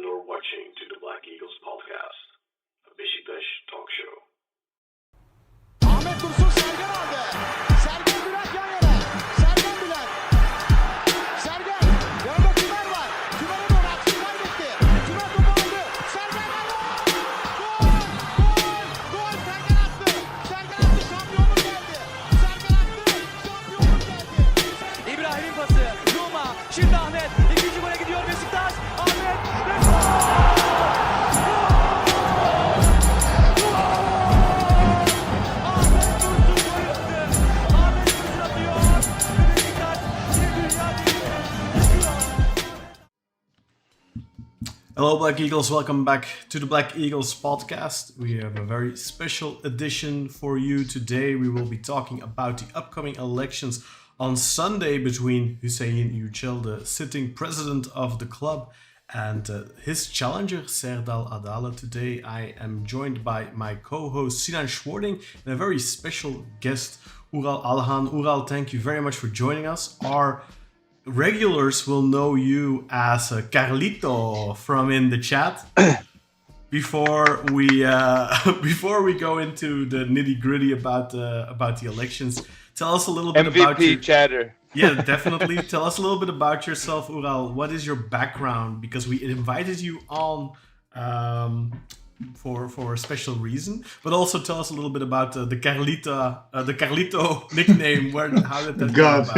you're watching to the Black Eagles podcast, a Beşiktaş talk show. Ahmet Dursun Sergen aldı. Sergen Bülent yan yana. Sergen Bülent. Sergen. Yanında Tümer var. Tümer'e doğru aksi kaybetti. Tümer topu aldı. Sergen aldı. Gol! Gol! Gol! Sergen attı. Sergen attı. Şampiyonluk geldi. Sergen attı. Şampiyonluk geldi. İbrahim'in pası. Numa. Şimdi Ahmet. İkinci gole gidiyor Beşiktaş. Ahmet. Ve gol! Hello, Black Eagles. Welcome back to the Black Eagles podcast. We have a very special edition for you today. We will be talking about the upcoming elections on Sunday between Hüseyin Yücel, the sitting president of the club, and his challenger, Serdal Adali. Today, I am joined by my co-host, Sinan and a very special guest, Ural Alhan. Ural, thank you very much for joining us. Our regulars will know you as Carlito from in the chat. Before we go into the nitty gritty about the elections, tell us a little bit about MVP chatter. Yeah, definitely. Tell us a little bit about yourself, Ural. What is your background? Because we invited you on for a special reason, but also tell us a little bit about the Carlito nickname. How did that come about?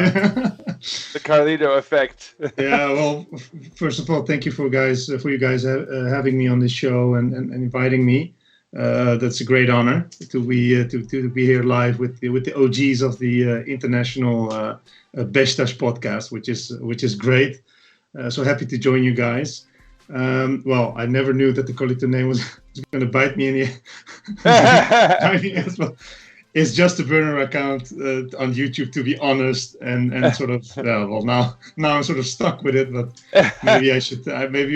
The Carlito effect. Yeah, well, first of all, thank you for you guys having me on this show and inviting me. That's a great honor to be here live with the OGs of the international Beşiktaş podcast, which is great. So happy to join you guys. Well, I never knew that the Carlito name was going to bite me in the ass. Well, it's just a burner account on YouTube, to be honest, and sort of now I'm sort of stuck with it. But maybe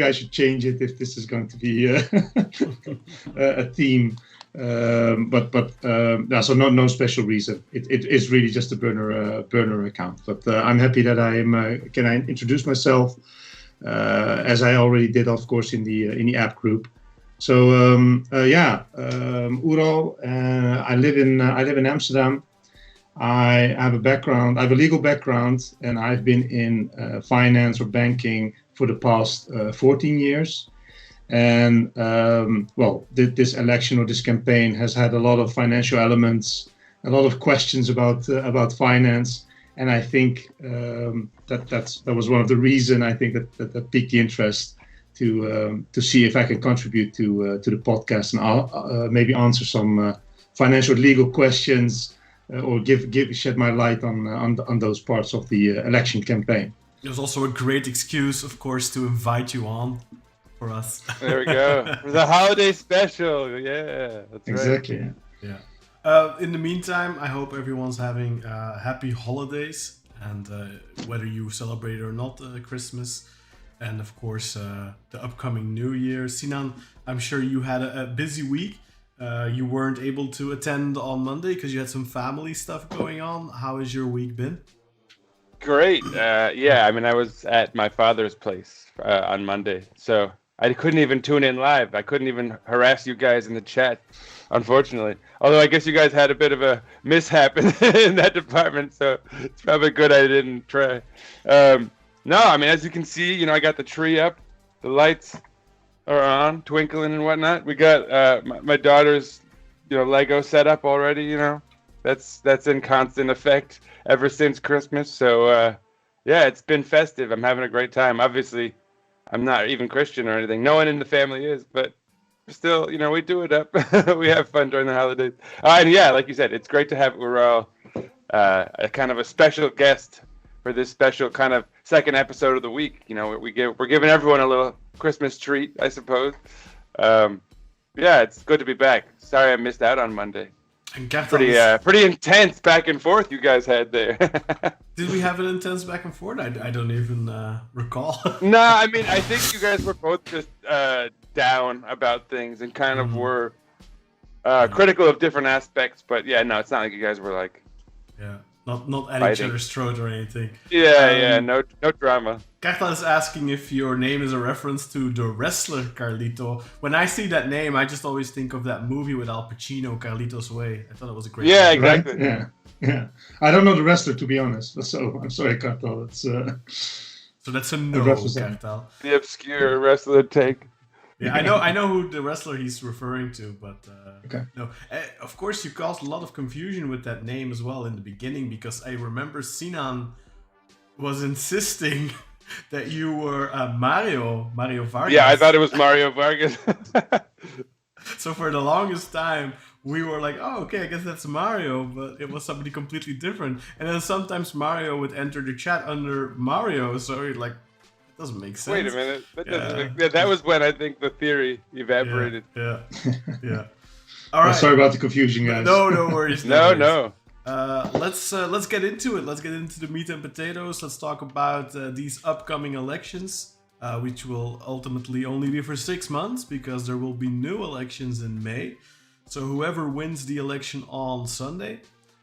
I should change it if this is going to be a theme. So no special reason. It is really just a burner account. But I'm happy that can I introduce myself as I already did, of course, in the app group. So Ural. I live in Amsterdam. I have a legal background, and I've been in finance or banking for the past 14 years. And this election or this campaign has had a lot of financial elements, a lot of questions about finance, and I think that was one of the reasons I think that piqued the interest to see if I can contribute to the podcast and I'll maybe answer some financial legal questions or shed my light on those parts of the election campaign. It was also a great excuse, of course, to invite you on for us. There we go. For the holiday special. Yeah, that's exactly. Right. Yeah. In the meantime, I hope everyone's having happy holidays, and whether you celebrate or not Christmas, and of course the upcoming New Year. Sinan, I'm sure you had a busy week. You weren't able to attend on Monday because you had some family stuff going on. How has your week been? Great. I mean, I was at my father's place on Monday, so I couldn't even tune in live. I couldn't even harass you guys in the chat, unfortunately. Although I guess you guys had a bit of a mishap in that department, so it's probably good I didn't try. No, I mean, as you can see, I got the tree up, the lights are on, twinkling and whatnot. We got my daughter's, Lego set up already. That's in constant effect ever since Christmas. So it's been festive. I'm having a great time. Obviously, I'm not even Christian or anything. No one in the family is, but still, we do it up. We have fun during the holidays. And like you said, it's great to have Ural, a kind of a special guest for this special kind of second episode of the week. We're giving everyone a little Christmas treat, I suppose. It's good to be back. Sorry I missed out on Monday. And Kartal pretty intense back and forth you guys had there. Did we have an intense back and forth? I don't even recall. No, I mean, I think you guys were both just down about things and kind of were critical of different aspects. But it's not like you guys were like Not at each Fighting. other's throat or anything. Yeah, no drama. Kartal is asking if your name is a reference to the wrestler Carlito. When I see that name, I just always think of that movie with Al Pacino, Carlito's Way. I thought it was a great Yeah, movie. Right? exactly. Yeah. I don't know the wrestler, to be honest. So I'm sorry, Kartal. It's So that's a no, represent. Kartal. The obscure wrestler take. Yeah, I know who the wrestler he's referring to, but Okay. no. Of course, you caused a lot of confusion with that name as well in the beginning, because I remember Sinan was insisting that you were Mario Vargas. Yeah, I thought it was Mario Vargas. So for the longest time, we were like, oh, okay, I guess that's Mario, but it was somebody completely different. And then sometimes Mario would enter the chat under Mario, so you're like, it doesn't make sense. Wait a minute. That was when I think the theory evaporated. Yeah. All right. Sorry about the confusion, guys. No worries. No. Let's get into it. Let's get into the meat and potatoes. Let's talk about these upcoming elections, which will ultimately only be for 6 months because there will be new elections in May. So whoever wins the election on Sunday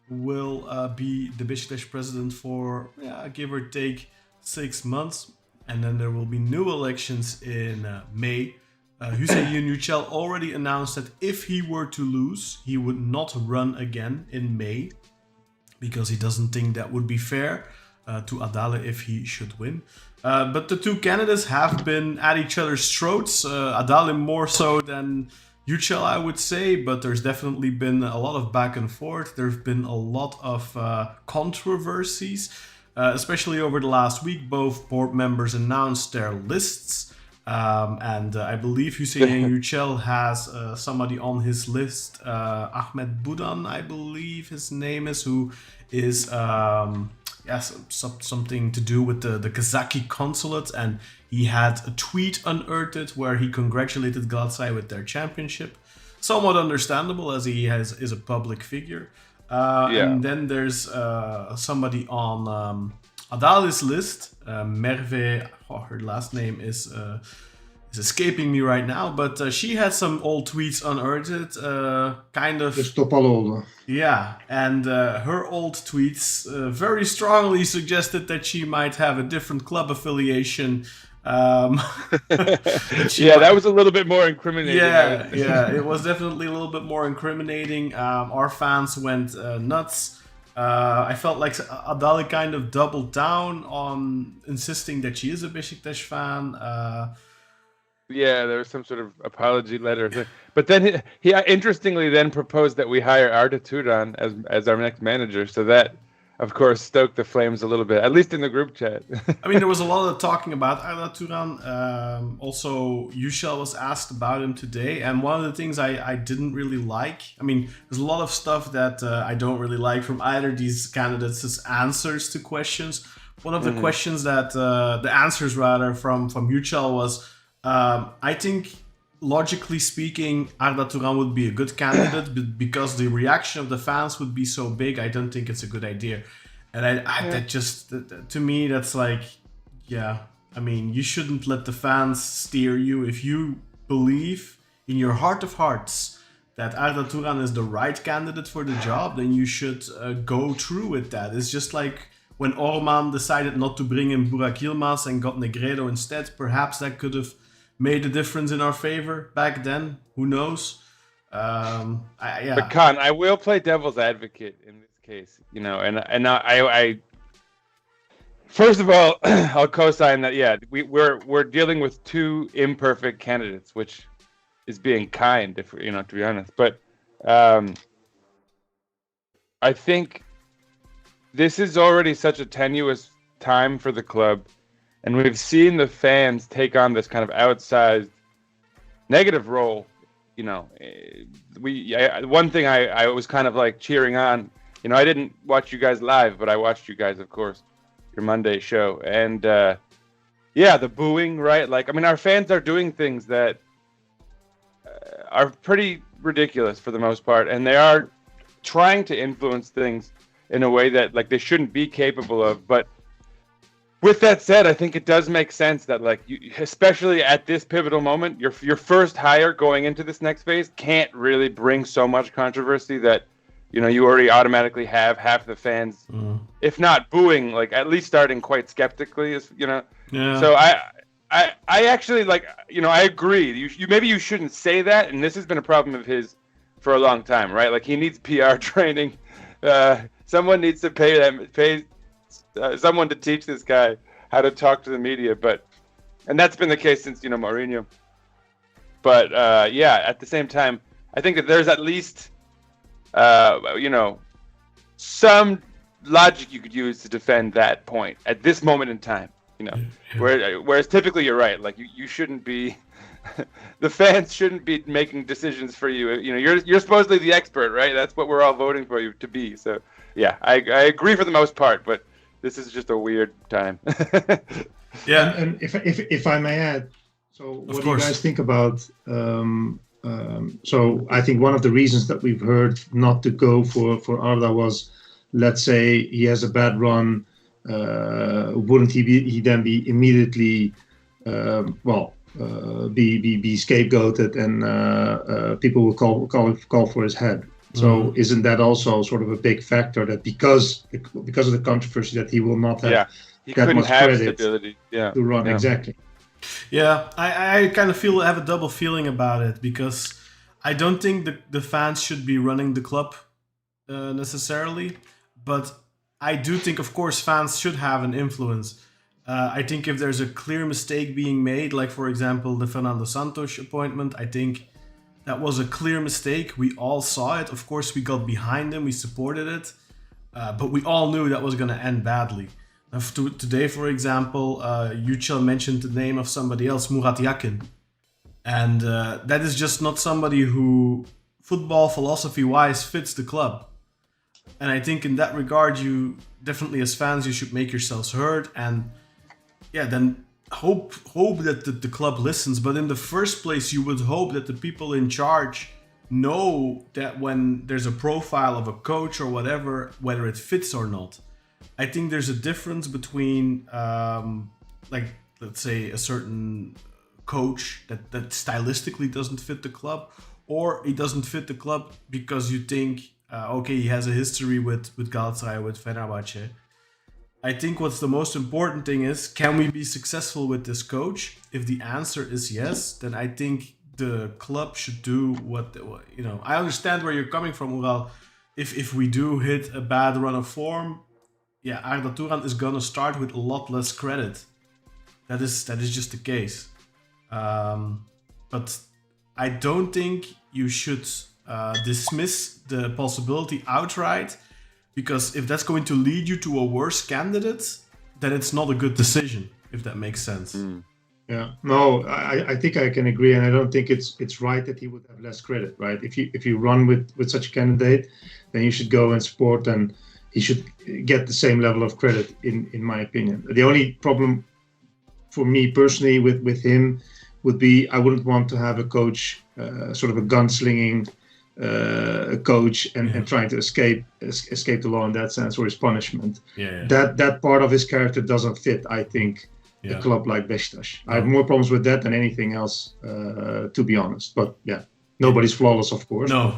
will be the Beşiktaş president for give or take 6 months, and then there will be new elections in May. Hüseyin Yücel already announced that if he were to lose, he would not run again in May, because he doesn't think that would be fair to Adali if he should win. But the two candidates have been at each other's throats, Adali more so than Yücel, I would say, but there's definitely been a lot of back and forth. There's been a lot of controversies, especially over the last week. Both board members announced their lists, and I believe Hüseyin Yücel has somebody on his list, Ahmet Budan, I believe his name is, who is something to do with the Kazaki consulate, and he had a tweet unearthed where he congratulated Galatasaray with their championship. Somewhat understandable, as he is a public figure. And then there's somebody on Adali's list, Merve. Her last name is escaping me right now, but she had some old tweets unearthed, kind of. Dus Topaloldo. Yeah, and her old tweets very strongly suggested that she might have a different club affiliation. That was a little bit more incriminating. Yeah, it was definitely a little bit more incriminating. Our fans went nuts. I felt like Adali kind of doubled down on insisting that she is a Beşiktaş fan. There was some sort of apology letter. But then he interestingly then proposed that we hire Arda Turan as our next manager. So that, of course, stoked the flames a little bit, at least in the group chat. I mean, there was a lot of talking about Arda Turan. Also, Yücel was asked about him today. And one of the things I didn't really like, I mean, there's a lot of stuff that I don't really like from either of these candidates as answers to questions. One of the questions that, the answers rather, from Yücel was, I think, logically speaking, Arda Turan would be a good candidate, but because the reaction of the fans would be so big, I don't think it's a good idea. And that just, to me, that's like, I mean, you shouldn't let the fans steer you. If you believe in your heart of hearts that Arda Turan is the right candidate for the job, then you should go through with that. It's just like when Orman decided not to bring in Burak Yilmaz and got Negredo instead. Perhaps that could have made a difference in our favor back then. Who knows? But Kaan, I will play devil's advocate in this case, and I first of all, I'll co-sign that. Yeah, we're dealing with two imperfect candidates, which is being kind, if to be honest. But I think this is already such a tenuous time for the club. And we've seen the fans take on this kind of outsized negative role. One thing I was kind of like cheering on. I didn't watch you guys live, but I watched you guys, of course, your Monday show. And the booing, right? Like, I mean, our fans are doing things that are pretty ridiculous for the most part, and they are trying to influence things in a way that like they shouldn't be capable of, but. With that said, I think it does make sense that, like, especially at this pivotal moment, your first hire going into this next phase can't really bring so much controversy that you already automatically have half the fans, if not booing, like at least starting quite skeptically, Yeah. So I actually I agree. You maybe you shouldn't say that, and this has been a problem of his for a long time, right? Like he needs PR training. Someone needs to pay someone to teach this guy how to talk to the media, and that's been the case since Mourinho. But at the same time, I think that there's at least some logic you could use to defend that point at this moment in time. Whereas typically you're right. Like you shouldn't be, the fans shouldn't be making decisions for you. You're supposedly the expert, right? That's what we're all voting for you to be. So yeah, I agree for the most part, but this is just a weird time. Yeah, and if I may add, so what do you guys think about? So I think one of the reasons that we've heard not to go for Arda was, let's say he has a bad run. Wouldn't he then be immediately be scapegoated and people will call for his head? So isn't that also sort of a big factor that because of the controversy that he will not have he that couldn't much have credit stability to run exactly? Yeah, I kind of have a double feeling about it, because I don't think the fans should be running the club necessarily, but I do think, of course, fans should have an influence. I think if there's a clear mistake being made, like for example the Fernando Santos appointment, I think that was a clear mistake. We all saw it. Of course, we got behind him, we supported it, but we all knew that was going to end badly. Now, today, for example, Yücel mentioned the name of somebody else, Murat Yakin. And that is just not somebody who, football philosophy-wise, fits the club. And I think in that regard, you definitely, as fans, you should make yourselves heard. And then hope that the club listens. But in the first place, you would hope that the people in charge know that when there's a profile of a coach or whatever, whether it fits or not. I think there's a difference between, let's say, a certain coach that stylistically doesn't fit the club, or he doesn't fit the club because you think, he has a history with Galatasaray, with Fenerbahce. I think what's the most important thing is, can we be successful with this coach? If the answer is yes, then I think the club should do what I understand where you're coming from, Ural. If we do hit a bad run of form, Arda Turan is gonna start with a lot less credit. That is just the case. But I don't think you should dismiss the possibility outright, because if that's going to lead you to a worse candidate, then it's not a good decision, if that makes sense. Yeah, no, I think I can agree, and I don't think it's right that he would have less credit, right? If you run with such a candidate, then you should go and support, and he should get the same level of credit, in my opinion. The only problem for me personally with him would be, I wouldn't want to have a coach, sort of a gunslinging coach, and trying to escape the law in that sense, or his punishment. That part of his character doesn't fit, I think, a club like Beşiktaş. I have more problems with that than anything else, to be honest. But nobody's flawless, of course. No,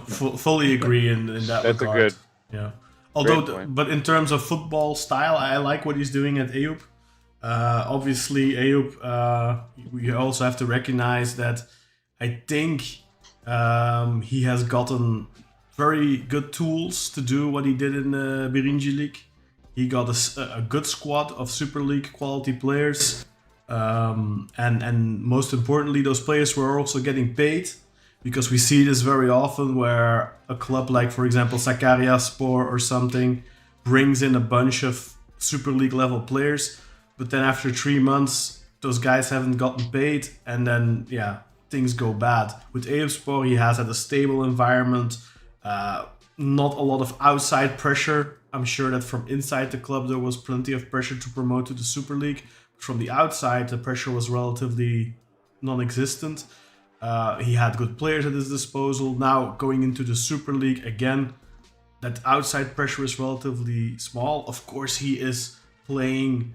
fully agree in that That's regard. a good. Although, but in terms of football style, I like what he's doing at Eyüp. Obviously, Eyüp, we also have to recognize that I think he has gotten very good tools to do what he did in the Birinci League. He got a good squad of Super League quality players. And most importantly, those players were also getting paid, because we see this very often where a club like, for example, Sakaryaspor or something brings in a bunch of Super League level players, but then after 3 months, those guys haven't gotten paid, and then, things go bad. With Eyüpspor, he has had a stable environment, not a lot of outside pressure. I'm sure that from inside the club, there was plenty of pressure to promote to the Super League. From the outside, the pressure was relatively non-existent. He had good players at his disposal. Now, going into the Super League, again, that outside pressure is relatively small. Of course, he is playing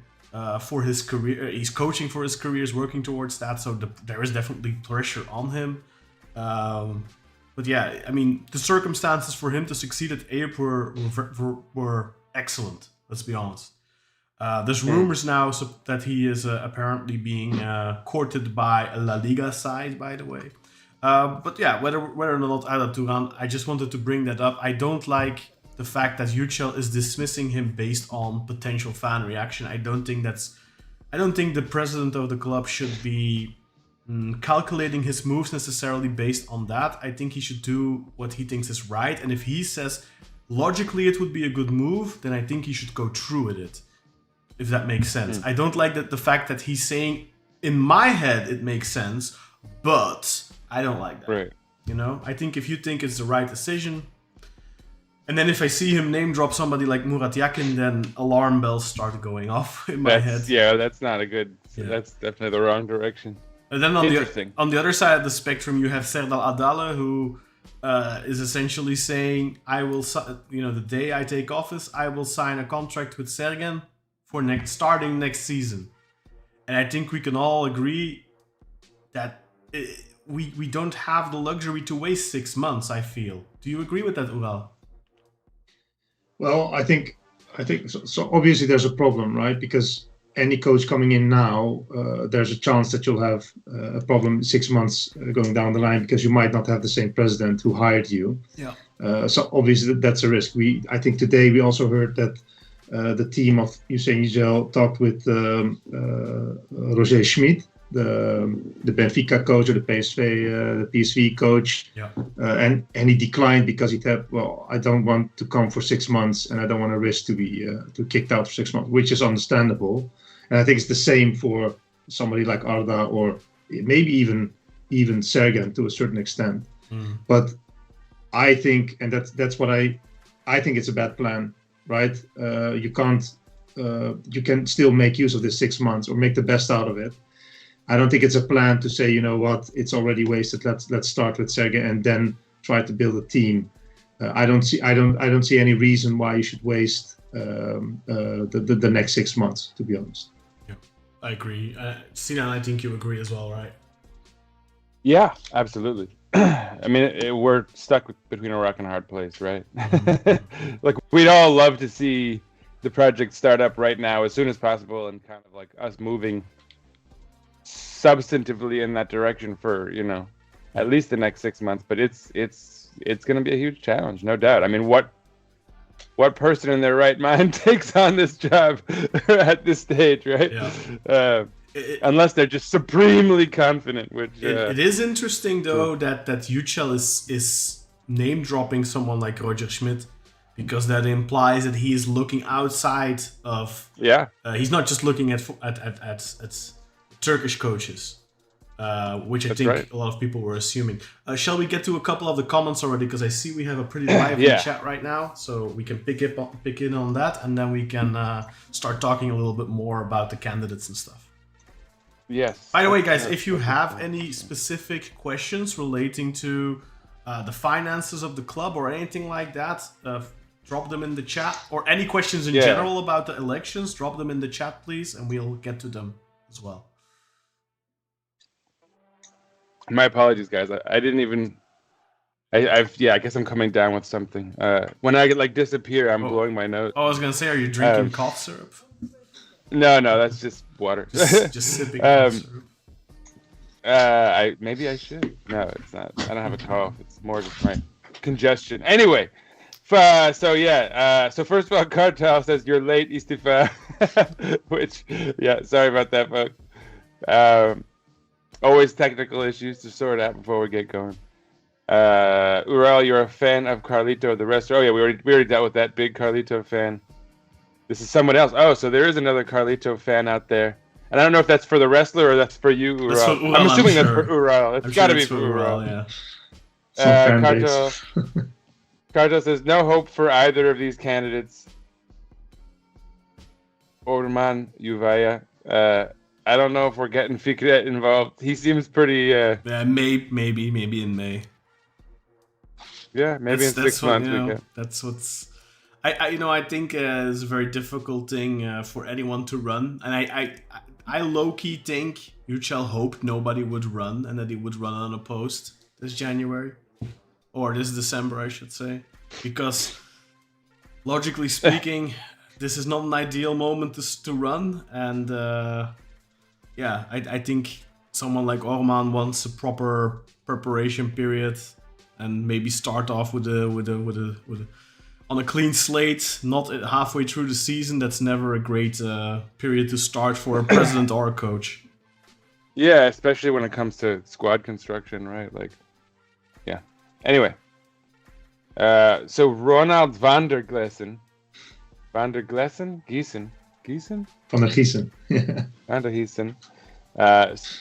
for his career. He's coaching for his career, is working towards that. So there is definitely pressure on him. But yeah, I mean, the circumstances for him to succeed at Ape were excellent. Let's be honest. There's rumors now that he is apparently being courted by a La Liga side, by the way. But yeah, whether or not Arda Turan, I just wanted to bring that up. I don't like the fact that Yücel is dismissing him based on potential fan reaction. I don't think the president of the club should be calculating his moves necessarily based on that. I think he should do what he thinks is right. And if he says logically it would be a good move, then I think he should go through with it. If that makes sense. I don't like the fact that he's saying, in my head it makes sense, but I don't like that. Right. You know, I think if you think it's the right decision, and then if I see him name drop somebody like Murat Yakin, then alarm bells start going off in my head. Yeah, that's not a good. Yeah. That's definitely the wrong direction. And then on the other side of the spectrum, you have Serdal Adali, who is essentially saying, "I will, the day I take office, I will sign a contract with Sergen for starting next season." And I think we can all agree that we don't have the luxury to waste 6 months. I feel. Do you agree with that, Ural? Well, I think so. Obviously, there's a problem, right? Because any coach coming in now, there's a chance that you'll have a problem 6 months going down the line because you might not have the same president who hired you. Yeah. So obviously that's a risk. I think today we also heard that the team of Hüseyin Yücel talked with Roger Schmid, the Benfica coach or the PSV coach, and he declined because he said, "Well, I don't want to come for 6 months, and I don't want to risk to be kicked out for 6 months," which is understandable. And I think it's the same for somebody like Arda or maybe even Sergen to a certain extent. But I think, and that's what I think it's a bad plan, right? You can still make use of this 6 months or make the best out of it. I don't think it's a plan to say, you know what, it's already wasted. Let's start with Sergen and then try to build a team. I don't see any reason why you should waste the next 6 months, to be honest. Yeah, I agree. Sinan, I think you agree as well, right? Yeah, absolutely. I mean, we're stuck between a rock and a hard place, right? Like, we'd all love to see the project start up right now as soon as possible and kind of like us moving substantively in that direction for, at least the next 6 months. But it's going to be a huge challenge, no doubt. I mean, what person in their right mind takes on this job at this stage, right? Yeah. Unless they're just supremely confident, which it is interesting though that Yücel is name dropping someone like Roger Schmidt, because that implies that he is looking outside of. Yeah. He's not just looking at Turkish coaches, which I think a lot of people were assuming. Shall we get to a couple of the comments already? Because I see we have a pretty lively chat right now, so we can pick in on that, and then we can start talking a little bit more about the candidates and stuff. Yes. By the way, guys, if you have any specific questions relating to the finances of the club or anything like that, drop them in the chat. Or any questions in general about the elections, drop them in the chat, please, and we'll get to them as well. My apologies, guys. I didn't even. I guess I'm coming down with something. When I disappear, I'm blowing my nose. Oh, I was gonna say, are you drinking cough syrup? No, that's just water. just sipping cough syrup. Maybe I should. No, it's not. I don't have a cough. It's more just my congestion. Anyway, so first of all, Kartal says you're late, Istifa. Which, sorry about that, folks. Always technical issues to sort out before we get going. Ural, you're a fan of Carlito the wrestler. Oh yeah, we already dealt with that. Big Carlito fan. This is someone else. Oh, so there is another Carlito fan out there. And I don't know if that's for the wrestler or that's for you, Ural. That's for Ural, I'm assuming that's for Ural. It's got to be for Ural, Ural. Yeah. Kartal says, no hope for either of these candidates. Orman Uvaya. I don't know if we're getting Fikret involved. He seems pretty... maybe in May. Yeah, maybe in 6 months we can. That's what's... I think it's a very difficult thing for anyone to run. And I low-key think Yücel hoped nobody would run and that he would run unopposed this January. or this December, I should say, because logically speaking, this is not an ideal moment to run, and I think someone like Orman wants a proper preparation period, and maybe start off with a on a clean slate, not halfway through the season. That's never a great period to start for a president or a coach. Yeah, especially when it comes to squad construction, right? Like, yeah. Anyway, so Ronald van der Giessen, Van der Giessen. Van der Giessen. Van der Giessen.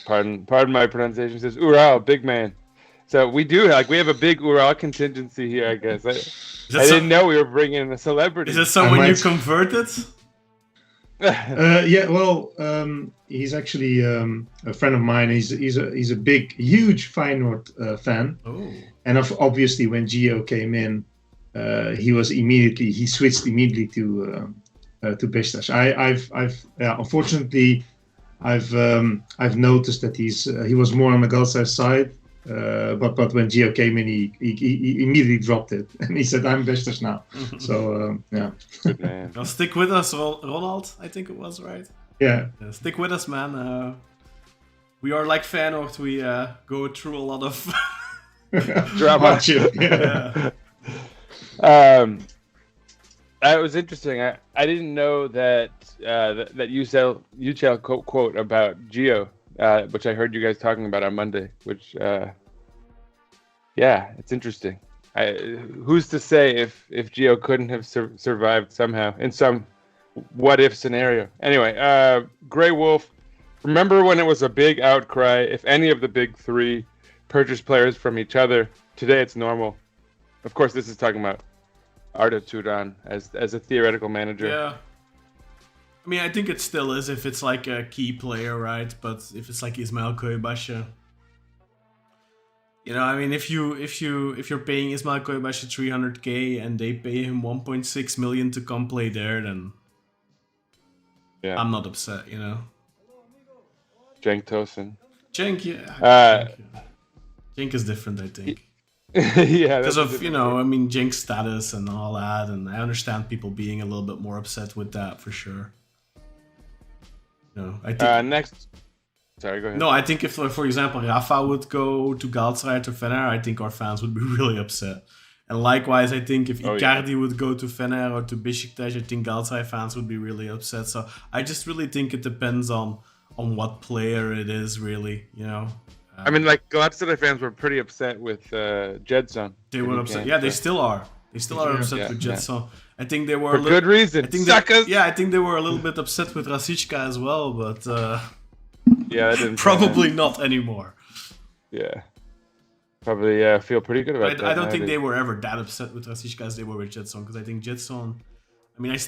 Pardon my pronunciation. Says Ural, big man. So we have a big Ural contingency here, I guess. I didn't know we were bringing in a celebrity. Is that someone you converted? He's actually a friend of mine. He's a big, huge Feyenoord fan. Oh. And obviously, when Gio came in, he switched immediately to Beşiktaş. Unfortunately, I've noticed that he was more on the Galatasaray side. But when Gio came in, he immediately dropped it, and he said, "I'm Beşiktaş now." So yeah. Good man. Now stick with us, Ronald. I think it was right. Yeah. Stick with us, man. We are like Feyenoord. We go through a lot of drama. Yeah. That was interesting. I didn't know that that Yücel quote about Gio. Which I heard you guys talking about on Monday, which, it's interesting. Who's to say if Gio couldn't have survived somehow in some what-if scenario? Anyway, Grey Wolf, remember when it was a big outcry if any of the big three purchased players from each other? Today it's normal. Of course, this is talking about Arda Turan as a theoretical manager. Yeah. I mean, I think it still is if it's like a key player, right? But if it's like Ismail Koybaşı, I mean, if you're paying Ismail Koybaşı 300k and they pay him 1.6 million to come play there, then I'm not upset, Cenk Tosun. Cenk, yeah. Cenk is different, I think. Yeah, because of I mean, Cenk's status and all that, and I understand people being a little bit more upset with that for sure. No, I think next. Sorry, go ahead. No, I think if, for example, Rafa would go to Galatasaray to Fener, I think our fans would be really upset. And likewise, I think if Icardi would go to Fener or to Beşiktaş, I think Galatasaray fans would be really upset. So I just really think it depends on what player it is, really. I mean, like Galatasaray fans were pretty upset with Gedson. They were upset. Yeah, they still are. They still are upset with Gedson. Yeah. I think they were for good reason. I think they were a little bit upset with Rashica as well, but that didn't probably not anymore. Yeah, probably feel pretty good about that. I don't think they were ever that upset with Rashica as they were with Gedson, because I think Gedson. I mean,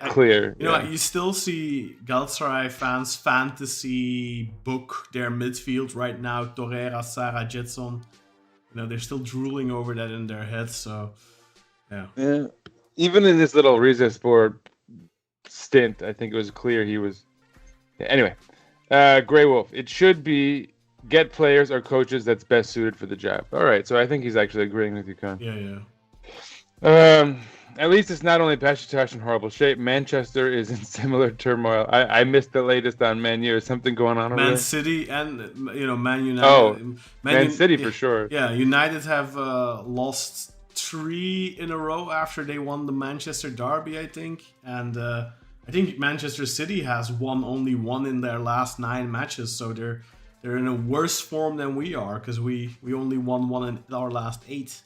clear. You still see Galatasaray fans fantasy book their midfield right now. Torreira, Sara, Gedson. They're still drooling over that in their heads. So, yeah. Even in this little Rizespor stint, I think it was clear he was. Anyway, Grey Wolf. It should be get players or coaches that's best suited for the job. All right, so I think he's actually agreeing with you, Kaan. Yeah. At least it's not only Beşiktaş in horrible shape. Manchester is in similar turmoil. I missed the latest on Man U. Is something going on over there? Man City and Man United. Oh, Man City for sure. Yeah, United have lost 3 in a row after they won the Manchester derby, I think. And I think Manchester City has only won in their last 9 matches. So they're in a worse form than we are, because we only won 1 in our last 8. So,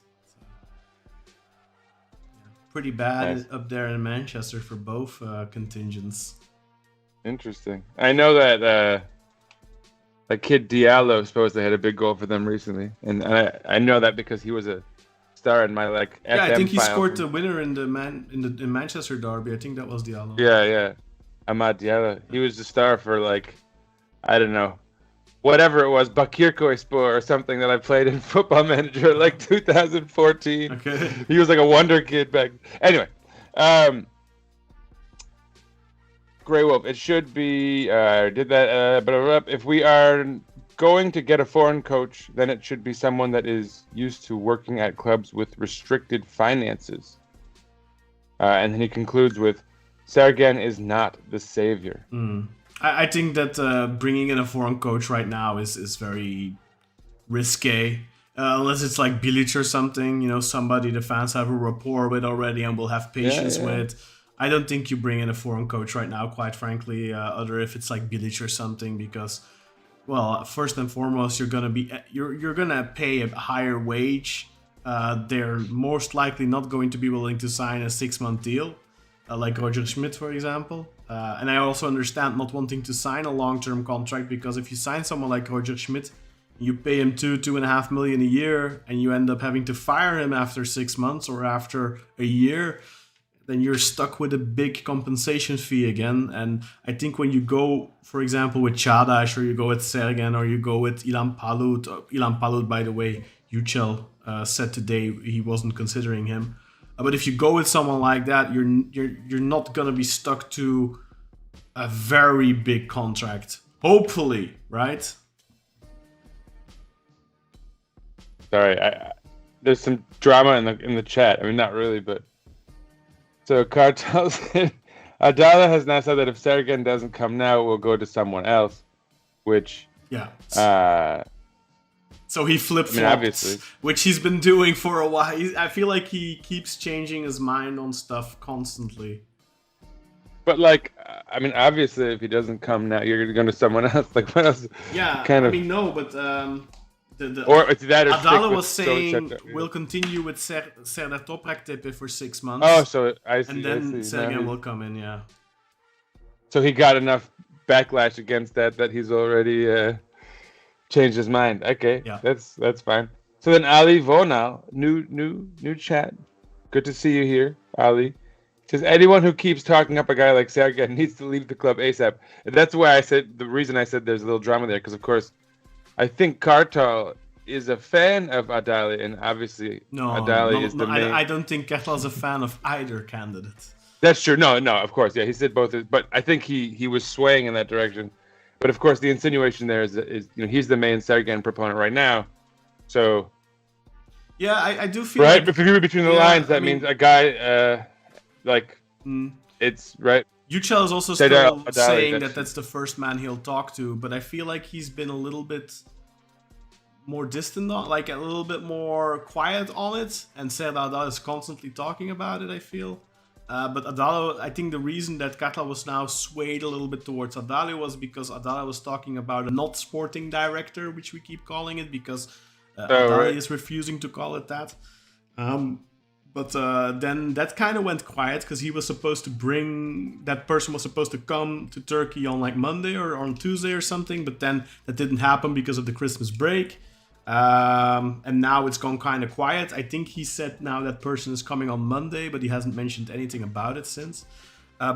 pretty bad up there in Manchester for both contingents. Interesting. I know that kid Diallo supposedly had a big goal for them recently, and I know that because he was a star in my FM I think he file. scored the winner in the Manchester derby. I think that was Diallo. Yeah. Ahmad Diallo. He was the star for I don't know, whatever it was, Bakirkoyspor or something that I played in Football Manager 2014. Okay. He was like a wonder kid back. Anyway, Grey Wolf. It should be. If we are going to get a foreign coach, then it should be someone that is used to working at clubs with restricted finances. And then he concludes with, Sergen is not the savior. I think that bringing in a foreign coach right now is very risque. Unless it's like Bilic or something, somebody the fans have a rapport with already and will have patience with. I don't think you bring in a foreign coach right now, quite frankly, other if it's like Bilic or something, because, well, first and foremost, you're gonna pay a higher wage. They're most likely not going to be willing to sign a 6-month deal, like Roger Schmidt, for example. And I also understand not wanting to sign a long-term contract, because if you sign someone like Roger Schmidt, you pay him $2.5 million a year, and you end up having to fire him after 6 months or after a year, then you're stuck with a big compensation fee again. And I think when you go, for example, with Çağdaş, or you go with Sergen, or you go with Ilan Palut, by the way, Yücel said today he wasn't considering him. But if you go with someone like that, you're not gonna be stuck to a very big contract. Hopefully, right? Sorry, there's some drama in the chat. I mean, not really, but so Kartal said Adala has now said that if Sergen doesn't come now, we'll go to someone else, which so he flip-flopped, obviously, which he's been doing for a while. I feel like he keeps changing his mind on stuff constantly. But obviously, if he doesn't come now, you're going to someone else. Like, what else? Yeah, no, but or it's that. Or Adala was saying we'll continue with Serdar Toprak Tepe for 6 months. Oh, so I see. And then Sergen will come in, yeah. So he got enough backlash against that he's already changed his mind. Okay, yeah, that's fine. So then Ali Vonal, new chat. Good to see you here, Ali. Says anyone who keeps talking up a guy like Sergen needs to leave the club ASAP. And that's why the reason I said there's a little drama there, because of course, I think Kartal is a fan of Adali, and obviously Adali is the main. I don't think Kartal is a fan of either candidate. That's true. No, of course, yeah, he said both. But I think he was swaying in that direction. But of course, the insinuation there is he's the main Sergen proponent right now. So yeah, I do feel right. If you read between the lines, that means a guy it's right. Yücel is also still saying that that's the first man he'll talk to, but I feel like he's been a little bit more distant, like a little bit more quiet on it, and Serdal Adali is constantly talking about it, I feel. But Adali, I think the reason that Kartal was now swayed a little bit towards Adali was because Adali was talking about a not sporting director, which we keep calling it, because Adali is refusing to call it that. But then that kind of went quiet, because he was supposed to that person was supposed to come to Turkey on like Monday or on Tuesday or something, but then that didn't happen because of the Christmas break. And now it's gone kind of quiet. I think he said now that person is coming on Monday, but he hasn't mentioned anything about it since.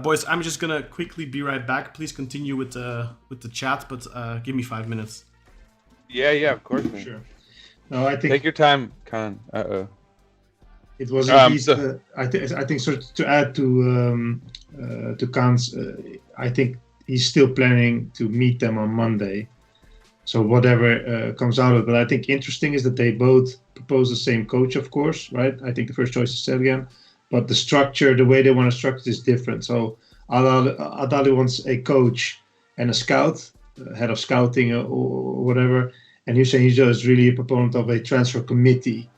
Boys, I'm just gonna quickly be right back. Please continue with the chat, but give me 5 minutes. Yeah, of course. Man. Sure. No, I think take your time, Kaan. It was indeed, I think so. To add to Kaan's, I think he's still planning to meet them on Monday. So whatever comes out of it. But I think interesting is that they both propose the same coach, of course, right? I think the first choice is Sergen, but the structure, the way they want to structure is different. So Adali wants a coach and a scout, head of scouting or whatever, and Hüseyin Yücel is really a proponent of a transfer committee.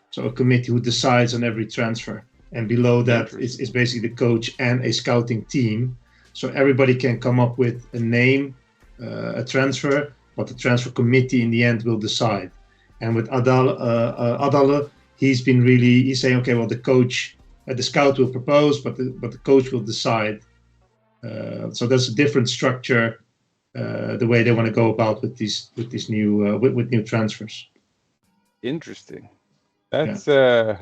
So a committee who decides on every transfer. And below that is basically the coach and a scouting team. So everybody can come up with a name, a transfer, but the transfer committee in the end will decide. And with Adala, he's saying, okay, well, the coach, the scout will propose, but the coach will decide. So that's a different structure, the way they want to go about with these new with new transfers. Interesting. That's yeah.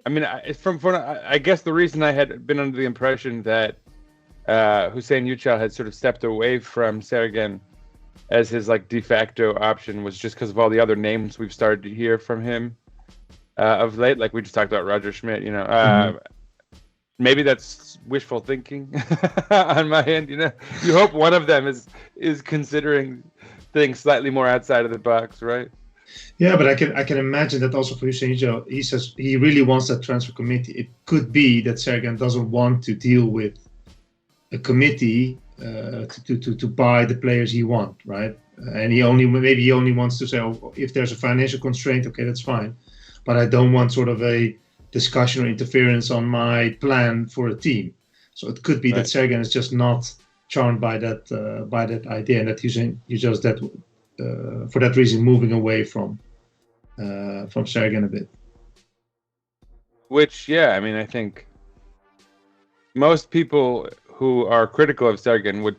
I mean, I guess the reason I had been under the impression that Hüseyin Yücel had sort of stepped away from Sergen as his like de facto option was just because of all the other names we've started to hear from him of late. Like we just talked about Roger Schmidt, maybe that's wishful thinking on my end. You hope one of them is considering things slightly more outside of the box, right? Yeah, but I can imagine that also for Hüseyin Yücel. He says he really wants that transfer committee. It could be that Sergen doesn't want to deal with a committee to buy the players he wants, right? And he only wants to say, oh, if there's a financial constraint, okay, that's fine, but I don't want sort of a discussion or interference on my plan for a team. So it could be that Sergen is just not charmed by that idea, and that Hüseyin Yücel that for that reason moving away from Sergen a bit. Which, yeah, I mean, I think most people who are critical of Sergen would.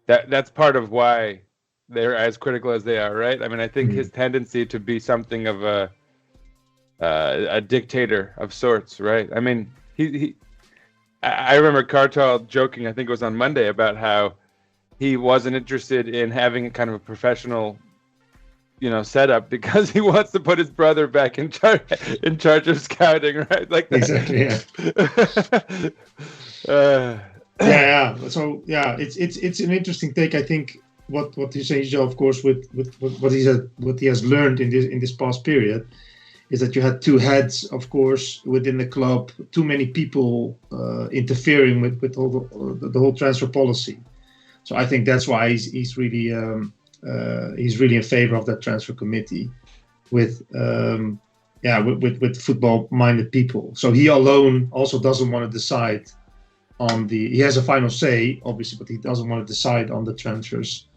That's part of why they're as critical as they are, right? I mean, I think his tendency to be something of a dictator of sorts, right? I mean, I remember Kartal joking, I think it was on Monday, about how he wasn't interested in having a kind of a professional, setup because he wants to put his brother back in charge of scouting, right? Like that. Exactly, yeah. Yeah. So yeah, it's an interesting take. I think what Hüseyin Yücel, of course, with what he has learned in this past period, is that you had two heads, of course, within the club, too many people interfering with all the whole transfer policy. So I think that's why he's really in favor of that transfer committee with football-minded people. So he alone also doesn't want to decide on he has a final say, obviously, but he doesn't want to decide on the transfers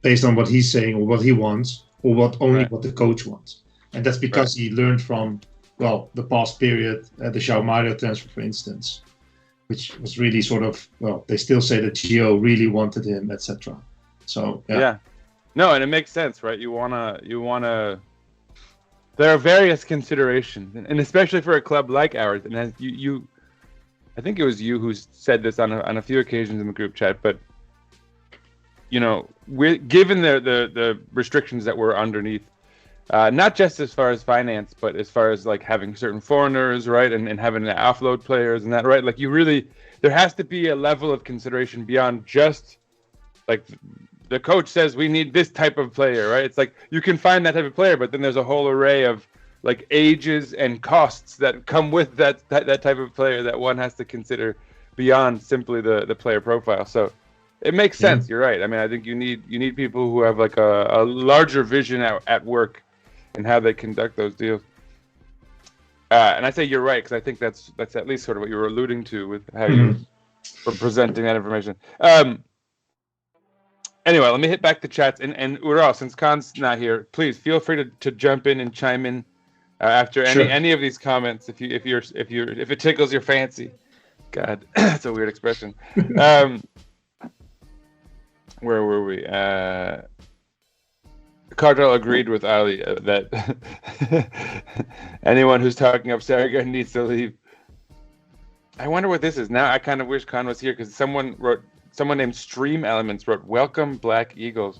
based on what he's saying or what he wants, or what the coach wants. And that's because he learned from, the past period, the João Mario transfer, for instance, which was really sort of, they still say that Gio really wanted him, etc. So, yeah. No, and it makes sense, right? You wanna, there are various considerations, and especially for a club like ours, and as you I think it was you who said this on a few occasions in the group chat, but we're given the restrictions that we're underneath, not just as far as finance, but as far as like having certain foreigners, right, and having to offload players and that, right? Like there has to be a level of consideration beyond just like the coach says we need this type of player, right? It's like you can find that type of player, but then there's a whole array of like ages and costs that come with that type of player that one has to consider beyond simply the player profile. So it makes sense. You're right. I mean, I think you need people who have like a larger vision at work and how they conduct those deals. And I say you're right because I think that's at least sort of what you were alluding to with how you were presenting that information. Anyway, let me hit back the chats and Ural, since Kaan's not here, please feel free to jump in and chime in after any of these comments if it tickles your fancy. God, that's a weird expression. Where were we? Kartal agreed with Ali that anyone who's talking up Sergen needs to leave. I wonder what this is. Now I kind of wish Kaan was here because someone named Stream Elements wrote, "Welcome Black Eagles.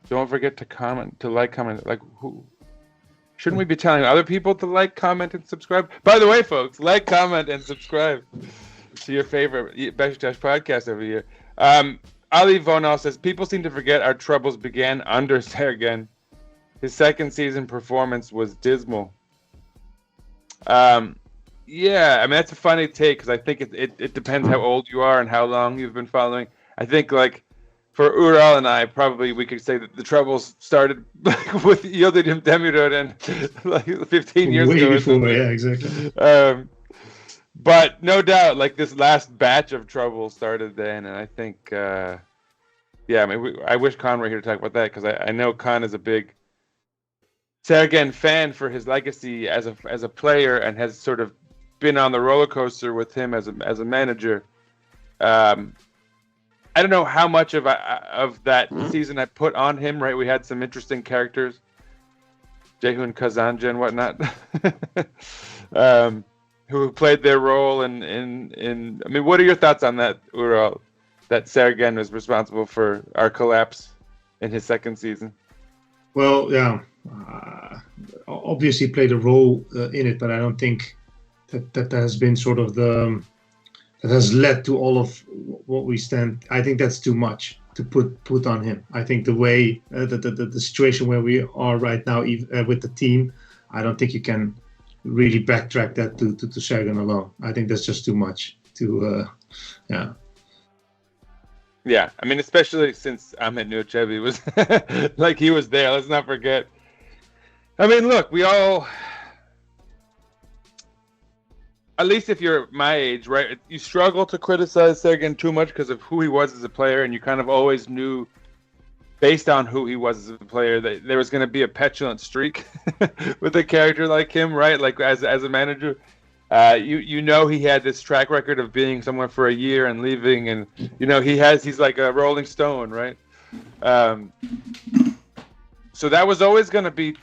Don't forget to comment, like who? Shouldn't we be telling other people to like, comment, and subscribe? By the way, folks, like, comment, and subscribe to your favorite Beşiktaş podcast every year." Ali Vonal says, people seem to forget our troubles began under Sergen. His second season performance was dismal. Yeah, I mean, that's a funny take because I think it depends how old you are and how long you've been following. I think, like, for Ural and I, probably we could say that the troubles started with Yildirim Demirören and like 15 years ago. Way before, yeah, exactly. But no doubt, like this last batch of trouble started then, and I think, I mean, I wish Kaan were here to talk about that because I know Kaan is a big Sergen fan for his legacy as a player and has sort of been on the roller coaster with him as a manager. I don't know how much of that season I put on him. Right, we had some interesting characters, Ceyhun Kazanca and whatnot. Who played their role in I mean, what are your thoughts on that, Ural, that Sergen was responsible for our collapse in his second season? Well, yeah, obviously played a role in it, but I don't think that has been sort of that has led to all of what we stand. I think that's too much to put on him. I think the way the situation where we are right now with the team, I don't think you can really backtrack that to Sergen alone. I think that's just too much to Yeah, I mean, especially since Ahmet Nurçebi was like he was there. Let's not forget. I mean, look, we all, at least if you're my age, right, you struggle to criticize Sergen too much because of who he was as a player, and you kind of always knew, based on who he was as a player, that there was going to be a petulant streak with a character like him, right? Like as a manager. You know he had this track record of being somewhere for a year and leaving, and you know he's like a Rolling Stone, right? So that was always going to be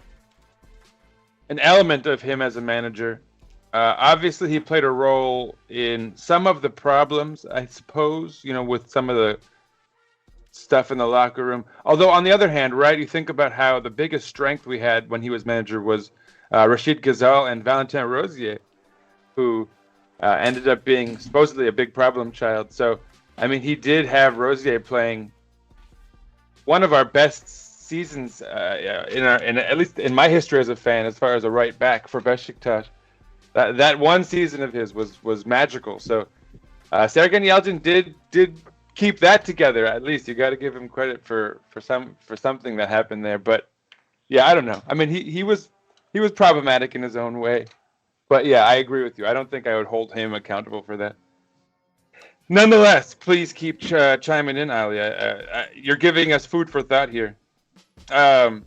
an element of him as a manager. Obviously, he played a role in some of the problems, I suppose, you know, with some of the stuff in the locker room. Although, on the other hand, right, you think about how the biggest strength we had when he was manager was Rachid Ghazal and Valentin Rosier, who ended up being supposedly a big problem child. So, I mean, he did have Rosier playing one of our best seasons at least in my history as a fan, as far as a right back for Beşiktaş. That one season of his was magical. So, Sergen Yalçın did keep that together. At least you got to give him credit for something that happened there. But yeah, I don't know. I mean, he was problematic in his own way. But yeah, I agree with you. I don't think I would hold him accountable for that. Nonetheless, please keep chiming in, Ali. You're giving us food for thought here. Where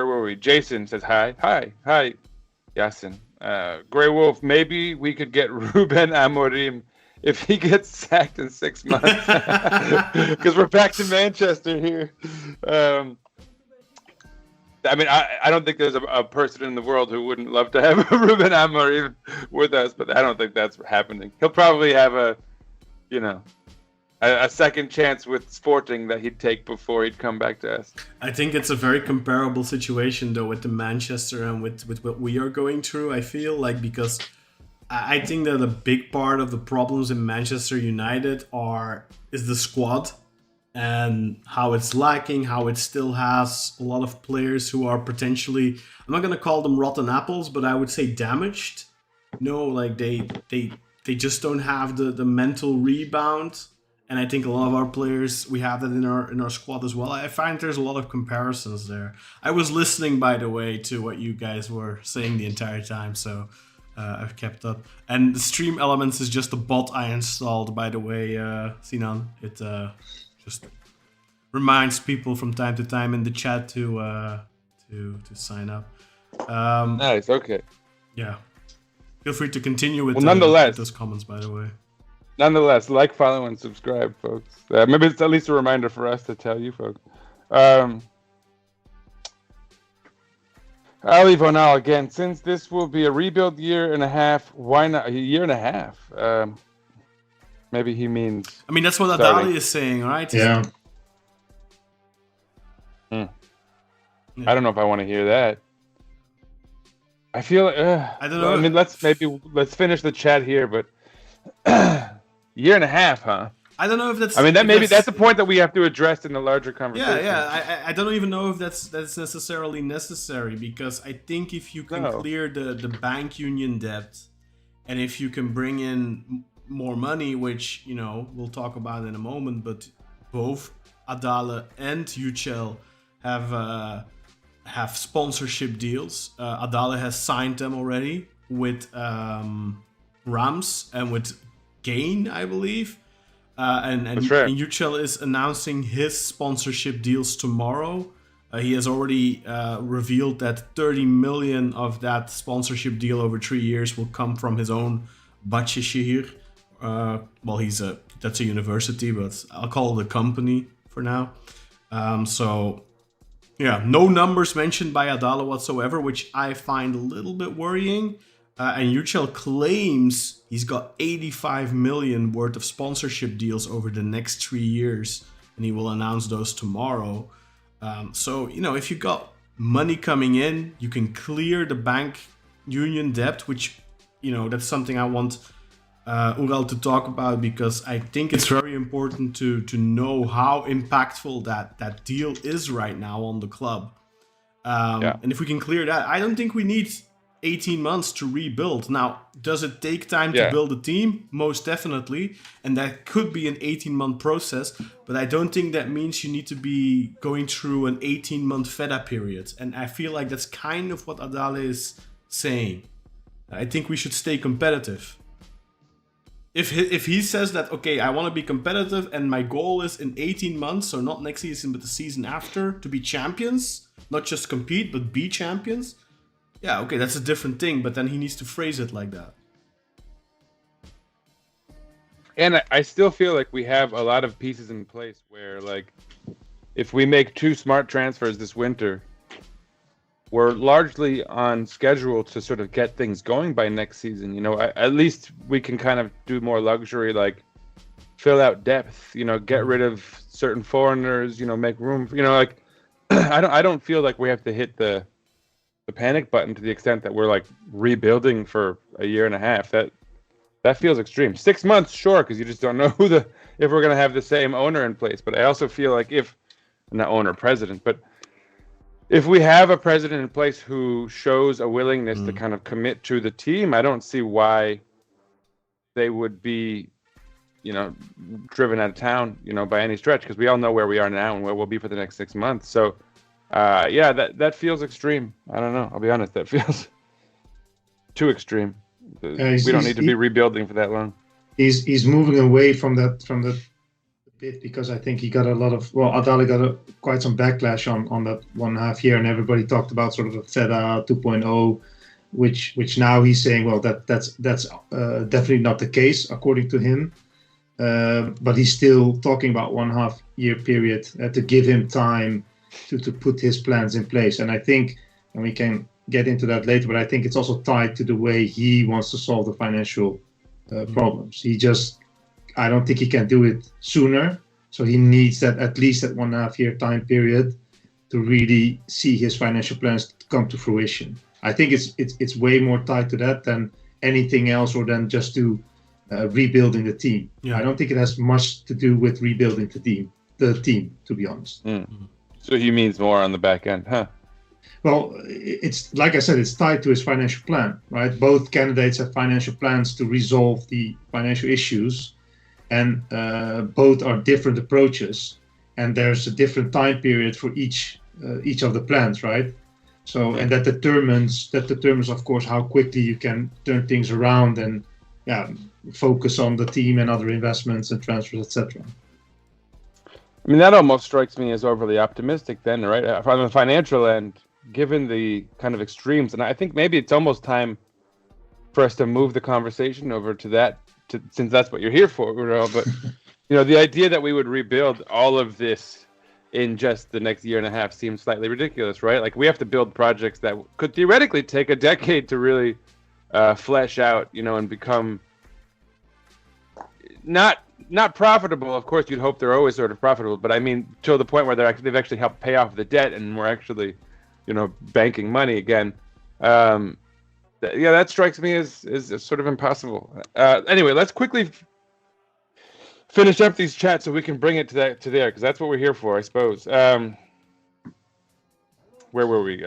were we? Jason says hi. Hi, Yasin. Grey Wolf, maybe we could get Ruben Amorim if he gets sacked in 6 months. Because we're back to Manchester here. I mean, I don't think there's a person in the world who wouldn't love to have Ruben Amorim with us, but I don't think that's happening. He'll probably have a second chance with Sporting that he'd take before he'd come back to us. I think it's a very comparable situation, though, with the Manchester and with what we are going through, I feel like, because I think that a big part of the problems in Manchester United is the squad. And how it's lacking, how it still has a lot of players who are potentially, I'm not going to call them rotten apples, but I would say damaged. No, like they just don't have the mental rebound. And I think a lot of our players, we have that in our squad as well. I find there's a lot of comparisons there. I was listening, by the way, to what you guys were saying the entire time, so I've kept up. And the stream elements is just a bot I installed, by the way, Sinan. It just reminds people from time to time in the chat to sign up. Nice. Okay. Yeah. Feel free to continue with those comments, by the way. Nonetheless, like, follow, and subscribe, folks. Maybe it's at least a reminder for us to tell you, folks. Ali Vonal again. Since this will be a rebuild year and a half, why not a year and a half? Maybe he means. I mean, that's what Adali is saying, right? Yeah. Yeah. I don't know if I want to hear that. I feel. I don't know. I mean, let's finish the chat here, but year and a half, huh? I don't know if that's. I mean, that's a point that we have to address in the larger conversation. Yeah. I don't even know if that's necessarily necessary, because I think if you can clear the bank union debt, and if you can bring in more money, which we'll talk about in a moment, but both Adali and Yücel have sponsorship deals. Adali has signed them already with Rams and with Gain, I believe. And Yücel is announcing his sponsorship deals tomorrow. He has already revealed that 30 million of that sponsorship deal over 3 years will come from his own Bahçeşehir. Well, that's a university, but I'll call it a company for now. So, yeah, no numbers mentioned by Adali whatsoever, which I find a little bit worrying. And Yücel claims he's got 85 million worth of sponsorship deals over the next 3 years, and he will announce those tomorrow. So, if you got money coming in, you can clear the bank union debt, which, that's something I want Ural to talk about, because I think it's very important to know how impactful that deal is right now on the club. And if we can clear that, I don't think we need 18 months to rebuild. Now, does it take time to build a team? Most definitely. And that could be an 18-month process. But I don't think that means you need to be going through an 18-month fed-up period. And I feel like that's kind of what Adali is saying. I think we should stay competitive. If he says that, okay, I want to be competitive and my goal is in 18 months, so not next season, but the season after, to be champions, not just compete, but be champions, yeah, okay, that's a different thing, but then he needs to phrase it like that. And I still feel like we have a lot of pieces in place where, like, if we make 2 smart transfers this winter, we're largely on schedule to sort of get things going by next season. At least we can kind of do more luxury, like fill out depth, get rid of certain foreigners, make room for, like, I don't feel like we have to hit the panic button to the extent that we're like rebuilding for a year and a half. That feels extreme. 6 months, sure, because you just don't know if we're going to have the same owner in place. But I also feel like president, if we have a president in place who shows a willingness to kind of commit to the team, I don't see why they would be, driven out of town, by any stretch, because we all know where we are now and where we'll be for the next 6 months. So, that feels extreme. I don't know. I'll be honest. That feels too extreme. We don't need to be rebuilding for that long. He's moving away from that bit, because I think he got a lot of, Adali got quite some backlash on that 1.5 year, and everybody talked about sort of a FEDA 2.0, which now he's saying, that's definitely not the case according to him, but he's still talking about 1.5 year period to give him time to put his plans in place. And I think, and we can get into that later, but I think it's also tied to the way he wants to solve the financial problems. I don't think he can do it sooner. So he needs that, at least that 1.5 year time period, to really see his financial plans come to fruition. I think it's way more tied to that than anything else, or than just to rebuilding the team. I don't think it has much to do with rebuilding the team, to be honest. So he means more on the back end, huh? Well, it's like I said, it's tied to his financial plan, right? Both candidates have financial plans to resolve the financial issues, and both are different approaches, and there's a different time period for each of the plans, right? So, and that determines, of course, how quickly you can turn things around and focus on the team and other investments and transfers, etc. I mean, that almost strikes me as overly optimistic then, right? From the financial end, given the kind of extremes, and I think maybe it's almost time for us to move the conversation over to that, since that's what you're here for, but the idea that we would rebuild all of this in just the next year and a half seems slightly ridiculous, right? Like, we have to build projects that could theoretically take a decade to really flesh out, and become not profitable. Of course, you'd hope they're always sort of profitable, but I mean, to the point where they've actually helped pay off the debt, and we're actually, banking money again. That strikes me as sort of impossible. Anyway, let's quickly finish up these chats so we can bring it to there, because that's what we're here for, I suppose. Where were we?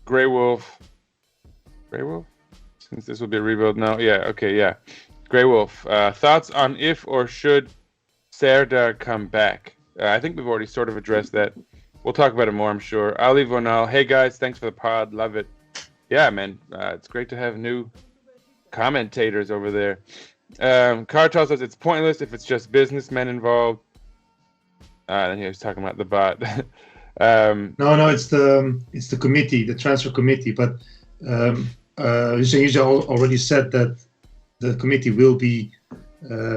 Grey Wolf. Since this will be a rebuild now. Yeah, okay, yeah. Grey Wolf. Thoughts on if or should Serdar come back? I think we've already sort of addressed that. We'll talk about it more, I'm sure. Ali Vonal. Hey, guys, thanks for the pod. Love it. Yeah, man. It's great to have new commentators over there. Kartal says it's pointless if it's just businessmen involved. And he was talking about the bot. No, it's the committee, the transfer committee. But Hüseyin Yücel already said that the committee will be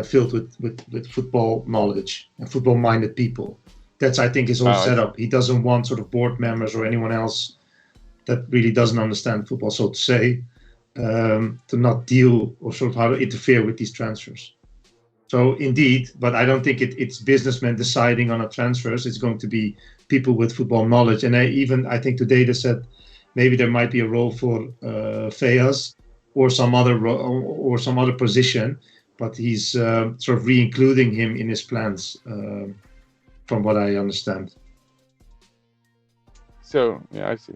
filled with football knowledge and football-minded people. That's, I think, his whole setup. He doesn't want sort of board members or anyone else that really doesn't understand football, so to say, to not deal or sort of how to interfere with these transfers. So indeed, but I don't think it's businessmen deciding on a transfers. It's going to be people with football knowledge. And I think today they said maybe there might be a role for Feas or some other position, but he's sort of re-including him in his plans, from what I understand. So yeah, I see.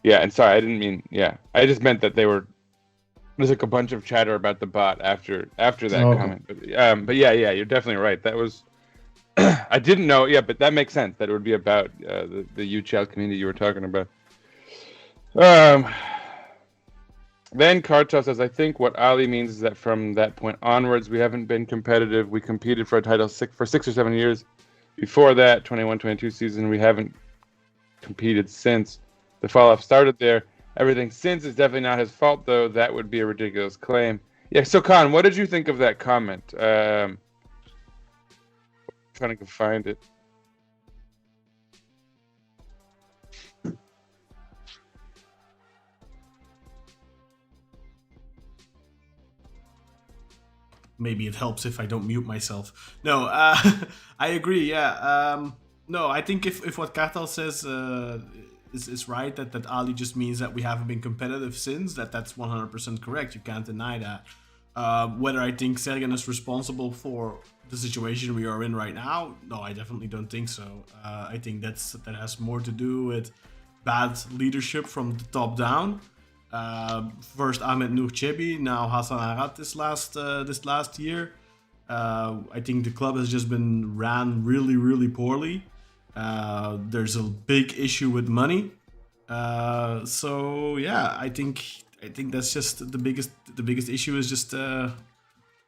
Yeah, and sorry, I didn't mean. Yeah, I just meant that there's like a bunch of chatter about the bot after that comment. But yeah, you're definitely right. That was I didn't know. Yeah, but that makes sense. That it would be about the Yücel community you were talking about. Then Kartal says, I think what Ali means is that from that point onwards, we haven't been competitive. We competed for a title for 6 or 7 years. Before that, 21-22 season, we haven't competed since. The fall-off started there. Everything since is definitely not his fault, though. That would be a ridiculous claim. Yeah, so Kaan, what did you think of that comment? Trying to find it. Maybe it helps if I don't mute myself. No, I agree. Yeah. No, I think if what Kartal says is right, that Ali just means that we haven't been competitive since. That's 100% correct. You can't deny that. Whether I think Sergen is responsible for the situation we are in right now, no, I definitely don't think so. I think that has more to do with bad leadership from the top down. First Ahmed Nourchebi, now Hassan Arat this last year. I think the club has just been ran really, really poorly. There's a big issue with money. So yeah, I think that's just the biggest issue is just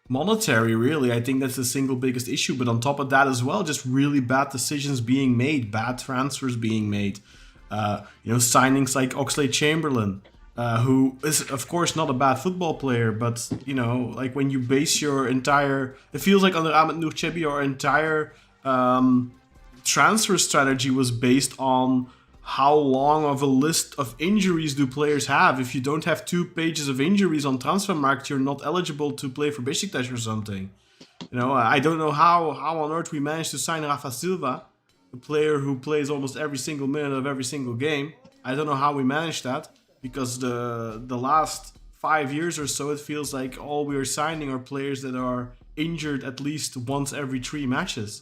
monetary, really. I think that's the single biggest issue. But on top of that as well, just really bad decisions being made, bad transfers being made. Signings like Oxlade-Chamberlain. Who is, of course, not a bad football player, but, like when you base your entire... It feels like under Ahmed Nourchebi, our entire transfer strategy was based on how long of a list of injuries do players have. If you don't have 2 pages of injuries on Transfermarkt, you're not eligible to play for Beşiktaş or something. I don't know how on earth we managed to sign Rafa Silva, a player who plays almost every single minute of every single game. I don't know how we managed that. Because the last 5 years or so, it feels like all we are signing are players that are injured at least once every 3 matches.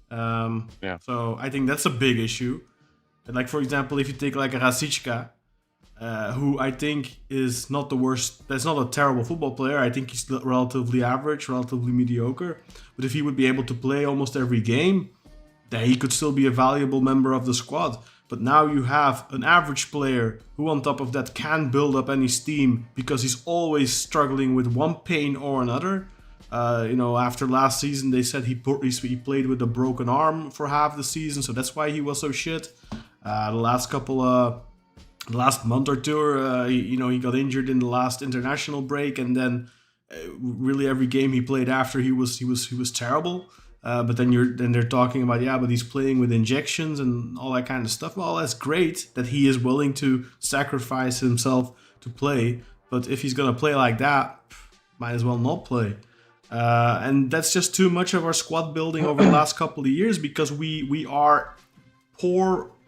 So I think that's a big issue. And like, for example, if you take like a Rasička, who I think is not the worst, that's not a terrible football player. I think he's relatively average, relatively mediocre. But if he would be able to play almost every game, then he could still be a valuable member of the squad. But now you have an average player who on top of that can build up any steam because he's always struggling with one pain or another. After last season, they said he played with a broken arm for half the season, so that's why he was so shit. The last month or two, he got injured in the last international break, and then really every game he played after he was terrible. But then they're talking about, but he's playing with injections and all that kind of stuff. Well, that's great that he is willing to sacrifice himself to play. But if he's going to play like that, might as well not play. And that's just too much of our squad building over the last couple of years because we are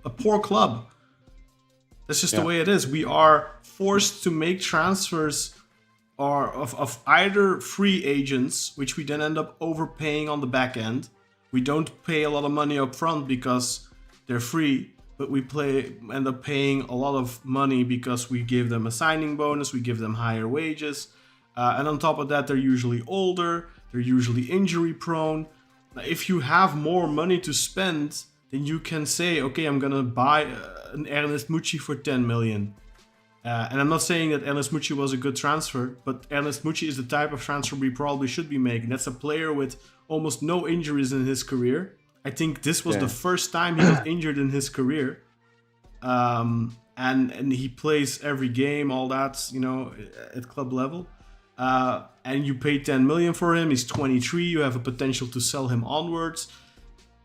a poor club. That's just the way it is. We are forced to make transfers of either free agents, which we then end up overpaying on the back end. We don't pay a lot of money up front because they're free, but we end up paying a lot of money because we give them a signing bonus, we give them higher wages. And on top of that, they're usually older, they're usually injury prone. If you have more money to spend, then you can say, okay, I'm going to buy an Ernest Mucci for 10 million. And I'm not saying that Ernest Mucci was a good transfer, but Ernest Mucci is the type of transfer we probably should be making. That's a player with almost no injuries in his career. I think this was the first time he got injured in his career. And he plays every game, all that, at club level. And you pay 10 million for him. He's 23. You have a potential to sell him onwards.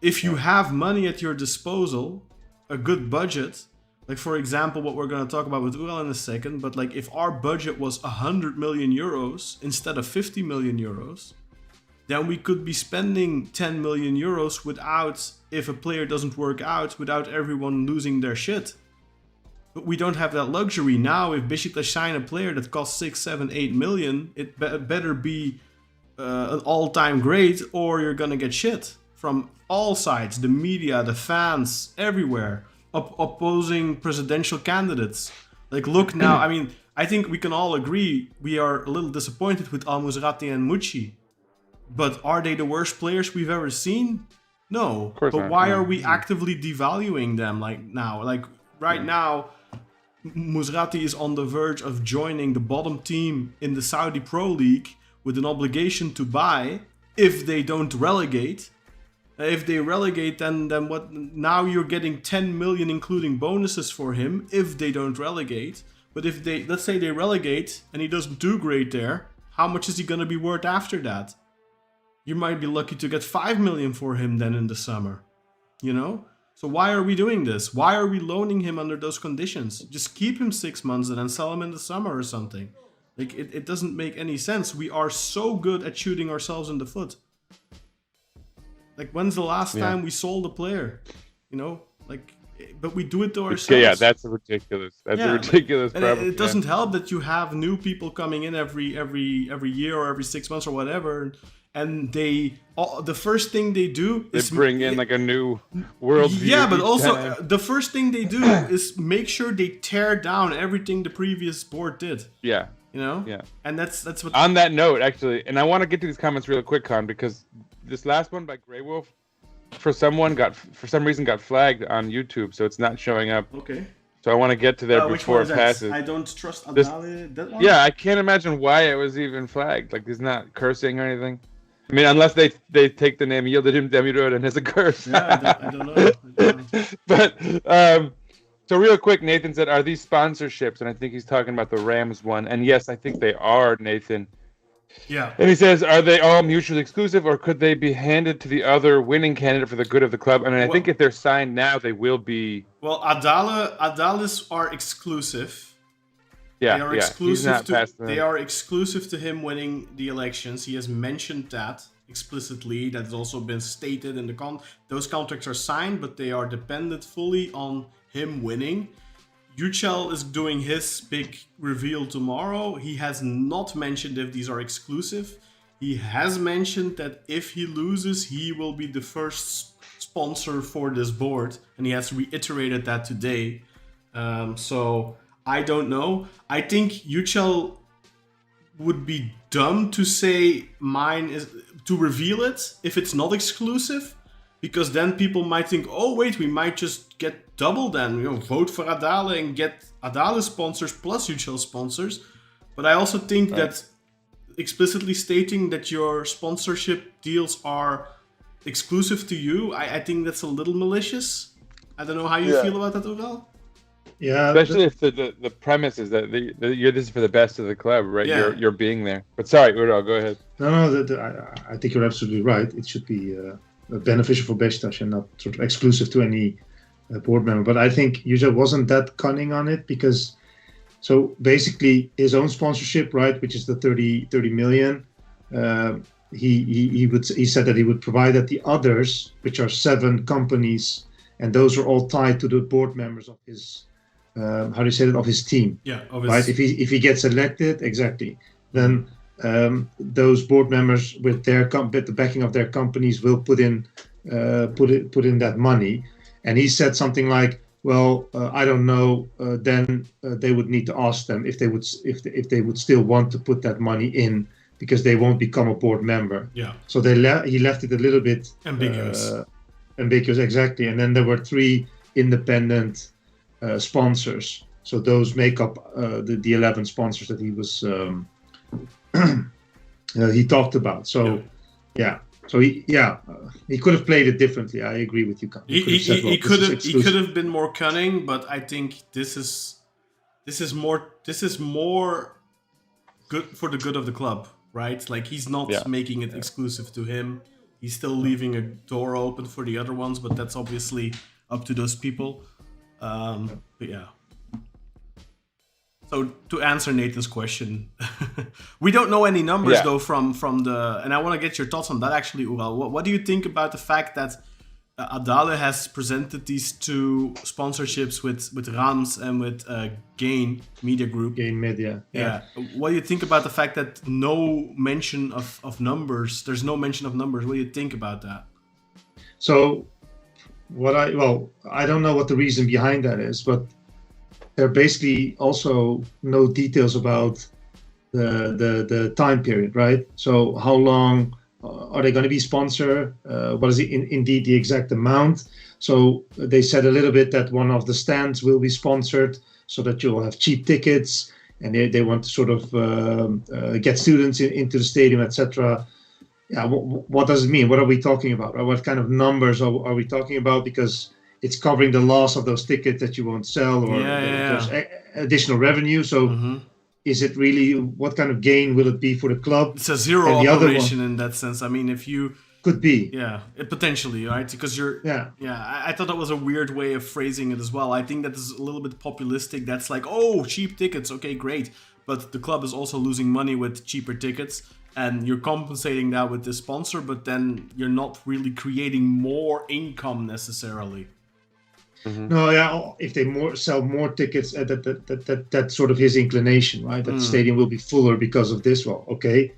If you have money at your disposal, a good budget, Like, for example, what we're going to talk about with Ural in a second, but like if our budget was 100 million euros instead of 50 million euros, then we could be spending 10 million euros without, if a player doesn't work out, without everyone losing their shit. But we don't have that luxury now. If Beşiktaş sign a player that costs 6, 7, 8 million, it better be an all-time great, or you're gonna get shit from all sides, the media, the fans, everywhere. Opposing presidential candidates. Like, look now, I mean, I think we can all agree we are a little disappointed with Al Musrati and Mucci. But are they the worst players we've ever seen? No. But not. why No. are we actively devaluing them like now? Like, right now, Musrati is on the verge of joining the bottom team in the Saudi Pro League with an obligation to buy if they don't relegate. If they relegate, then what? Now you're getting 10 million including bonuses for him if they don't relegate. But if they, let's say they relegate and he doesn't do great there, how much is he going to be worth after that? You might be lucky to get 5 million for him then in the summer. You know? So why are we doing this? Why are we loaning him under those conditions? Just keep him 6 months and then sell him in the summer or something. Like, it doesn't make any sense. We are so good at shooting ourselves in the foot. Like, when's the last time we sold a player? You know, like, but we do it to ourselves. Yeah, that's a ridiculous. That's a ridiculous problem. It doesn't help that you have new people coming in every year or every 6 months or whatever, and the first thing they do is bring in like a new worldview. Yeah, but also the first thing they do is make sure they tear down everything the previous board did. Yeah. You know. Yeah. And that's what. On that note, actually, and I want to get to these comments real quick, Kaan, because this last one by Grey Wolf, for some reason got flagged on YouTube, so it's not showing up. Okay. So I want to get to there Which before one it is passes. I don't trust Adali. That one? Yeah, I can't imagine why it was even flagged. Like, he's not cursing or anything. I mean, unless they take the name Yildirim Demirören as a curse. Yeah, I don't know. But so real quick, Nathan said, "Are these sponsorships?" And I think he's talking about the Rams one. And yes, I think they are, Nathan. Yeah. And he says, "Are they all mutually exclusive, or could they be handed to the other winning candidate for the good of the club?" And I think if they're signed now, they will be. Well, Adalis are exclusive. Yeah, they are exclusive they are exclusive to him winning the elections. He has mentioned that explicitly. That has also been stated in the those contracts are signed, but they are dependent fully on him winning. Yücel is doing his big reveal tomorrow. He has not mentioned if these are exclusive. He has mentioned that if he loses, he will be the first sponsor for this board, and he has reiterated that today. So I don't know. I think Yücel would be dumb to say mine is to reveal it if it's not exclusive, because then people might think, oh wait, we might just get double then, vote for Adali and get Adali sponsors plus Yücel sponsors. But I also think that explicitly stating that your sponsorship deals are exclusive to you, I think that's a little malicious. I don't know how you feel about that, Ural. Yeah, especially if the premise is that this is for the best of the club, right? Yeah. You're being there. But sorry, Ural, go ahead. No, I think you're absolutely right. It should be beneficial for Beşiktaş and not sort of exclusive to any board member. But I think Yücel wasn't that cunning on it, because so basically his own sponsorship, right, which is the 30 million, he said that he would provide that the others, which are 7 companies, and those are all tied to the board members of his of his team. Yeah, right. If he gets elected, exactly, then those board members with the backing of their companies will put in that money. And he said something like, "Well, I don't know. Then they would need to ask them if they would still want to put that money in, because they won't become a board member." Yeah. So he left it a little bit ambiguous. Ambiguous, exactly. And then there were 3 independent sponsors. So those make up the 11 sponsors that he was he talked about. So yeah. So he could have played it differently. I agree with you. He could have been more cunning, but I think this is more good for the good of the club, right? Like, he's not making it exclusive to him. He's still leaving a door open for the other ones, but that's obviously up to those people. But yeah. So to answer Nathan's question, we don't know any numbers though from the, and I want to get your thoughts on that actually, Ural. What do you think about the fact that Adali has presented these two sponsorships with Rams and with Gain Media Group? Gain Media. Yeah. What do you think about the fact that no mention of numbers? There's no mention of numbers. What do you think about that? So, I don't know what the reason behind that is, but there are basically also no details about the time period, right? So how long are they going to be sponsored? What is indeed the exact amount? So they said a little bit that one of the stands will be sponsored so that you'll have cheap tickets, and they want to sort of get students into the stadium, etc. Yeah, what does it mean? What are we talking about? Or what kind of numbers are we talking about? Because it's covering the loss of those tickets that you won't sell, or there's additional revenue. So is it really, what kind of gain will it be for the club? It's a zero operation in that sense. I mean, if you... Could be. Yeah, potentially, right? Because you're... Yeah, I thought that was a weird way of phrasing it as well. I think that is a little bit populistic. That's like, oh, cheap tickets, okay, great. But the club is also losing money with cheaper tickets. And you're compensating that with the sponsor, but then you're not really creating more income necessarily. No, yeah. If they sell more tickets, that's sort of his inclination, right? That the stadium will be fuller because of this. Well, okay.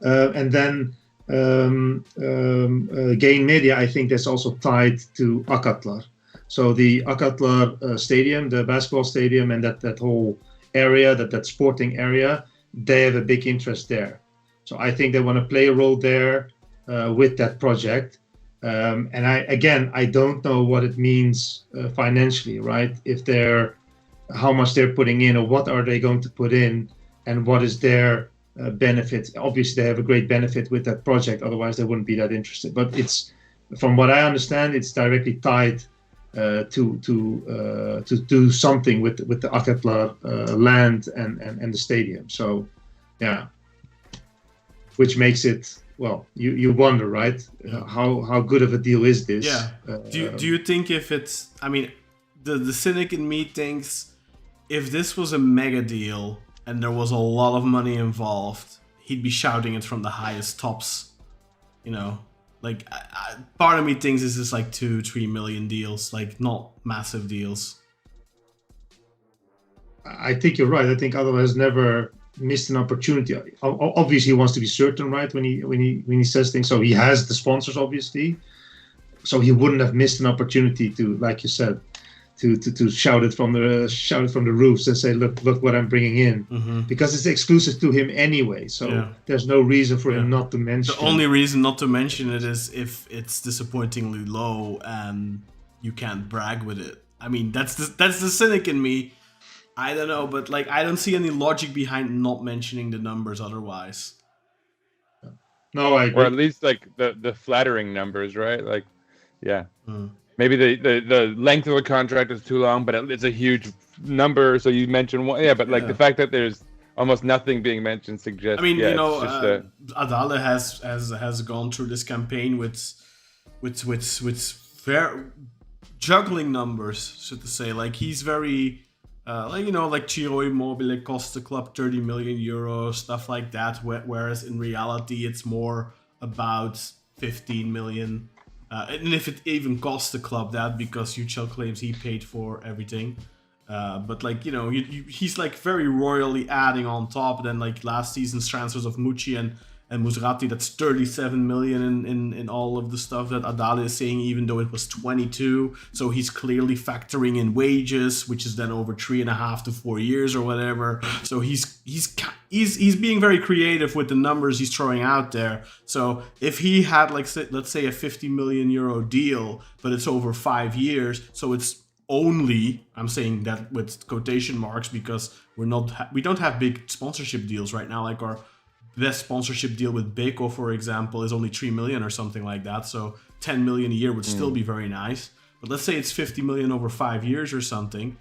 And then Gain Media, I think that's also tied to Akatlar. So the Akatlar stadium, the basketball stadium, and that whole area, that sporting area, they have a big interest there. So I think they want to play a role there with that project. And I don't know what it means financially, right? How much they're putting in, or what are they going to put in, and what is their benefit? Obviously, they have a great benefit with that project. Otherwise, they wouldn't be that interested. But it's, from what I understand, it's directly tied to do something with the Akatlar land and the stadium. So, yeah, which makes it. Well, you wonder, right? How good of a deal is this? Yeah. Do you think if it's... I mean, the cynic in me thinks if this was a mega deal and there was a lot of money involved, he'd be shouting it from the highest tops. You know? Like, part of me thinks this is like 2-3 million deals, like not massive deals. I think you're right. I think otherwise never missed an opportunity. Obviously, he wants to be certain, right? When he says things, so he has the sponsors, obviously. So he wouldn't have missed an opportunity to, like you said, to shout it from the roofs and say, look what I'm bringing in, because it's exclusive to him anyway. So there's no reason for him not to mention. The only reason not to mention it is if it's disappointingly low and you can't brag with it. I mean, that's the cynic in me. I don't know, but like I don't see any logic behind not mentioning the numbers otherwise. No, I agree. Or at least like the flattering numbers, right? Like, yeah. Maybe the length of a contract is too long, but it's a huge number. So you mentioned one, but like the fact that there's almost nothing being mentioned suggests. I mean, Adali has gone through this campaign with fair juggling numbers, so to say. Like he's very. Like Ciro Immobile cost the club 30 million euros, stuff like that. Whereas in reality, it's more about 15 million. And if it even costs the club that, because Yücel claims he paid for everything. But like, he's like very royally adding on top. Then like last season's transfers of Mucci and Musrati, that's 37 million in all of the stuff that Adali is saying, even though it was 22. So he's clearly factoring in wages, which is then over 3.5 to 4 years or whatever. So he's being very creative with the numbers he's throwing out there. So if he had like, let's say a 50 million euro deal, but it's over 5 years, so it's only, I'm saying that with quotation marks because we don't have big sponsorship deals right now. Like our best sponsorship deal with Beko, for example, is only 3 million or something like that. So 10 million a year would still be very nice. But let's say it's 50 million over 5 years or something.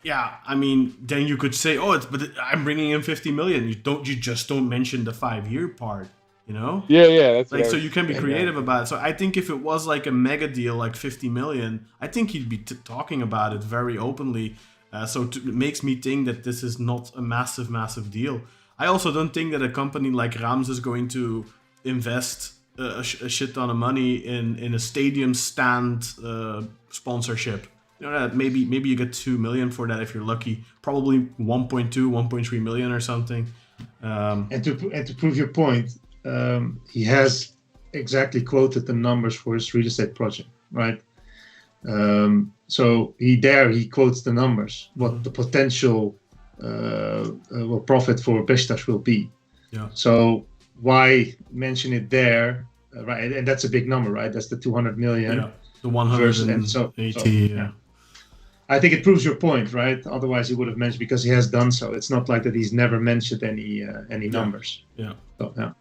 Yeah, I mean, then you could say, I'm bringing in 50 million. You just don't mention the 5-year part. you know? Yeah, that's Like, what I so was you can be saying, creative yeah. about it. So I think if it was like a mega deal, like 50 million, I think he'd be talking about it very openly. It makes me think that this is not a massive deal. I also don't think that a company like Rams is going to invest a shit ton of money in a stadium stand sponsorship. You know, maybe you get 2 million for that if you're lucky. Probably 1.2, 1.3 million or something. And to prove your point, he has exactly quoted the numbers for his real estate project, right? So he quotes the numbers, what the potential profit for Beşiktaş will be. Yeah. So why mention it there, right? And that's a big number, right? That's the 200 million. Yeah. The 180. Yeah. I think it proves your point, right? Otherwise, he would have mentioned, because he has done so. It's not like that he's never mentioned any numbers. Yeah. So, yeah.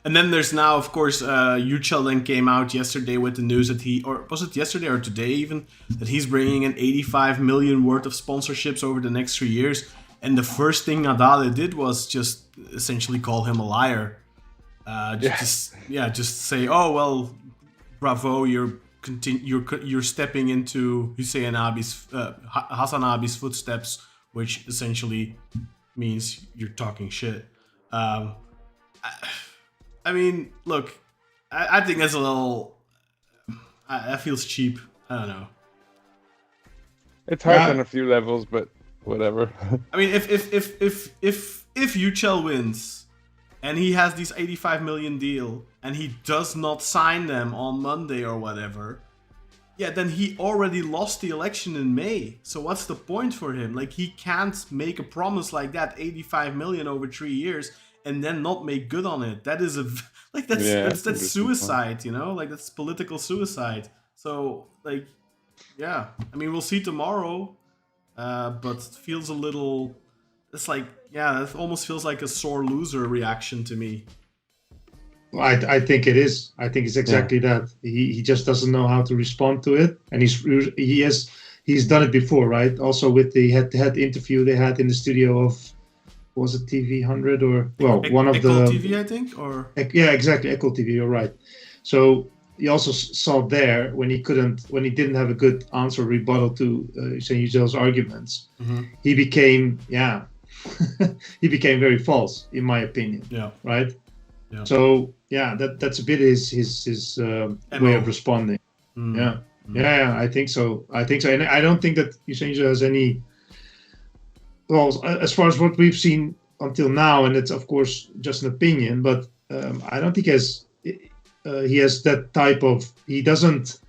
And then there's now, of course, Yücel then came out yesterday with the news that or was it yesterday or today even, that he's bringing in 85 million worth of sponsorships over the next 3 years. And the first thing Adali did was just essentially call him a liar. Just say, oh well, bravo, you're stepping into Hassan Abi's footsteps, which essentially means you're talking shit. I mean, look, I think that's a little. That feels cheap. I don't know. It's hard on a few levels, but whatever. I mean, if Yücel wins, and he has this 85 million deal, and he does not sign them on Monday or whatever, yeah, then he already lost the election in May. So what's the point for him? Like, he can't make a promise like that, 85 million over 3 years, and then not make good on it. That is that's suicide, you know? Like, that's political suicide. So, like, yeah. I mean, we'll see tomorrow, but it feels a little... It's like, yeah, it almost feels like a sore loser reaction to me. I think it is. I think it's exactly that. He just doesn't know how to respond to it, and he's done it before, right? Also with the head-to-head interview they had in the studio of, was it TV 100 or one of Echo the TV, I think, or yeah, exactly, Echo TV. You're right. So you also saw there when he didn't have a good answer rebuttal to Hüseyin Yücel's arguments, he became he became very false, in my opinion. Yeah. Right. Yeah. So yeah, that's a bit his way of responding. Yeah, I think so. And I don't think that Hüseyin Yücel has any. Well, as far as what we've seen until now, and it's of course just an opinion, but I don't think he has that type of. He doesn't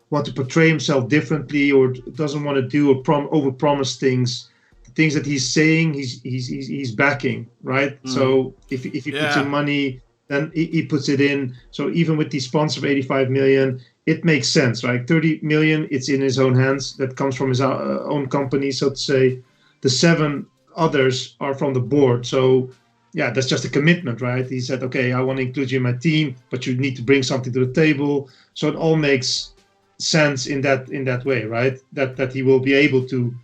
want to portray himself differently, or doesn't want to do or overpromise things. The things that he's saying, he's backing, right? So if he puts in money, then he puts it in. So even with the sponsor of 85 million, it makes sense, right? 30 million, it's in his own hands. That comes from his own company, so to say. The 7 others are from the board. So yeah, that's just a commitment, right? He said, okay, I want to include you in my team, but you need to bring something to the table. So it all makes sense in that way, right? That he will be able to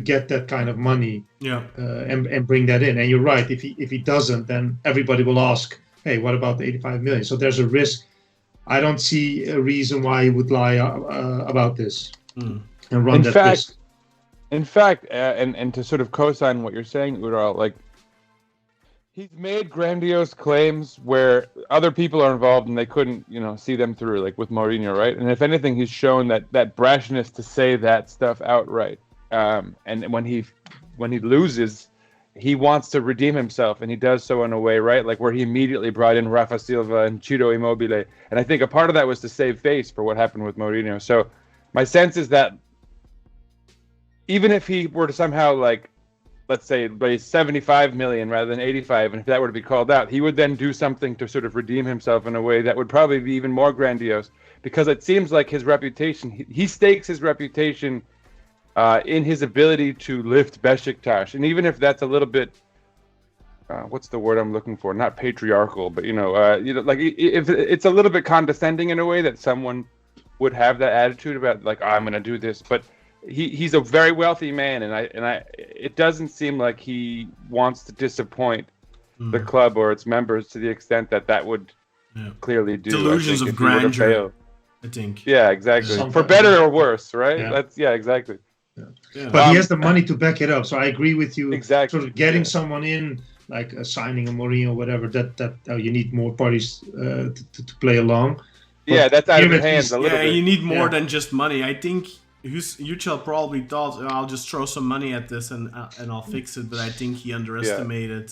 get that kind of money, and bring that in. And you're right. If he doesn't, then everybody will ask, hey, what about the 85 million? So there's a risk. I don't see a reason why he would lie about this and run that risk. In fact, and to sort of co-sign what you're saying, Ural, like, he's made grandiose claims where other people are involved and they couldn't, see them through, like with Mourinho, right? And if anything, he's shown that brashness to say that stuff outright. And when he loses, he wants to redeem himself, and he does so in a way, right, like where he immediately brought in Rafa Silva and Ciro Immobile. And I think a part of that was to save face for what happened with Mourinho. So my sense is that even if he were to somehow, like, let's say, raise 75 million rather than 85, and if that were to be called out, he would then do something to sort of redeem himself in a way that would probably be even more grandiose, because it seems like his reputation, he stakes his reputation in his ability to lift Beşiktaş. And even if that's a little bit, what's the word I'm looking for? Not patriarchal, but, like, if it's a little bit condescending in a way that someone would have that attitude about, like, I'm going to do this, but he's a very wealthy man, and it doesn't seem like he wants to disappoint the club or its members to the extent that would clearly do. Delusions I think, of if he were to grandeur, fail. I think. Yeah, exactly. Sometimes. For better or worse, right? Yeah. Exactly. Yeah. But he has the money to back it up. So I agree with you. Exactly, Sort of getting yeah. someone in, like signing a Mourinho or whatever, that you need more parties to play along. Yeah, But that's out of here his at hands least- a little Yeah, bit. you need more Yeah. than just money. I think Yücel probably thought, "Oh, I'll just throw some money at this and I'll fix it," but I think he underestimated.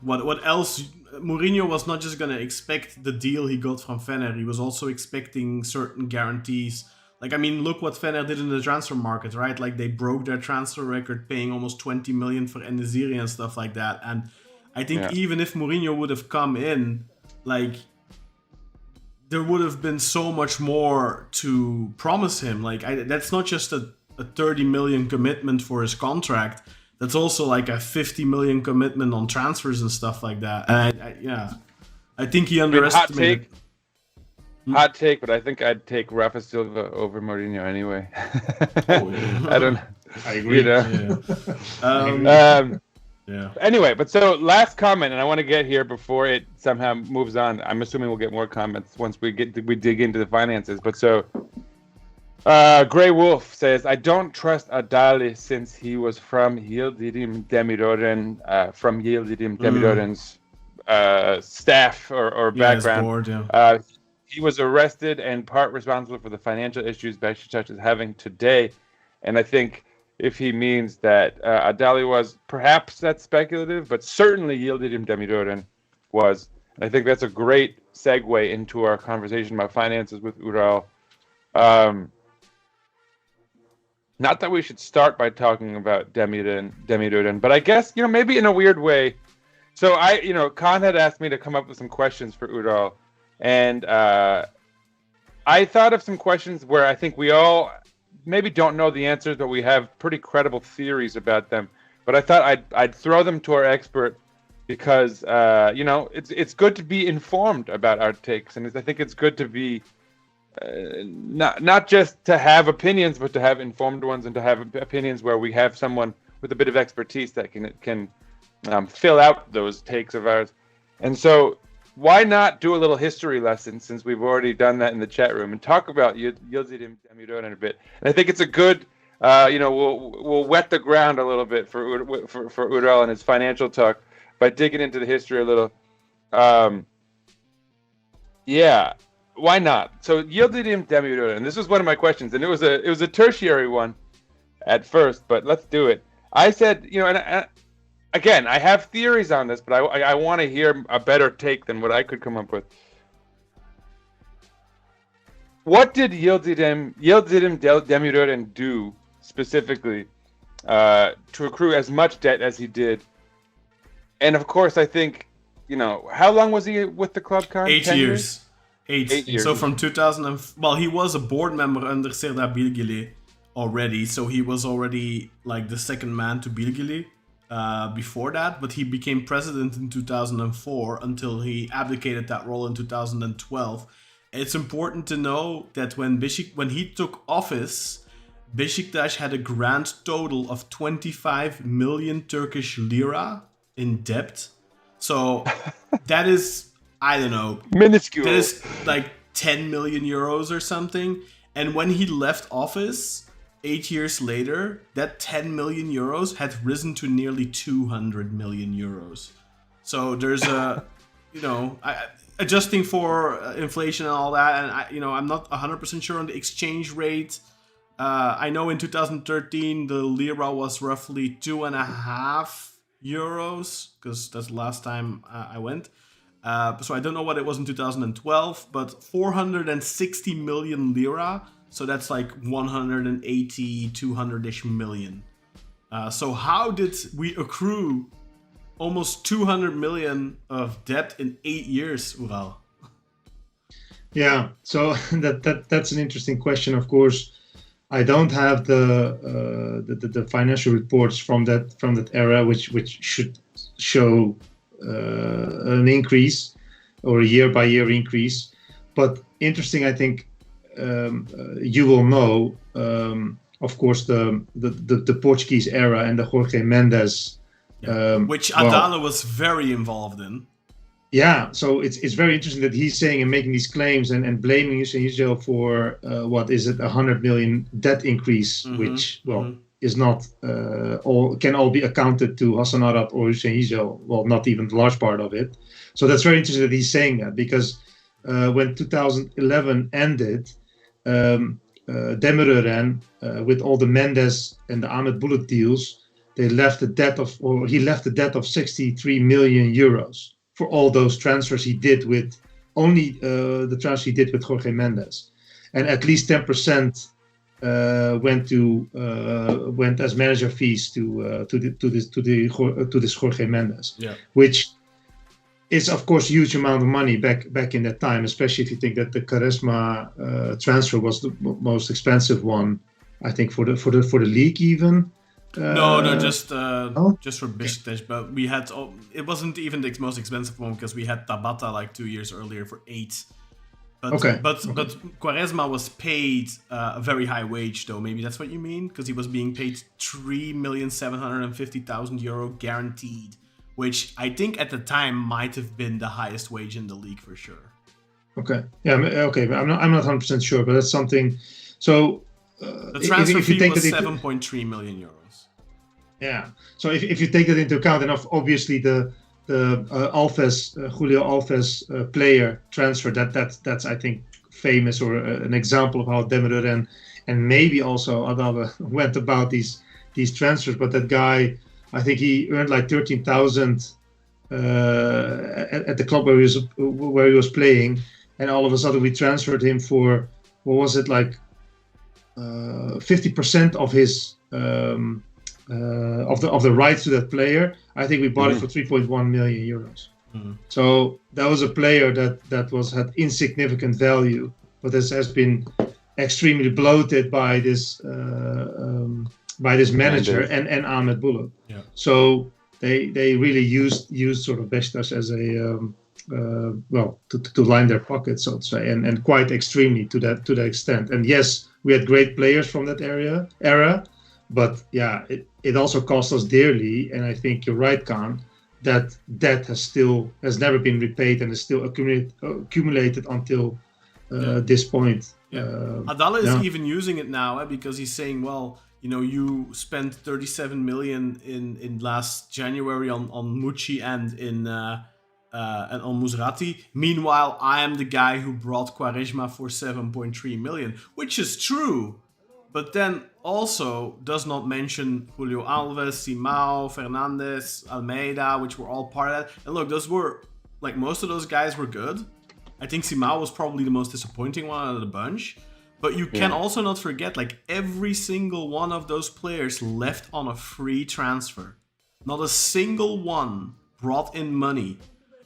What else? Mourinho was not just gonna expect the deal he got from Fener. He was also expecting certain guarantees. Like, I mean, look what Fener did in the transfer market, right? Like, they broke their transfer record, paying almost 20 million for En-Nesyri and stuff like that. And I think even if Mourinho would have come in, like, there would have been so much more to promise him. Like, that's not just a 30 million commitment for his contract. That's also like a 50 million commitment on transfers and stuff like that. And I think he underestimated. Hot take, but I think I'd take Rafa Silva over Mourinho anyway. I don't. I agree. Anyway, but so last comment, and I want to get here before it somehow moves on. I'm assuming we'll get more comments once we dig into the finances. But so, Grey Wolf says, "I don't trust Adali since he was from Yildirim Demirören, from Yildirim Demirören's staff or background. Board, He was arrested and part responsible for the financial issues Beşiktaş is having today." And I think if he means that Adali was, perhaps that's speculative, but certainly Yildirim Demirören was. And I think that's a great segue into our conversation about finances with Ural. Not that we should start by talking about Demirören, but I guess, maybe in a weird way. So Kaan had asked me to come up with some questions for Ural. And I thought of some questions where I think we all maybe don't know the answers, but we have pretty credible theories about them. But I thought I'd throw them to our expert because it's good to be informed about our takes, and I think it's good to be not just to have opinions, but to have informed ones and to have opinions where we have someone with a bit of expertise that can fill out those takes of ours. And so, why not do a little history lesson, since we've already done that in the chat room, and talk about Yildirim Demirören a bit? And I think it's a good, we'll wet the ground a little bit for Ural and his financial talk by digging into the history a little. Why not? So Yildirim Demirören, this was one of my questions, and it was a tertiary one at first, but let's do it. I said, again, I have theories on this, but I want to hear a better take than what I could come up with. What did Yildirim Demirören do specifically to accrue as much debt as he did? And of course, I think, how long was he with the club, Kaan? 8 years. 8 years. So from 2000, he was a board member under Serdar Bilgili already, so he was already like the second man to Bilgili. Before that, but he became president in 2004 until he abdicated that role in 2012. It's important to know that when he took office, Beşiktaş had a grand total of 25 million Turkish lira in debt. So that is, I don't know, minuscule. That is like 10 million euros or something. And when he left office 8 years later, that 10 million euros had risen to nearly 200 million euros. So there's adjusting for inflation and all that, and I'm not 100% sure on the exchange rate. I know in 2013 the lira was roughly 2.5 euros, because that's the last time I went. So I don't know what it was in 2012, but 460 million lira. So that's like 180, 200-ish million. So how did we accrue almost 200 million of debt in 8 years, Ural? Yeah, so that's an interesting question. Of course, I don't have the financial reports from that era, which should show an increase or a year-by-year increase. But interesting, I think. You will know, of course, the Portuguese era and the Jorge Mendes, which Adali was very involved in. Yeah, so it's very interesting that he's saying and making these claims and blaming Hüseyin Yücel for what is it, 100 million debt increase, which is not can all be accounted to Hassan Arat or Hüseyin Yücel. Well, not even the large part of it. So that's very interesting that he's saying that, because when 2011 ended, Demirören, with all the Mendes and the Ahmet Bulut deals, he left a debt of 63 million euros. For all those transfers he did with the transfer he did with Jorge Mendes, and at least 10% went as manager fees to this Jorge Mendes, which is of course a huge amount of money back in that time, especially if you think that the Quaresma transfer was the most expensive one, I think for the league even. Just for Beşiktash, but we had it wasn't even the most expensive one, because we had Tabata like 2 years earlier for 8. But Quaresma was paid a very high wage, though. Maybe that's what you mean, because he was being paid 3,750,000 euro guaranteed, which I think at the time might have been the highest wage in the league for sure. Okay, yeah, okay, but I'm not 100% sure, but that's something. So the transfer fee was 7.3 million euros. Yeah. So if you take that into account, and obviously the Alves, Julio Alves player transfer, that's I think famous, or an example of how Demirören and maybe also Adali went about these transfers. But that guy, I think he earned like 13,000 at the club where he was playing, and all of a sudden we transferred him for, what was it, like 50% of his of the rights to that player. I think we bought it for 3.1 million euros. So that was a player that had insignificant value, but this has been extremely bloated by this manager and Ahmet Bulut. Yeah. So they really used sort of Beşiktaş as a to line their pockets, so to say, and quite extremely to that extent. And yes, we had great players from that era, but yeah, it also cost us dearly. And I think you're right, Kaan, that debt has never been repaid and is still accumulated until this point. Yeah. Adali is even using it now, because he's saying, well, you spent 37 million in last January on Mucci and and on Musrati. Meanwhile, I am the guy who brought Quaresma for 7.3 million, which is true, but then also does not mention Julio Alves, Simão, Fernandes, Almeida, which were all part of that. And look, those were, like, most of those guys were good. I think Simão was probably the most disappointing one out of the bunch. But you can also not forget, like, every single one of those players left on a free transfer. Not a single one brought in money.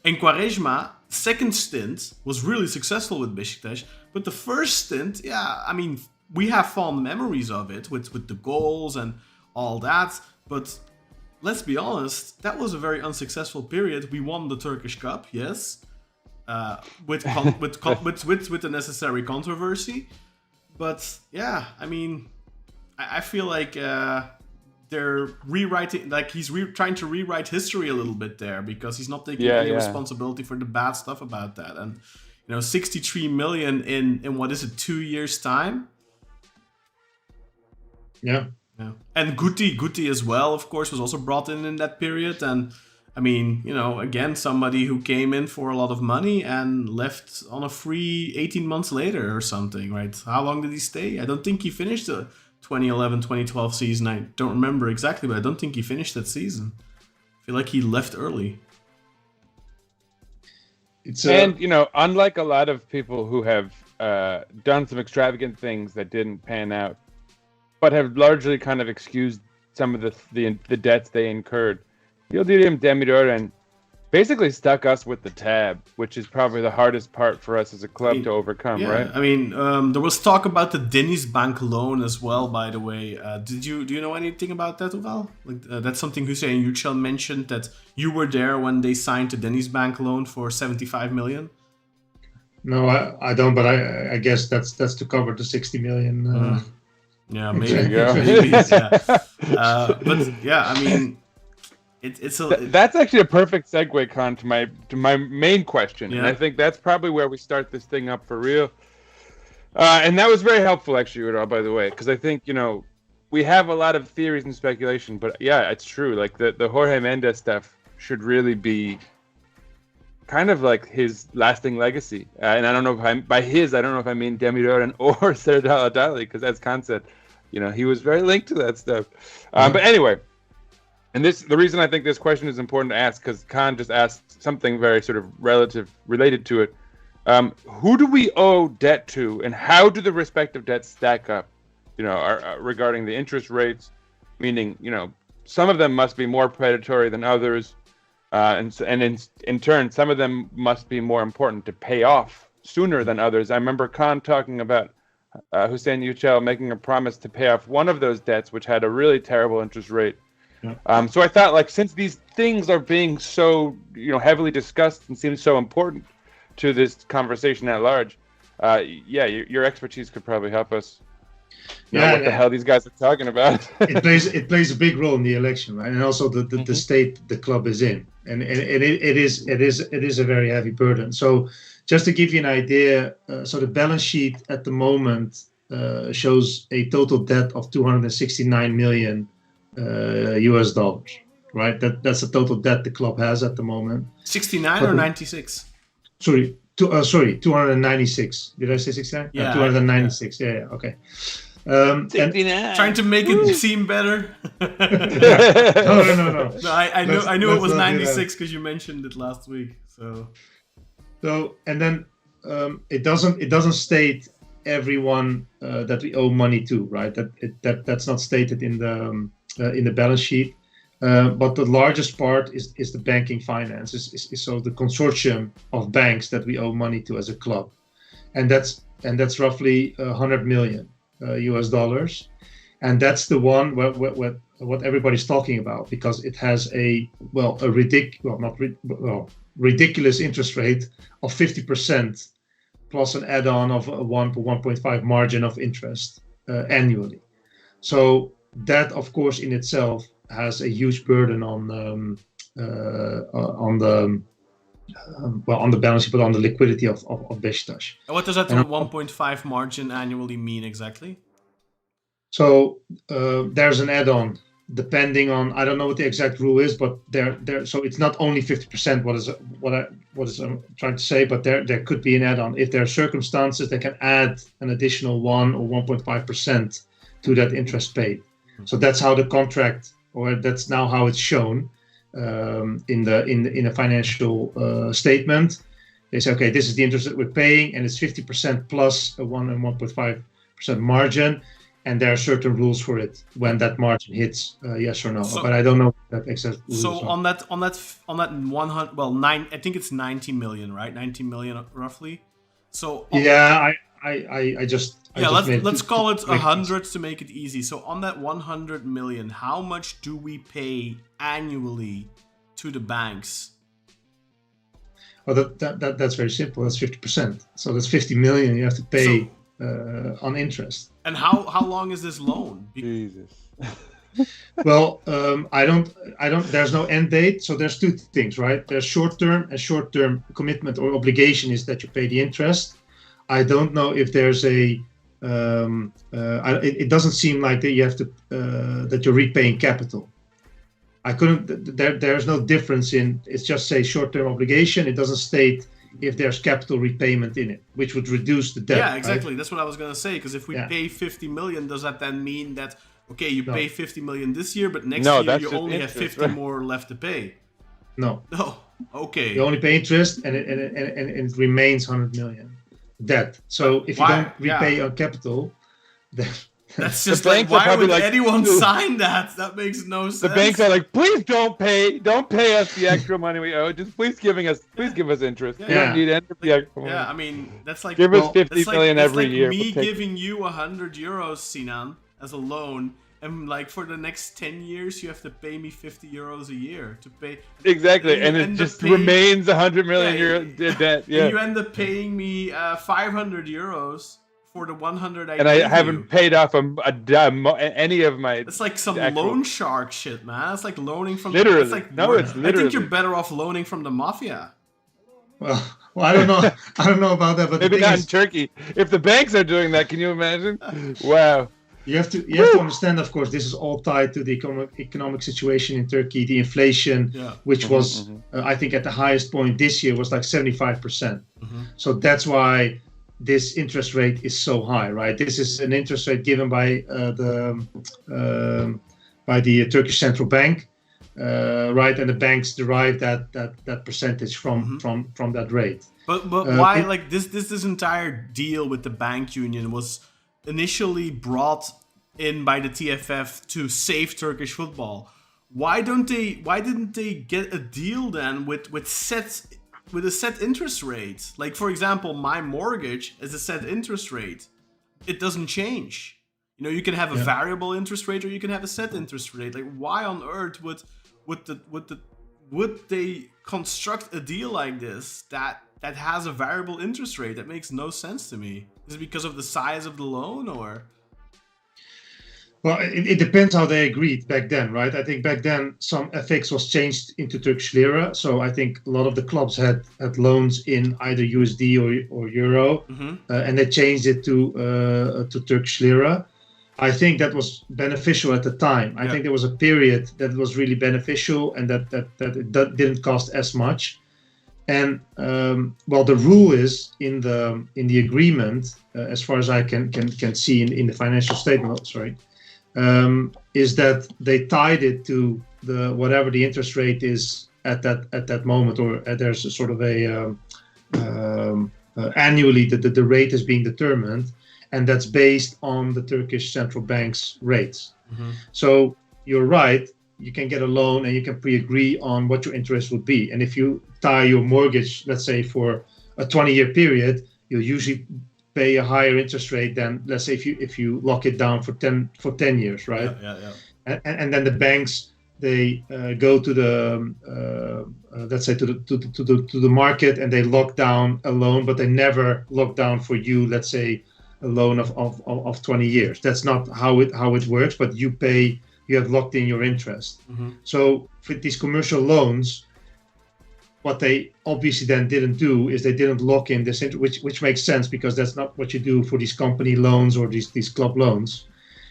And Quaresma, second stint, was really successful with Beşiktaş. But the first stint, we have fond memories of it with the goals and all that. But let's be honest, that was a very unsuccessful period. We won the Turkish Cup, yes, with the necessary controversy. But yeah, I feel like they're rewriting, like he's trying to rewrite history a little bit there, because he's not taking any responsibility for the bad stuff about that. And 63 million in what is it, 2 years time? Yeah. And Guti as well, of course, was also brought in that period. And again, somebody who came in for a lot of money and left on a free 18 months later or something, right? How long did he stay? I don't think he finished the 2011-2012 season. I don't remember exactly, but I don't think he finished that season. I feel like he left early. Unlike a lot of people who have done some extravagant things that didn't pan out, but have largely kind of excused some of the debts they incurred, Yildirim Demirören basically stuck us with the tab, which is probably the hardest part for us as a club to overcome, right? There was talk about the Denizbank loan as well, by the way. Do you know anything about that, Uval? That's something Hüseyin Yücel mentioned, that you were there when they signed the Denizbank loan for 75 million. No, I don't, but I guess that's to cover the 60 million. Yeah, maybe. Maybe, yeah. But yeah, That's actually a perfect segue, Kaan, to my main question, and I think that's probably where we start this thing up for real. And that was very helpful, actually, Udall, by the way, because I think we have a lot of theories and speculation, but yeah, it's true. Like the Jorge Mendes stuff should really be kind of like his lasting legacy. And I don't know if I don't know if I mean Demiroren or Serdal Adali, because as Kaan said, he was very linked to that stuff. But anyway, and the reason I think this question is important to ask, because Kaan just asked something very sort of related to it. Who do we owe debt to, and how do the respective debts stack up? Regarding the interest rates, meaning some of them must be more predatory than others, and in turn, some of them must be more important to pay off sooner than others. I remember Kaan talking about Hüseyin Yücel making a promise to pay off one of those debts, which had a really terrible interest rate. Yeah. So I thought, like, since these things are being so heavily discussed and seem so important to this conversation at large, your expertise could probably help us. What the hell these guys are talking about? it plays a big role in the election, right? And also the state the club is in, and it is a very heavy burden. So just to give you an idea, so the balance sheet at the moment shows a total debt of $269 million US dollars, right? That's the total debt the club has at the moment. 69 or 96? Sorry, 296. Did I say 69? Yeah, 296. Yeah, okay. And trying to make it seem better. No. No, I knew it was 96 because you mentioned it last week. So and then it doesn't state everyone that we owe money to, right? That's not stated in the balance sheet. But the largest part is the banking finance, is so the consortium of banks that we owe money to as a club, and that's roughly $100 million US dollars, and that's the one what everybody's talking about, because it has a ridiculous interest rate of 50% plus an add-on of a 1.5 margin of interest annually. So that, of course, in itself has a huge burden on the balance sheet, but on the liquidity of Beşiktaş. What does that 1.5 margin annually mean exactly? So there's an add-on depending on, I don't know what the exact rule is, but there. So it's not only 50%. What I'm trying to say, but there could be an add-on if there are circumstances that can add an additional 1 or 1.5% to that interest paid. So that's how the contract, or that's now how it's shown in a financial statement. They say, okay, this is the interest that we're paying, and it's 50% plus a 1 and 1.5% margin, and there are certain rules for it when that margin hits, yes or no. So, but I don't know that exact rules. So on that 100, I think it's 90 million, right? 90 million roughly. So let's call it 100 to make it easy. So on that 100 million, how much do we pay annually to the banks? Well, that's very simple. That's 50%. So that's 50 million you have to pay on interest. And how long is this loan? Jesus. Well, I don't. There's no end date. So there's two things, right? There's short-term, and short-term commitment or obligation is that you pay the interest. I don't know if there's a. It doesn't seem like that you have to that you're repaying capital. I couldn't. There's no difference in. It's just say short-term obligation. It doesn't state if there's capital repayment in it, which would reduce the debt. Yeah, exactly. Right? That's what I was gonna say. Because if we pay 50 million, does that then mean that okay, you pay 50 million this year, but next year you only have 50 more left to pay? No. Okay. You only pay interest, and it remains 100 million debt. So if you don't repay on capital, then that's just like, why would anyone sign that? That makes no sense. The banks are like, please don't pay us the extra money we owe. Just please give us interest. We don't need any of the extra money. Yeah, I mean that's like give us 50 million every year. Me giving you 100 euros, Sinan, as a loan, and like for the next 10 years you have to pay me 50 euros a year to pay. Exactly, and it just remains 100 million euro debt. Yeah, and you end up paying me 500 euros for the 100 and I haven't paid off any of my. It's like some loan shark shit, man. It's like loaning from. Literally, it's like it's literally. I think you're better off loaning from the mafia. Well, I don't know. I don't know about that, but maybe not in Turkey. If the banks are doing that, can you imagine? Wow. You have to understand, of course, this is all tied to the economic situation in Turkey, the inflation, which was, I think, at the highest point this year was like 75%. So that's why this interest rate is so high, right? This is an interest rate given by the Turkish central bank, right? And the banks derive that percentage from that rate. But why, like this entire deal with the bank union was initially brought in by the TFF to save Turkish football. Why didn't they get a deal then with a set interest rate? Like, for example, my mortgage is a set interest rate. It doesn't change. You know, you can have a variable interest rate or you can have a set interest rate. Like, why on earth would they construct a deal like this that has a variable interest rate? That makes no sense to me. Is it because of the size of the loan, or? Well, it depends how they agreed back then, right? I think back then some FX was changed into Turkish lira, so I think a lot of the clubs had loans in either USD or euro, and they changed it to Turkish lira. I think that was beneficial at the time. I think there was a period that was really beneficial, and that it didn't cost as much. And well, the rule is in the agreement, as far as I can see in the financial statement. Is that they tied it to the whatever the interest rate is at that moment, or there's a sort of a annually the rate is being determined, and that's based on the Turkish central bank's rates. So you're right. You can get a loan and you can pre-agree on what your interest would be. And if you tie your mortgage, let's say for a 20-year period, you'll usually pay a higher interest rate than, let's say, if you lock it down for 10 years, right? And then the banks, they go to the let's say to the market, and they lock down a loan, but they never lock down for you, let's say, a loan of 20 years. That's not how it works, but you have locked in your interest. So for these commercial loans, what they obviously then didn't do is they didn't lock in this, which makes sense, because that's not what you do for these company loans or these club loans.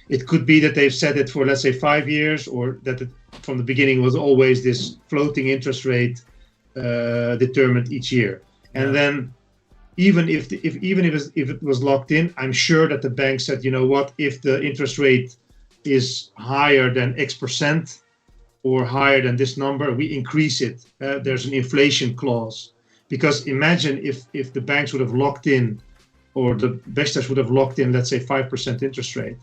It could be that they've set it for, let's say, 5 years, or that it, from the beginning, was always this floating interest rate determined each year. And then even if it was locked in, I'm sure that the bank said, you know what, if the interest rate is higher than X percent or higher than this number, we increase it. There's an inflation clause. Because imagine if the banks would have locked in, or the Beşiktaş would have locked in, let's say, 5% interest rate,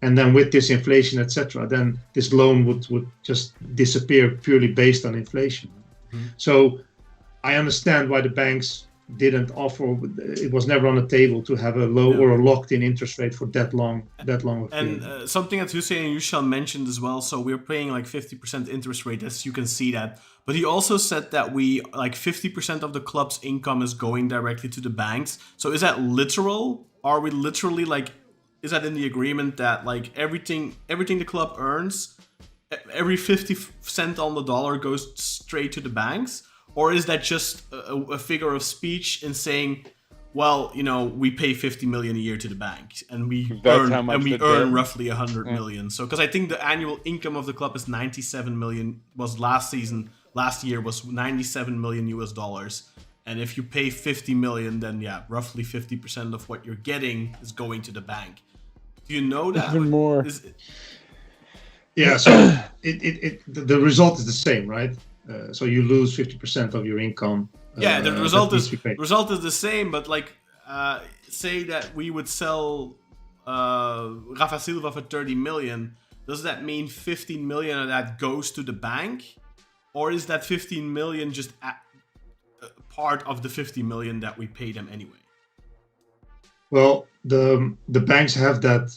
and then with this inflation, etc., then this loan would just disappear purely based on inflation. So I understand why the banks didn't offer. It was never on the table to have a low or a locked-in interest rate for that long. And something that Hüseyin Yücel mentioned as well. So we're paying like 50% interest rate, as you can see that. But he also said that we like 50% of the club's income is going directly to the banks. So is that literal? Are we literally like? Is that in the agreement that like everything the club earns, every 50 cent on the dollar goes straight to the banks? Or is that just a figure of speech in saying, well, you know, we pay 50 million a year to the bank, and we earn roughly 100 million. So, because I think the annual income of the club is 97 million. Last year was 97 million US dollars. And if you pay 50 million, then roughly 50% of what you're getting is going to the bank. Do you know that? Even more. Yeah. So the result is the same, right? So you lose 50% of your income. The result is the same, but like say that we would sell Rafa Silva for 30 million. Does that mean 15 million of that goes to the bank, or is that 15 million just part of the 50 million that we pay them anyway? Well, the banks have that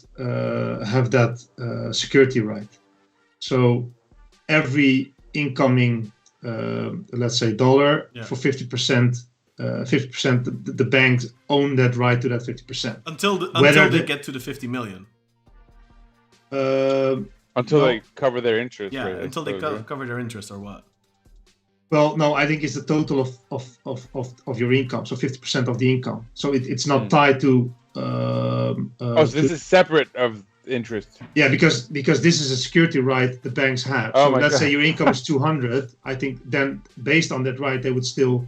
security right. So every incoming let's say dollar, for 50% 50%. The banks own that right to that 50%. Until they get to the 50 million. Until they cover their interest. Yeah, right, until they cover their interest or what? Well, no, I think it's the total of your income, so 50% of the income. So it's not tied to. So this is separate of interest. Yeah, because this is a security right the banks have. Oh So my let's God. say your income is 200. I think then based on that right, they would still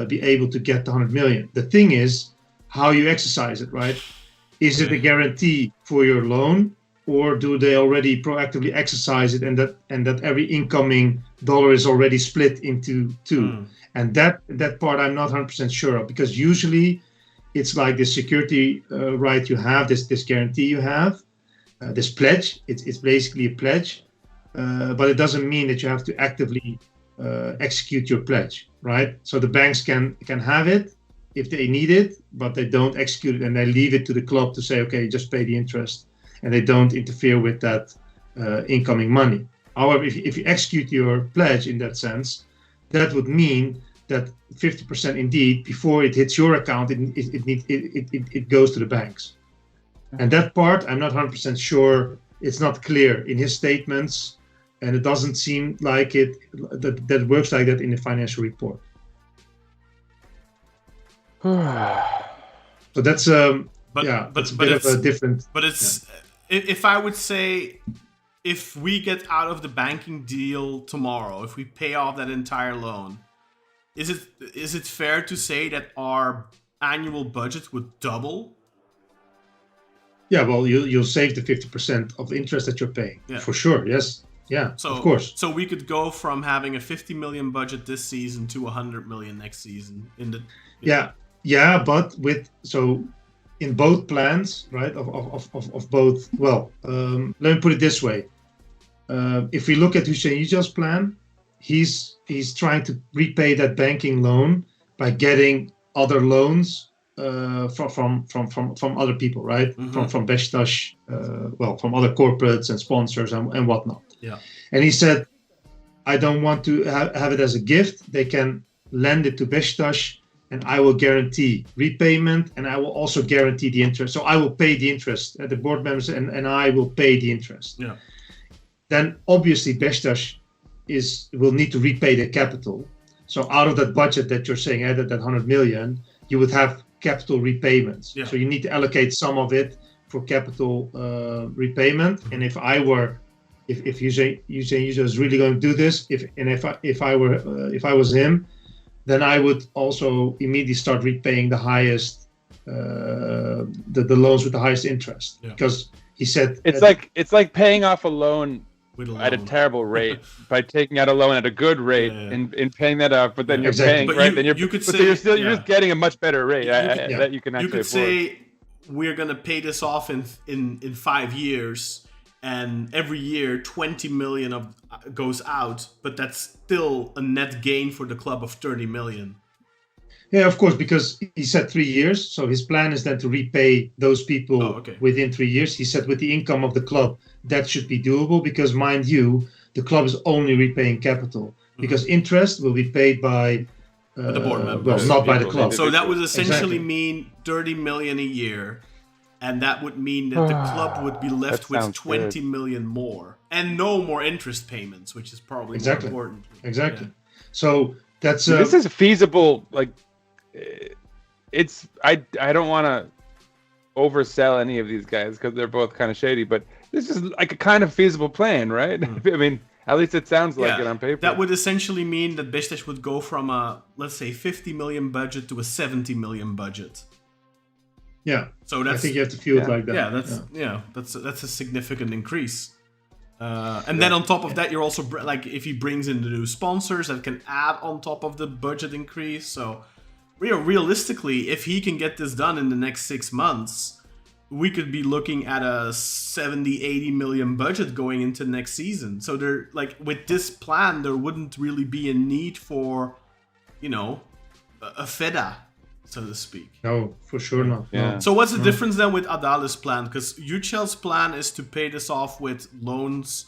be able to get the 100 million. The thing is how you exercise it, right? Is it a guarantee for your loan, or do they already proactively exercise it, and that every incoming dollar is already split into two? And that part I'm not 100% sure of, because usually it's like this security right you have, this guarantee you have, this pledge. It's basically a pledge, but it doesn't mean that you have to actively execute your pledge, right? So the banks can have it if they need it, but they don't execute it, and they leave it to the club to say, okay, just pay the interest, and they don't interfere with that incoming money. However, if you execute your pledge in that sense, that would mean that 50% indeed, before it hits your account, it goes to the banks. And that part, I'm not 100% sure. It's not clear in his statements, and it doesn't seem like that works like that in the financial report. So that's that's a bit of a different. But it's if I would say, if we get out of the banking deal tomorrow, if we pay off that entire loan, is it fair to say that our annual budget would double? Yeah, well, you'll save the 50% of interest that you're paying, for sure. Yes, yeah, of course. So we could go from having a 50 million budget this season to 100 million next season. But in both plans, right? Of both. Well, let me put it this way: if we look at Hüseyin Yücel's plan, he's trying to repay that banking loan by getting other loans from other people, right? From Beşiktaş, from other corporates and sponsors and whatnot. Yeah. And he said, I don't want to have it as a gift. They can lend it to Beşiktaş, and I will guarantee repayment, and I will also guarantee the interest. So I will pay the interest at the board members, and I will pay the interest. Yeah. Then obviously Beşiktaş will need to repay the capital. So out of that budget that you're saying, that 100 million, you would have capital repayments. Yeah. So you need to allocate some of it for capital repayment. And if Hüseyin Yücel is really going to do this, if I was him, then I would also immediately start repaying the highest, the loans with the highest interest, because he said it's like paying off a loan at a terrible rate by taking out a loan at a good rate and paying that off, but then you're paying, but right? Then you're just getting a much better rate that you can actually afford. You could say we're gonna pay this off in 5 years, and every year 20 million goes out, but that's still a net gain for the club of 30 million. Yeah, of course, because he said 3 years. So his plan is then to repay those people within 3 years. He said with the income of the club, that should be doable, because mind you, the club is only repaying capital, because interest will be paid by the board members. Well, not by the club. So that would essentially mean 30 million a year, and that would mean that the club would be left with 20 million more, and no more interest payments, which is probably more important. Exactly. Yeah. So that's this is feasible. Like, I don't want to oversell any of these guys because they're both kind of shady, but this is like a kind of feasible plan, right? I mean, at least it sounds like it on paper. That would essentially mean that Beşiktaş would go from a, let's say, 50 million budget to a 70 million budget. Yeah. So I think you have to feel it like that. Yeah, that's a significant increase. And then on top of that, you're also like, if he brings in the new sponsors, that can add on top of the budget increase. So realistically, if he can get this done in the next 6 months, we could be looking at a 70-80 million budget going into next season. So there, like, with this plan, there wouldn't really be a need for, a FEDA, so to speak. No, for sure not. Yeah. No. So what's the difference then with Adali's plan? Because Yücel's plan is to pay this off with loans,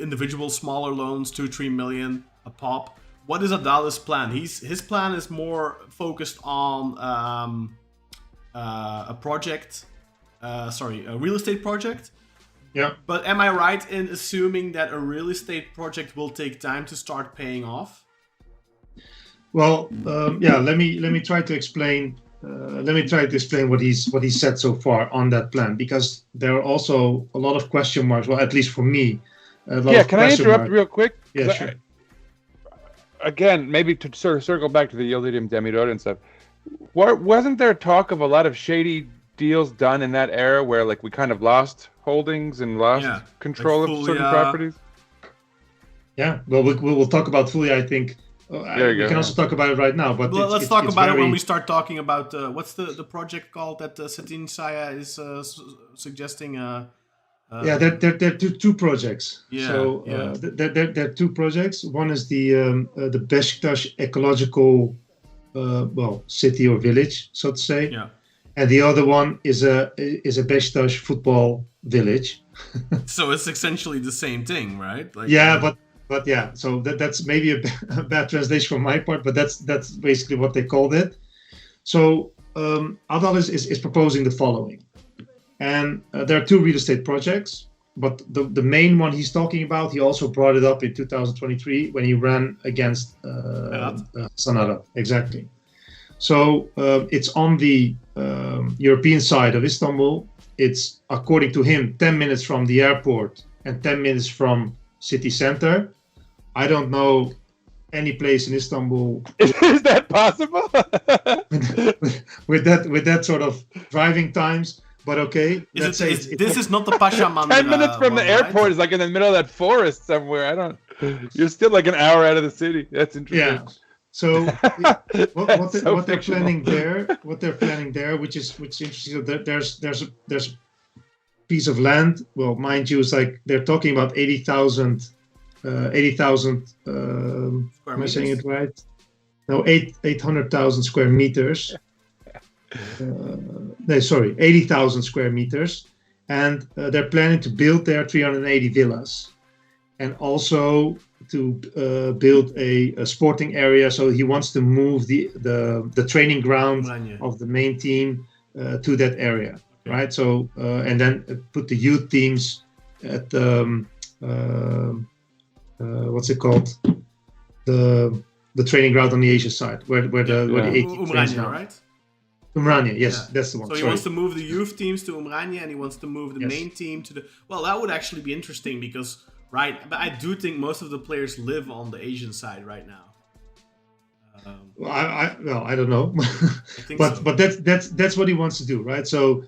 individual smaller loans, 2-3 million a pop, what is Adali's plan? His plan is more focused on a project, a real estate project. Yeah. But am I right in assuming that a real estate project will take time to start paying off? Well, Let me try to explain. What he's said so far on that plan, because there are also a lot of question marks. Well, at least for me. Can I interrupt real quick? Yeah, sure. Again, maybe to sort of circle back to the Yildirim Demiror and stuff. Wasn't there talk of a lot of shady deals done in that era where like we kind of lost holdings and lost control of certain properties? Yeah, well, we'll talk about Fulya, I think. There you go. We can also talk about it right now. But let's talk about it when we start talking about what's the project called that Satin Saya is suggesting. There are two projects. There are two projects. One is the Beşiktaş ecological city or village, so to say. Yeah. And the other one is a Beşiktaş football village. So it's essentially the same thing, right? Like, But yeah, so that's maybe a bad translation from my part, but that's basically what they called it. So Adal is proposing the following, and there are two real estate projects, but the main one he's talking about, he also brought it up in 2023 when he ran against Sanara. Exactly. So it's on the European side of Istanbul. It's, according to him, 10 minutes from the airport and 10 minutes from city center. I don't know any place in Istanbul. Is that possible? with that sort of driving times, but okay. This is not the Pasha Mandir. 10 minutes from the airport is like in the middle of that forest somewhere. You're still like an hour out of the city. That's interesting. Yeah. So what they're planning there, which is interesting. So there's a piece of land. Well, mind you, it's like they're talking about 80,000. Am I saying it right? No, 800,000 square meters. 80,000 square meters, and they're planning to build there 380 villas, and also to build a sporting area. So he wants to move the training ground of the main team to that area, right? So and then put the youth teams at what's it called? The training ground on the Asia side, where the 18 trains now. Right? Umraniye, yes, that's the one. So he wants to move the youth teams to Umraniye, and he wants to move the main team to the. Well, that would actually be interesting because, right? But I do think most of the players live on the Asian side right now. I don't know, but so. But that's what he wants to do, right? So,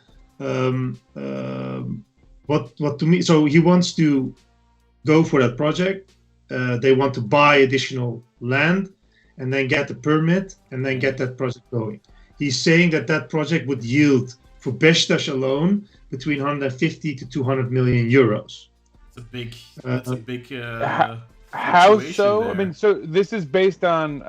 what to me? So he wants to go for that project. They want to buy additional land and then get the permit and then get that project going. He's saying that project would yield for Beşiktaş alone between 150 to 200 million euros. That's a big. How so? There. I mean, so this is based on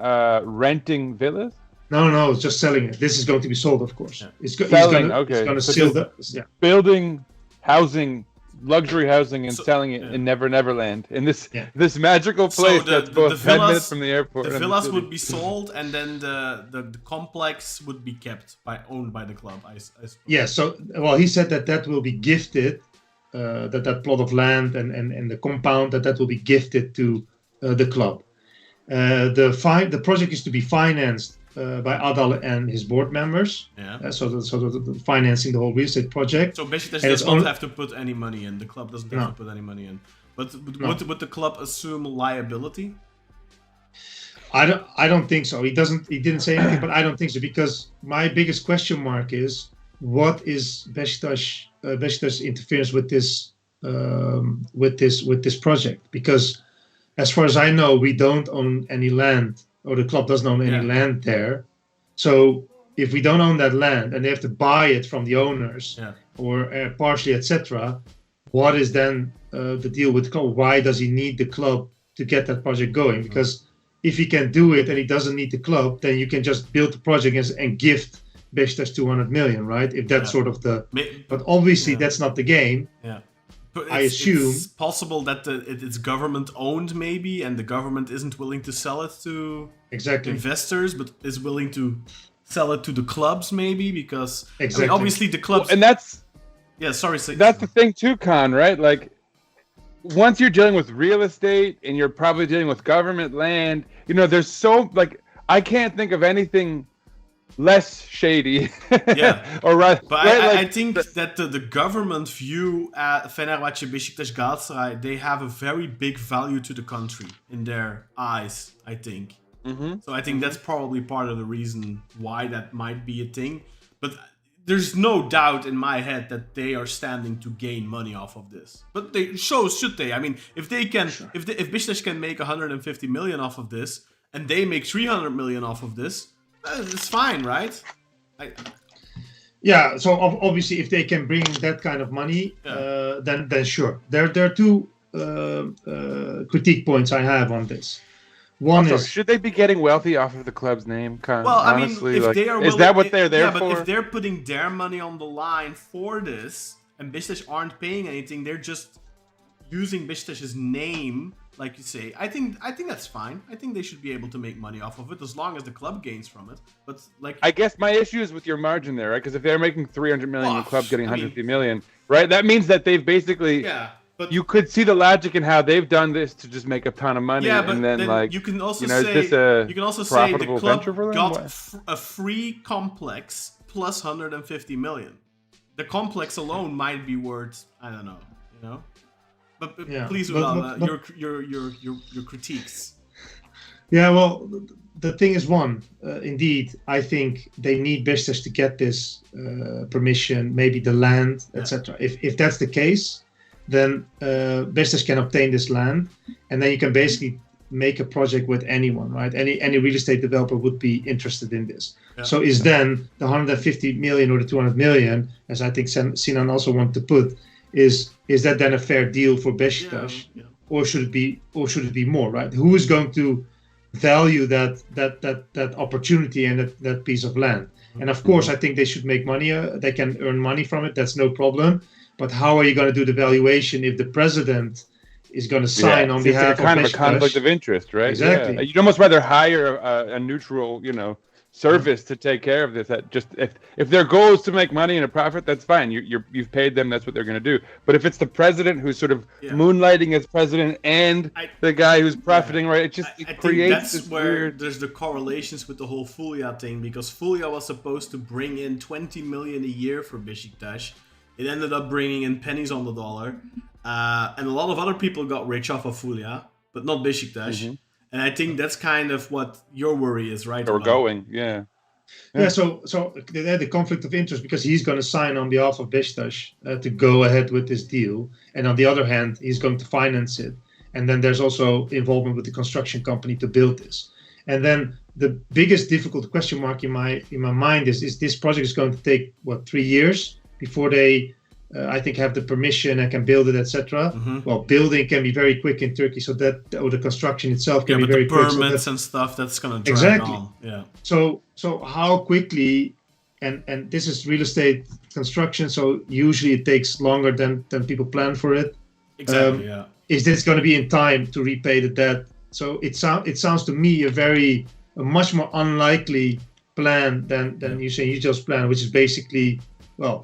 renting villas? No, it's just selling it. This is going to be sold, of course. Yeah. Selling. Okay. He's going to sell that. Yeah. Building, housing, luxury housing, and selling it in Neverland in this magical place that's both 10 minutes from the airport. The villas would be sold, and then the complex would be owned by the club. I suppose. Yeah. So, well, he said that will be gifted. That plot of land and the compound that will be gifted to the club. The project is to be financed by Adal and his board members. Yeah. So the financing the whole real estate project. So Beşiktaş does not have to put any money in. The club doesn't have to put any money in. But would the club assume liability? I don't think so. He didn't say anything, but I don't think so, because my biggest question mark is what is Beşiktaş interference with this project? Because as far as I know, we don't own any land, or the club doesn't own any land there. So if we don't own that land and they have to buy it from the owners or partially, etc., what is then the deal with the club? Why does he need the club to get that project going? Because if he can do it and he doesn't need the club, then you can just build the project and gift Beşiktaş 200 million, right? If that's sort of but obviously that's not the game. Yeah. But I assume it's possible that it's government owned, maybe, and the government isn't willing to sell it to exactly. investors, but is willing to sell it to the clubs, maybe, because Exactly. obviously the clubs. And that's that's the thing too, Kaan, right? Like, once you're dealing with real estate and you're probably dealing with government land, there's so, like, I can't think of anything less shady. Yeah. Or right. But right, I think that the government view Fenerbahce, Beşiktaş, Galatasaray, they have a very big value to the country in their eyes, I think. Mm-hmm. So I think that's probably part of the reason why that might be a thing. But there's no doubt in my head that they are standing to gain money off of this. But should they? I mean, if they can, if Beşiktaş can make 150 million off of this, and they make 300 million off of this, it's fine, right? Yeah. So obviously, if they can bring that kind of money, then sure. There are two critique points I have on this. One also, is, should they be getting wealthy off of the club's name? Well, honestly, I mean, if they are is that what they're there for? for? But if they're putting their money on the line for this, and Beşiktaş aren't paying anything, they're just using Beşiktaş's name, like you say. I think that's fine. I think they should be able to make money off of it as long as the club gains from it. But like, I guess my issue is with your margin there, right? Because if they're making 300 million, the club's getting 150 million, right? That means that they've basically. Yeah. But you could see the logic in how they've done this to just make a ton of money, yeah, but and then like you can also is say this a you can also say the profitable club venture for them? got a free complex plus 150 million. The complex alone might be worth, I don't know, But please, Ural, your critiques. Yeah, well, the thing is, indeed, I think they need Beşiktaş to get this permission, maybe the land, etc. If that's the case, then Beşiktaş can obtain this land, and then you can basically make a project with anyone, right? Any real estate developer would be interested in this. Yeah. So is then the 150 million or the 200 million, as I think Sinan also wanted to put, is that then a fair deal for Beşiktaş, or should it be more, right? Who is going to value that opportunity and that piece of land? And of course, I think they should make money. They can earn money from it. That's no problem. But how are you going to do the valuation if the president is going to sign on behalf of kind Beşiktaş? of a conflict of interest, right? Exactly. Yeah. You'd almost rather hire a neutral, service to take care of this. That just if their goal is to make money and a profit, that's fine. You've paid them. That's what they're going to do. But if it's the president who's sort of moonlighting as president and the guy who's profiting, right? It creates this weird. There's the correlations with the whole Fulya thing, because Fulya was supposed to bring in 20 million a year for Beşiktaş. It ended up bringing in pennies on the dollar. And a lot of other people got rich off of Fulya, but not Beşiktaş. Mm-hmm. And I think that's kind of what your worry is, right? Or going, yeah. So they had the conflict of interest because he's going to sign on behalf of Beşiktaş to go ahead with this deal. And on the other hand, he's going to finance it. And then there's also involvement with the construction company to build this. And then the biggest difficult question mark in my mind is this project is going to take, 3 years before they, I think, have the permission and can build it, etc. Mm-hmm. Well, building can be very quick in Turkey, so that, or the construction itself can be very quick. Yeah, but the permits and stuff, that's going to drag on. Yeah. So how quickly, and this is real estate construction, so usually it takes longer than people plan for it. Exactly, Is this going to be in time to repay the debt? So it sounds to me a much more unlikely plan than Hüseyin Yücel's plan, which is basically,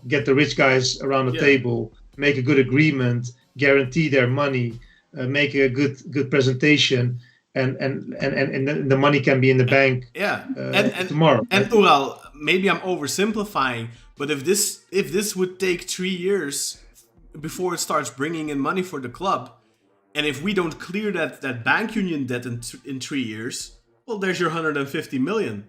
get the rich guys around the table, make a good agreement, guarantee their money, make a good presentation, and the money can be in the bank tomorrow. And Ural, maybe I'm oversimplifying, but if this would take 3 years before it starts bringing in money for the club, and if we don't clear that bank union debt in 3 years, well, there's your 150 million.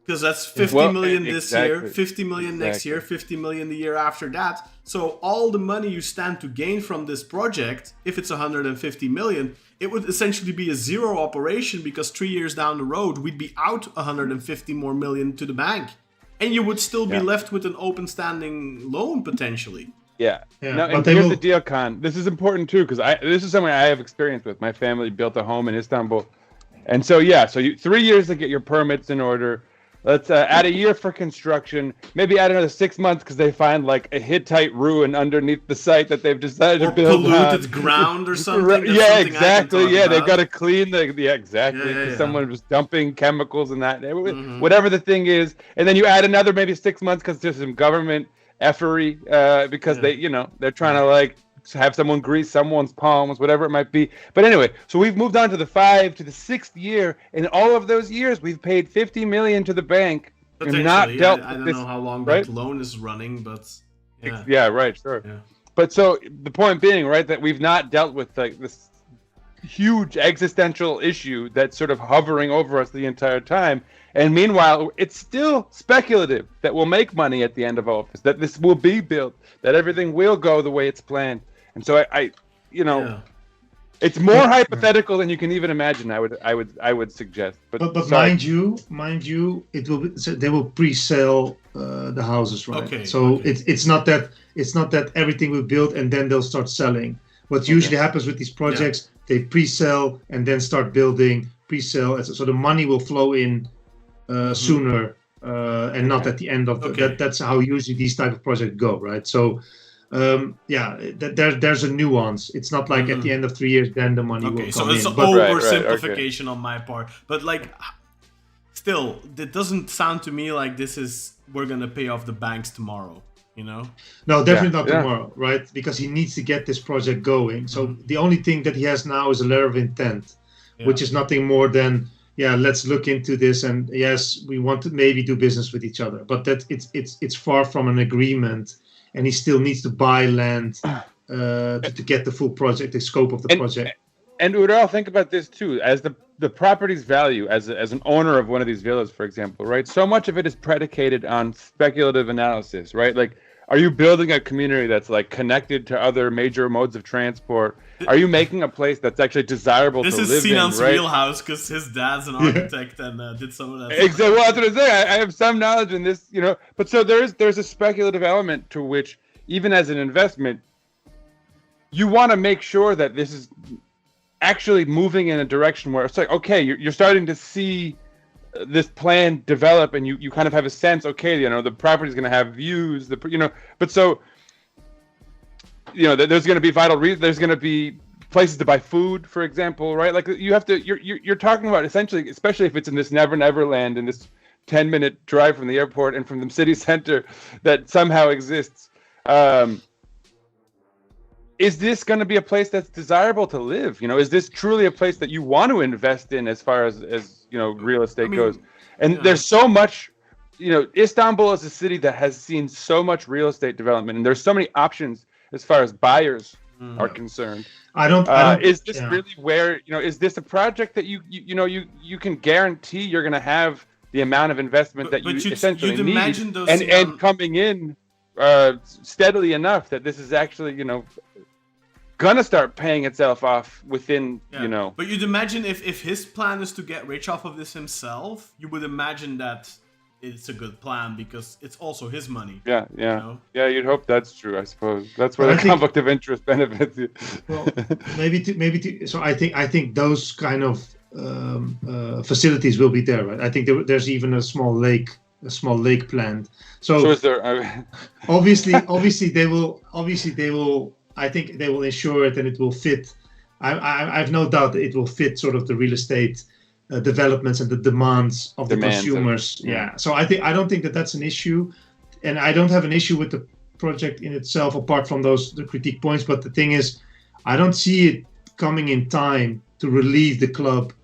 Because that's 50 million this year, 50 million next year, 50 million the year after that. So all the money you stand to gain from this project, if it's 150 million, it would essentially be a zero operation, because 3 years down the road, we'd be out 150 more million to the bank. And you would still be left with an open standing loan potentially. Yeah. No, and here's the deal, Kaan. This is important too, because this is something I have experience with. My family built a home in Istanbul. And so, so 3 years to get your permits in order. let's add a year for construction, maybe add another 6 months because they find like a Hittite ruin underneath the site that they've decided to build polluted ground or something. That's yeah, something exactly. Yeah, they've about. got to clean exactly. Yeah. Someone was dumping chemicals and that, whatever the thing is, and then you add another maybe 6 months because there's some government effery because they're trying to like have someone grease someone's palms, whatever it might be. But anyway, so we've moved on to the 6th year. In all of those years, we've paid 50 million to the bank and not dealt. I don't with know how long right? that loan is running, but right, sure. Yeah. But so the point being, right, that we've not dealt with like this huge existential issue that's sort of hovering over us the entire time. And meanwhile, it's still speculative that we'll make money at the end of office, that this will be built, that everything will go the way it's planned. And so it's more hypothetical than you can even imagine. I would suggest. But mind you, it will be, so they will pre-sell the houses, right? Okay. So it's not that everything will build and then they'll start selling. What usually happens with these projects, they pre-sell and then start building. Pre-sell, so the money will flow in sooner and not at the end of the. That's how usually these type of projects go, right? So. There's a nuance. It's not like at the end of 3 years, then the money will come in. So it's oversimplification on my part. But like, still, it doesn't sound to me like we're gonna pay off the banks tomorrow. You know? No, definitely not tomorrow, right? Because he needs to get this project going. So the only thing that he has now is a letter of intent, which is nothing more than let's look into this, and yes, we want to maybe do business with each other. But that it's far from an agreement. And he still needs to buy land to get the full project, the scope of the project. And Ural, think about this too, as the property's value as an owner of one of these villas, for example, right? So much of it is predicated on speculative analysis, right? Like, are you building a community that's like connected to other major modes of transport? Are you making a place that's actually desirable to live in? This is Sinan's right? wheelhouse because his dad's an architect and did some of that. Exactly. Well, that's what I'm saying. I have some knowledge in this, But so there's a speculative element to which, even as an investment, you want to make sure that this is actually moving in a direction where it's like, okay, you're starting to see this plan develop, and you kind of have a sense, okay, the property's going to have views, but so. There's going to be vital reasons. There's going to be places to buy food, for example, right? Like you have to. You're talking about essentially, especially if it's in this never land, in this 10-minute drive from the airport and from the city center that somehow exists. Is this going to be a place that's desirable to live? Is this truly a place that you want to invest in as far as real estate goes? And there's so much. Istanbul is a city that has seen so much real estate development, and there's so many options as far as buyers are concerned. I don't. Is this really where is this a project that you can guarantee you're going to have the amount of investment that you essentially need, and coming in steadily enough that this is actually gonna start paying itself off within But you'd imagine if his plan is to get rich off of this himself, you would imagine that it's a good plan because it's also his money. Yeah. You'd hope that's true. I suppose that's where the conflict of interest benefits you. Well, maybe. So I think those kind of facilities will be there, right? I think there's even a small lake planned. So is there? obviously they will. I think they will ensure it, and it will fit. I've no doubt that it will fit sort of the real estate. Developments and the demands of the consumers. So I don't think that that's an issue, and I don't have an issue with the project in itself apart from the critique points. But the thing is, I don't see it coming in time to relieve the club.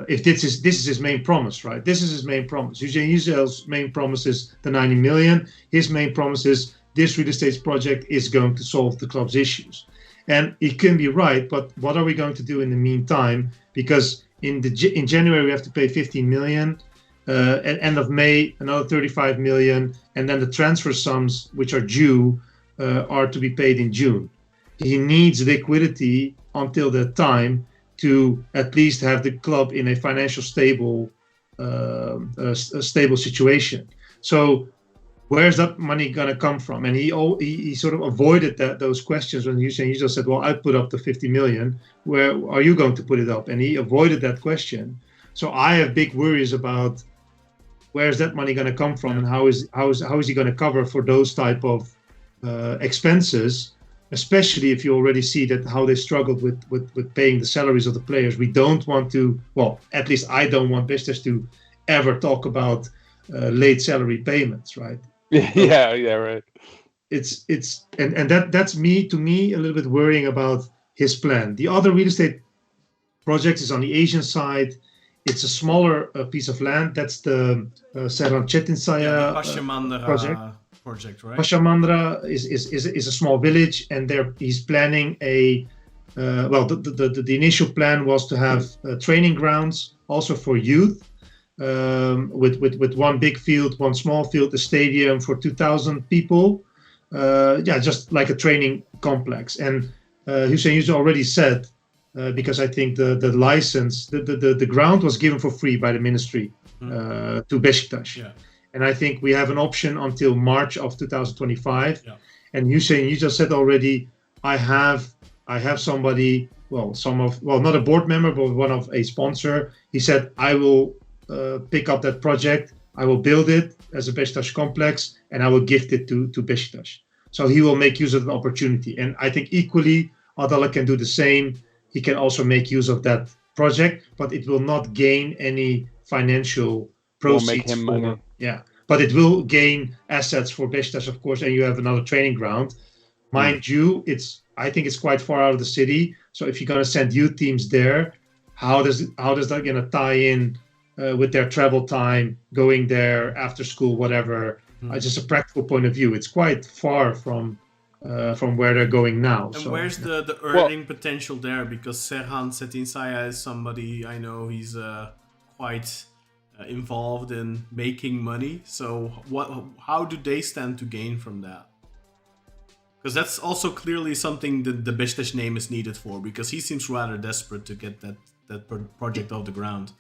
If this is his main promise, right? This is his main promise. Hüseyin Yücel's main promise is the 90 million. His main promise is this real estate project is going to solve the club's issues. And it can be right, but what are we going to do in the meantime? Because in January we have to pay 15 million, at end of May another 35 million, and then the transfer sums which are due are to be paid in June. He needs liquidity until that time to at least have the club in a financial stable situation. So where's that money going to come from? And he sort of avoided those questions when Hüseyin Yücel said, well, I put up the 50 million. Where are you going to put it up? And he avoided that question. So I have big worries about where is that money going to come from, and how is he going to cover for those type of expenses, especially if you already see that how they struggled with paying the salaries of the players. We don't want to, well, at least I don't want Beşiktaş to ever talk about late salary payments, right? Yeah, right. It's and that's to me a little bit worrying about his plan. The other real estate project is on the Asian side. It's a smaller piece of land. That's the Çetinsaya project, right? Paşamandra is a small village, and there he's planning a the initial plan was to have training grounds also for youth, with one big field, one small field, a stadium for 2,000 people. Just like a training complex. And Hüseyin Yücel already said, because I think the license, the ground was given for free by the ministry to Beşiktaş. Yeah. And I think we have an option until March of 2025. Yeah. And Hüseyin Yücel said already, I have somebody, not a board member, but one of a sponsor. He said, I will pick up that project. I will build it as a Beşiktaş complex, and I will gift it to Beşiktaş. So he will make use of the opportunity. And I think equally, Adali can do the same. He can also make use of that project, but it will not gain any financial proceeds. Won't make him money. Yeah, but it will gain assets for Beşiktaş, of course, and you have another training ground. Mind you, I think it's quite far out of the city. So if you're going to send youth teams there, how does that going to tie in with their travel time, going there after school, whatever? Just a practical point of view, it's quite far from where they're going now. And where's the earning potential there? Because Serhan Çetinsaya is somebody I know he's quite involved in making money. So how do they stand to gain from that? Because that's also clearly something that the Beşiktaş name is needed for, because he seems rather desperate to get that project off the ground.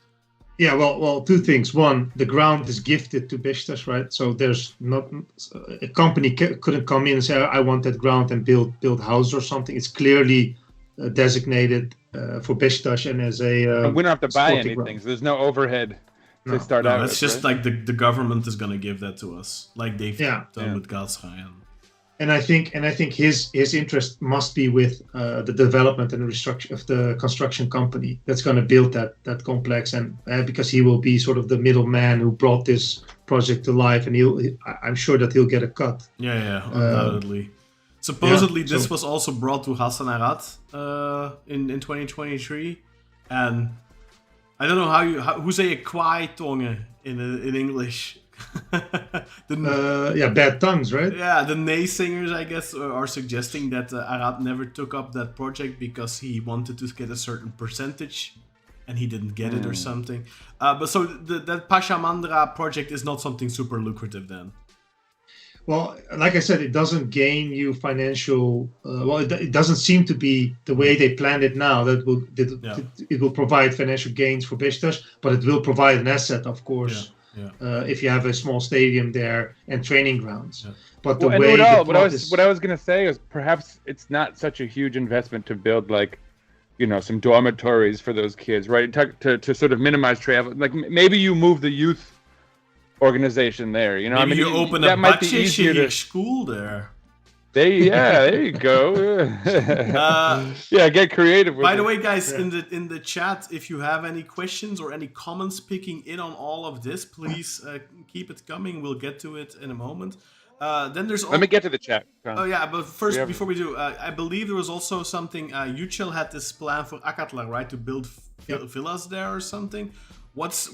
Yeah, well, two things. One, the ground is gifted to Beşiktaş, right? So there's not a company couldn't come in and say, I want that ground and build house or something. It's clearly designated for Beşiktaş and as a. We don't have to buy anything, ground. so there's no overhead to start out. It's just right? like the government is gonna give that to us, like they've done with Galatasaray. And I think his interest must be with the development and the restructure of the construction company that's going to build that complex, and because he will be sort of the middleman who brought this project to life, and I'm sure that he'll get a cut. Yeah, undoubtedly. Supposedly, this was also brought to Hassan Arat in 2023, and I don't know hoe say je kwaaitongen in English. Bad tongues, right? Yeah, the naysayers, I guess, are suggesting that Arad never took up that project because he wanted to get a certain percentage and he didn't get it or something. But so that Paşamandra project is not something super lucrative then. Well, like I said, it doesn't gain you financial. It doesn't seem to be the way they planned it now. It will provide financial gains for Beşiktaş, but it will provide an asset, of course. Yeah. If you have a small stadium there and training grounds, but what I was going to say is perhaps it's not such a huge investment to build some dormitories for those kids, right? To sort of minimize travel. Like maybe you move the youth organization there. Maybe you open a Bahçeşehir school there. There you go. Get creative with By the way, guys, in the chat, if you have any questions or any comments picking in on all of this, please keep it coming. We'll get to it in a moment. Then there's Let me get to the chat. Oh yeah, but first, before we do, I believe there was also something. Yücel had this plan for Akatlar, right, to build villas there or something. What's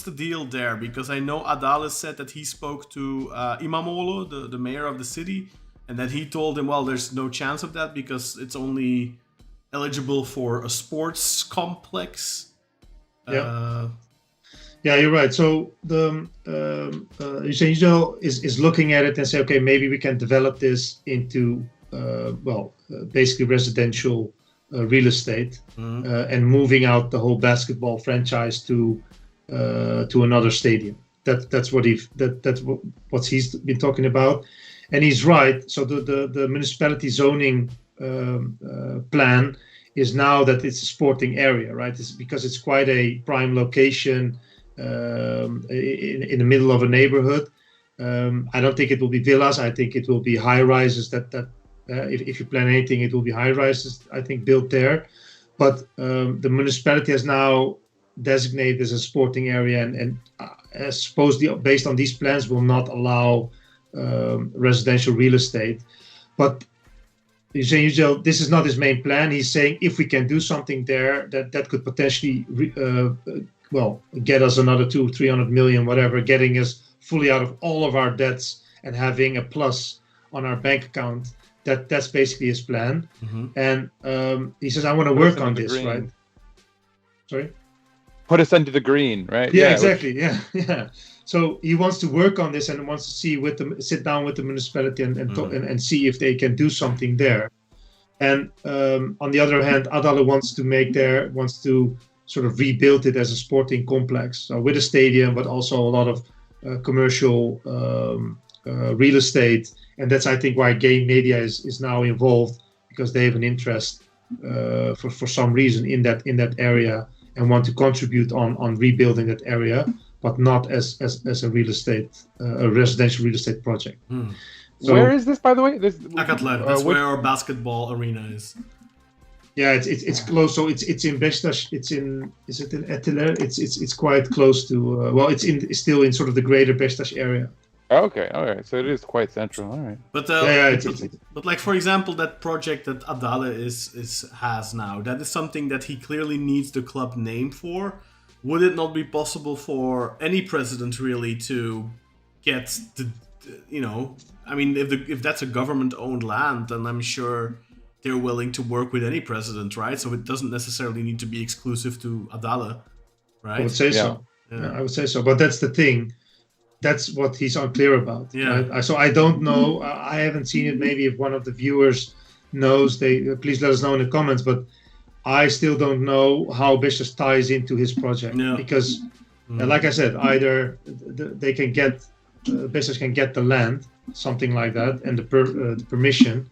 the deal there? Because I know Adali said that he spoke to İmamoğlu, the mayor of the city, and that he told him, well, there's no chance of that because it's only eligible for a sports complex. Yeah, you're right. So the Hüseyin Yücel is looking at it and say, okay, maybe we can develop this into basically residential real estate, and moving out the whole basketball franchise to another stadium. That's what he's been talking about, and he's right. So the municipality zoning plan is now that it's a sporting area, right? It's because it's quite a prime location. in the middle of a neighborhood. I don't think it will be villas. I think it will be high rises. If you plan anything, it will be high rises. I think built there. But the municipality has now designated as a sporting area, and supposedly based on these plans will not allow residential real estate. But Hüseyin Yücel, this is not his main plan. He's saying if we can do something there, that could potentially get us another 200-300 million, whatever, getting us fully out of all of our debts and having a plus on our bank account. That's basically his plan. Mm-hmm. And he says, I want to work on this, right? Sorry? Put us into the green, right? Yeah, exactly. Yeah. So he wants to work on this and wants to sit down with the municipality and talk, and see if they can do something there. And on the other hand, Adali wants to sort of rebuild it as a sporting complex, with a stadium, but also a lot of commercial real estate. And that's, I think, why Game Media is now involved, because they have an interest for some reason in that area and want to contribute on rebuilding that area, but not as a residential real estate project. So, where is this, by the way? Kartal, that's where our basketball arena is. Yeah, it's close. So it's in Beşiktaş. Is it in Etiler? It's quite close to. It's still in sort of the greater Beşiktaş area. Okay, all right. So it is quite central. All right. But but like, for example, that project that Adali has now, that is something that he clearly needs the club name for. Would it not be possible for any president really to get I mean, if that's a government-owned land, then I'm sure they're willing to work with any president, right? So it doesn't necessarily need to be exclusive to Adali, right? I would say so. Yeah, I would say so. But that's the thing. That's what he's unclear about. Yeah. Right? So I don't know. I haven't seen it. Maybe if one of the viewers knows, please let us know in the comments. But I still don't know how Beşiktaş ties into his project, because, like I said, either they can get Beşiktaş can get the land, something like that, and the permission.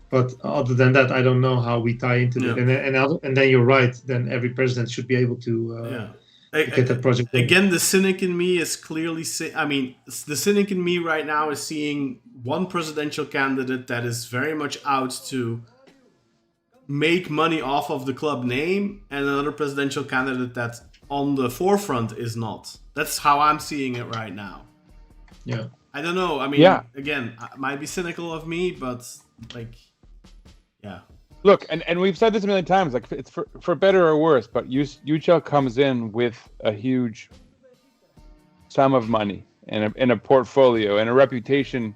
But other than that, I don't know how we tie into it. And then you're right. Then every president should be able to get that project. Again, the cynic in me is clearly the cynic in me right now is seeing one presidential candidate that is very much out to make money off of the club name, and another presidential candidate that on the forefront is not. That's how I'm seeing it right now. Yeah. I don't know. I mean, again, it might be cynical of me, but Look, and we've said this a million times, like, it's for better or worse, but Yücel comes in with a huge sum of money and a portfolio and a reputation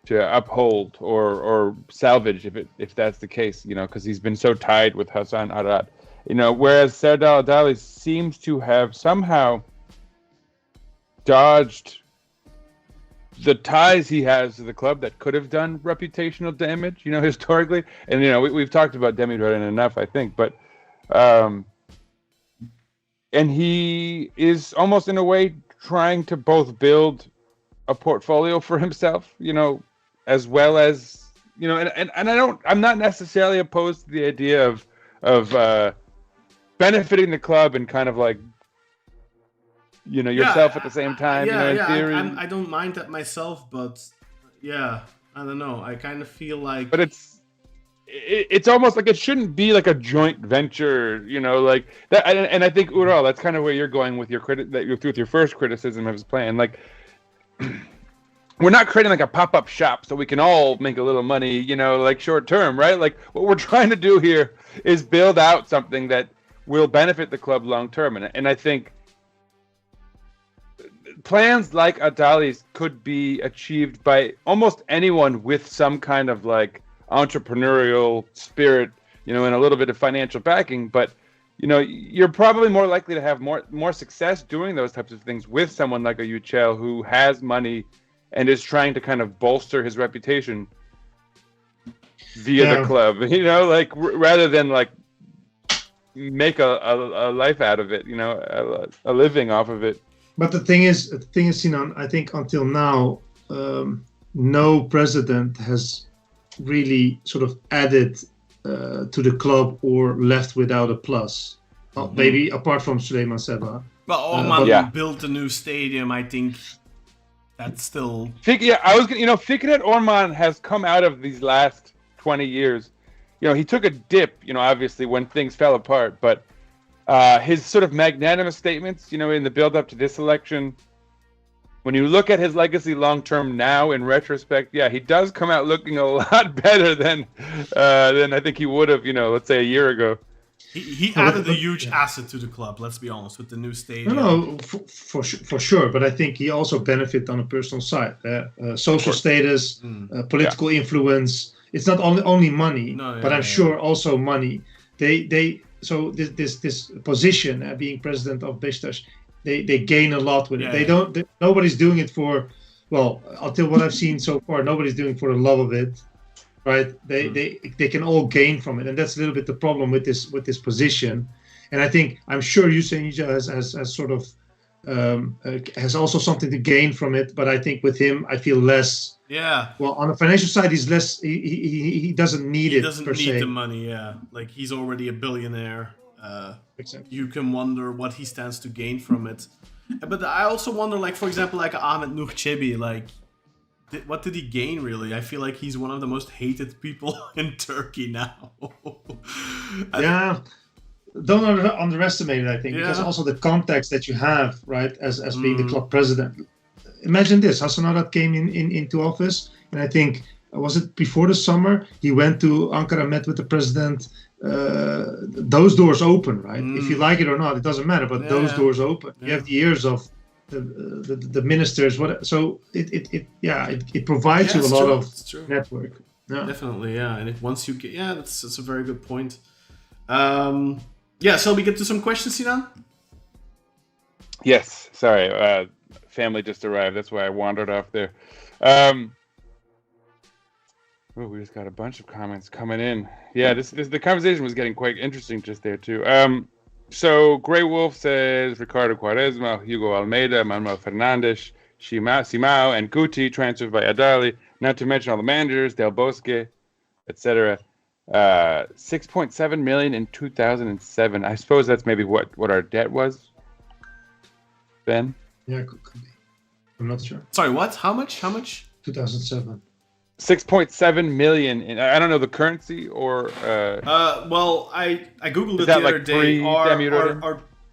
to uphold or salvage if that's the case, because he's been so tied with Hasan Arad. Whereas Serdal Adali seems to have somehow dodged the ties he has to the club that could have done reputational damage, historically. And, we've talked about Demirören enough, I think, but, and he is almost in a way trying to both build a portfolio for himself, as well as, and I'm not necessarily opposed to the idea of benefiting the club and kind of like, yourself at the same time. In theory. I don't mind that myself, but I don't know. I kind of feel like, but it's almost like it shouldn't be like a joint venture, like that. And I think Ural, that's kind of where you're going with with your first criticism of his plan. Like, we're not creating like a pop-up shop so we can all make a little money, like short term, right? Like, what we're trying to do here is build out something that will benefit the club long term, and I think plans like Adali's could be achieved by almost anyone with some kind of like entrepreneurial spirit, and a little bit of financial backing. But, you're probably more likely to have more success doing those types of things with someone like a Yücel who has money and is trying to kind of bolster his reputation via the club, like rather than like make a life out of it, a living off of it. But the thing is, Sinan, I think until now, no president has really sort of added to the club or left without a plus. Maybe apart from Süleyman Seba. But Orman Yeah. built a new stadium. I think that's still. Fikret Orman has come out of these last 20 years. He took a dip, obviously when things fell apart, but his sort of magnanimous statements, in the build up to this election, when you look at his legacy long term now in retrospect, yeah, he does come out looking a lot better than I think he would have, let's say a year ago. He added a huge asset to the club. Let's be honest, with the new stadium. No, for sure. But I think he also benefited on a personal side. Social status, political influence. It's not only money, but I'm sure also money. So this position, being president of Beşiktaş, they gain a lot with it. Nobody's doing it for, well, until what I've seen so far, nobody's doing it for the love of it. Right, they can all gain from it, and that's a little bit the problem with this position. And I'm sure Hüseyin Yücel has sort of has also something to gain from it. But I think with him, I feel less. Yeah. Well, on the financial side, he's less. He doesn't need it. He doesn't need the money. Yeah, like he's already a billionaire. Exactly. You can wonder what he stands to gain from it. But I also wonder, like for example, like Ahmet Nur Çebi, like. What did he gain, really? I feel like he's one of the most hated people in Turkey now. Yeah. Don't underestimate it, I think, because also the context that you have, right, as being the club president. Imagine this. Hasan Arat came into office, and I think, was it before the summer? He went to Ankara, met with the president. Those doors open, right? If you like it or not, it doesn't matter, but those doors open. You have the ears of the ministers, it provides you a lot of network. Yeah. Definitely, yeah. And once you get, that's a very good point. So we get to some questions, Sinan? Yes, sorry, family just arrived. That's why I wandered off there. We just got a bunch of comments coming in. Yeah, the conversation was getting quite interesting just there too. So Grey Wolf says Ricardo Quaresma, Hugo Almeida, Manuel Fernandes, Simao, and Guti transferred by Adali. Not to mention all the managers, Del Bosque, etc. 6.7 million in 2007. I suppose that's maybe what our debt was. Ben? Yeah, could be. I'm not sure. Sorry, what? How much? 2007. 6.7 million in, I don't know the currency or well, I googled it the other day.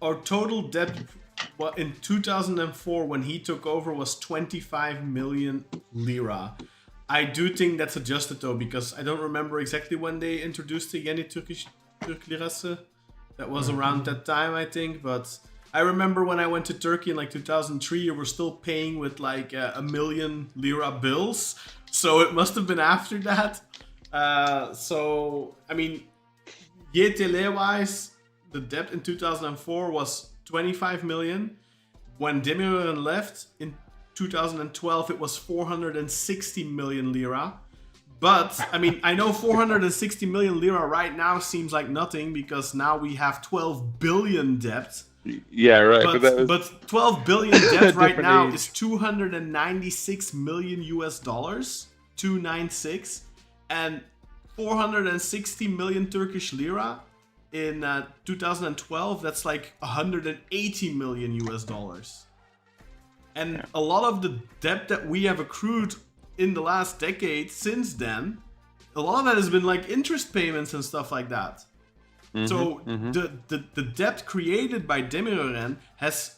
Our total debt in 2004 when he took over was 25 million lira. I do think that's adjusted though, because I don't remember exactly when they introduced the Yeni Türk Lirası. That was around that time, I think, but I remember when I went to Turkey in like 2003, you were still paying with like a million lira bills. So it must have been after that. So, I mean, YTL-wise, the debt in 2004 was 25 million. When Demirören left in 2012, it was 460 million lira. But, I mean, I know 460 million lira right now seems like nothing because now we have 12 billion debt. Yeah, right. But 12 billion debt right now is 296 million US dollars, 296, and 460 million Turkish lira in 2012. That's like 180 million US dollars. And a lot of the debt that we have accrued in the last decade since then, a lot of that has been like interest payments and stuff like that. So the debt created by Demirören has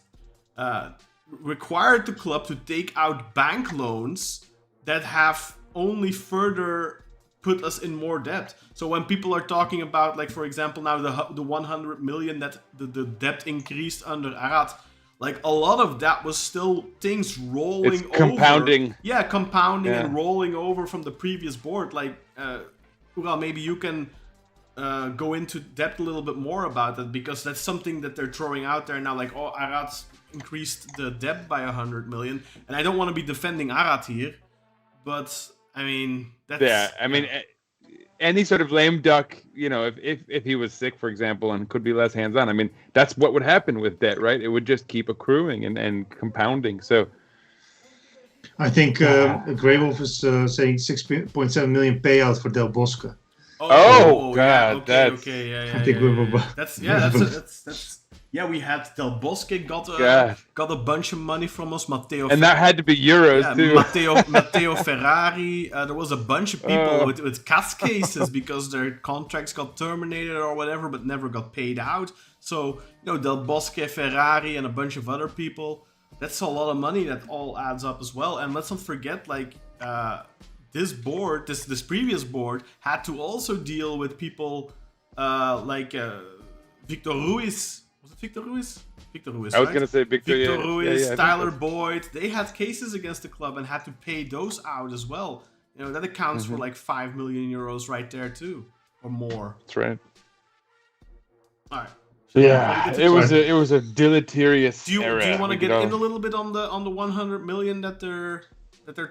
required the club to take out bank loans that have only further put us in more debt. So when people are talking about, like for example, now the 100 million that the debt increased under Arat, like a lot of that was still things rolling over. Compounding. Yeah, compounding and rolling over from the previous board. Like, Ural, maybe you can go into depth a little bit more about that, because that's something that they're throwing out there now, like, oh, Arat increased the debt by 100 million. And I don't want to be defending Arat here, but I mean, that's... Yeah, I mean, any sort of lame duck, you know, if he was sick, for example, and could be less hands-on, I mean, that's what would happen with debt, right? It would just keep accruing and compounding, so... I think Grey Wolf is saying 6.7 million payout for Del Bosque. Oh God! Yeah, okay, yeah. I think we were. That's Yeah, we had Del Bosque got Yeah. a bunch of money from us. Matteo And that had to be euros yeah, too. Matteo Ferrari. There was a bunch of people with CAS cases because their contracts got terminated or whatever, but never got paid out. So, Del Bosque, Ferrari, and a bunch of other people. That's a lot of money that all adds up as well. And let's not forget, this board, this previous board, had to also deal with people like Victor Ruiz. Was it Victor Ruiz? Victor Ruiz, I was right? going to say Victor Ruiz, yeah, Tyler Boyd. They had cases against the club and had to pay those out as well. That accounts for like 5 million euros right there too, or more. That's right. All right. Yeah, it was a deleterious era. Do you want to get in a little bit on the 100 million that they're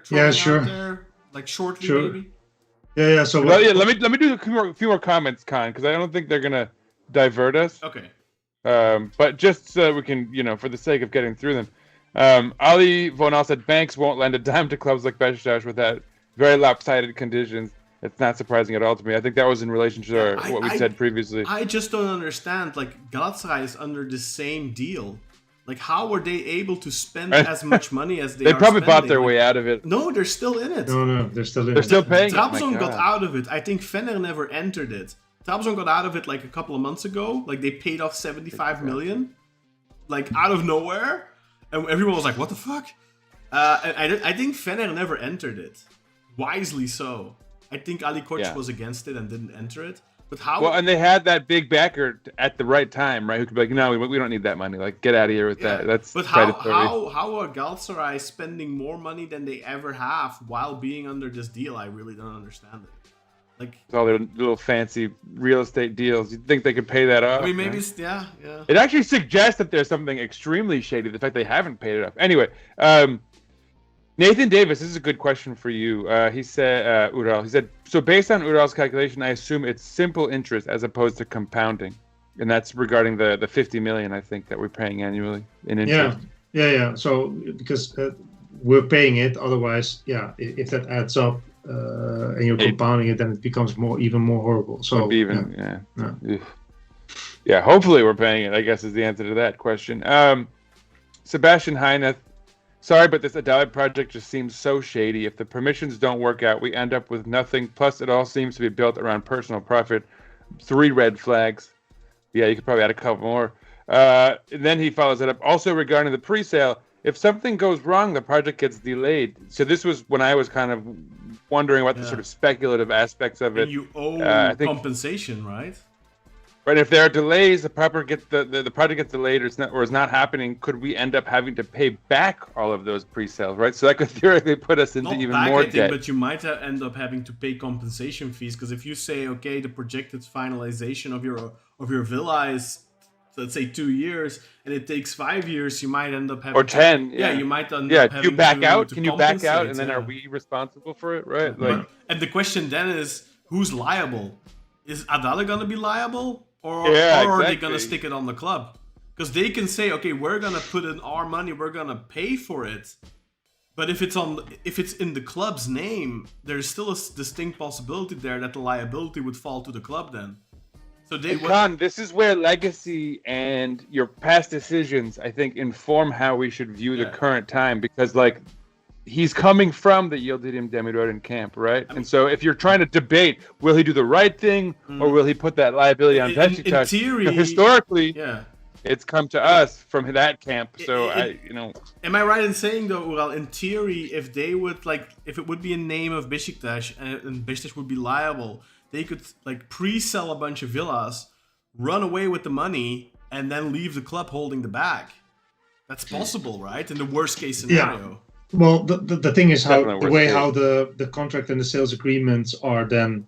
throwing out there, like shortly maybe? Yeah. So let me do a few more comments, Kaan, because I don't think they're gonna divert us. Okay. But just so we can, for the sake of getting through them, Ali Vonal said banks won't lend a dime to clubs like Beşiktaş without very lopsided conditions. It's not surprising at all to me. I think that was in relation to what we said previously. I just don't understand. Like, Galatasaray is under the same deal. Like, how were they able to spend as much money as they probably spending? bought their way out of it. No, they're still in it. No, they're still in it. They're still paying. Trabzon got out of it. I think Fener never entered it. Trabzon got out of it like a couple of months ago. Like, they paid off 75 million, like out of nowhere, and everyone was like, "What the fuck?" I think Fener never entered it. Wisely so. I think Ali Koç was against it and didn't enter it. But how? Well, and they had that big backer at the right time, right? Who could be like, "No, we don't need that money. Like, get out of here with that." That's but predatory. how are Galatasaray spending more money than they ever have while being under this deal? I really don't understand it. Like, all their little fancy real estate deals. You'd think they could pay that off. I mean, maybe right? it's, yeah. It actually suggests that there's something extremely shady. The fact they haven't paid it off. Anyway, Nathan Davis, this is a good question for you. He said, Ural. He said, so based on Ural's calculation, I assume it's simple interest as opposed to compounding, and that's regarding the 50 million I think that we're paying annually in interest. Yeah. So because we're paying it, otherwise, if that adds up. And you're compounding it, then it becomes even more horrible. So hopefully we're paying it, I guess, is the answer to that question. Sebastian Heineth, sorry, but this Adali project just seems so shady. If the permissions don't work out, we end up with nothing. Plus, it all seems to be built around personal profit. 3 red flags. Yeah, you could probably add a couple more. And then he follows it up. Also, regarding the pre-sale, if something goes wrong, the project gets delayed. So this was when I was kind of wondering about the sort of speculative aspects of it. And you owe compensation, right? But if there are delays, the project gets delayed or is not happening, could we end up having to pay back all of those pre-sales, right? So that could theoretically put us into even more debt. But you might end up having to pay compensation fees, because if you say, okay, the projected finalization of your villa is, let's say, 2 years, and it takes 5 years, you might end up having... Or 10. You might end up having you back out? to Can you back out, and then are we responsible for it, right? And the question then is, who's liable? Is Adali going to be liable? Or are they going to stick it on the club? Because they can say, okay, we're going to put in our money, we're going to pay for it. But if it's in the club's name, there's still a distinct possibility there that the liability would fall to the club then. So Kaan, this is where legacy and your past decisions, I think, inform how we should view the current time. Because, he's coming from the Yildirim Demirören camp, right? And so if you're trying to debate, will he do the right thing or will he put that liability on Beşiktaş? In theory, historically, it's come to us from that camp. So Am I right in saying though, Ural, in theory, if they would if it would be a name of Beşiktaş and Beşiktaş would be liable, they could pre-sell a bunch of villas, run away with the money, and then leave the club holding the bag. That's possible, right? In the worst case scenario. Yeah. Well, the thing is how the contract and the sales agreements are then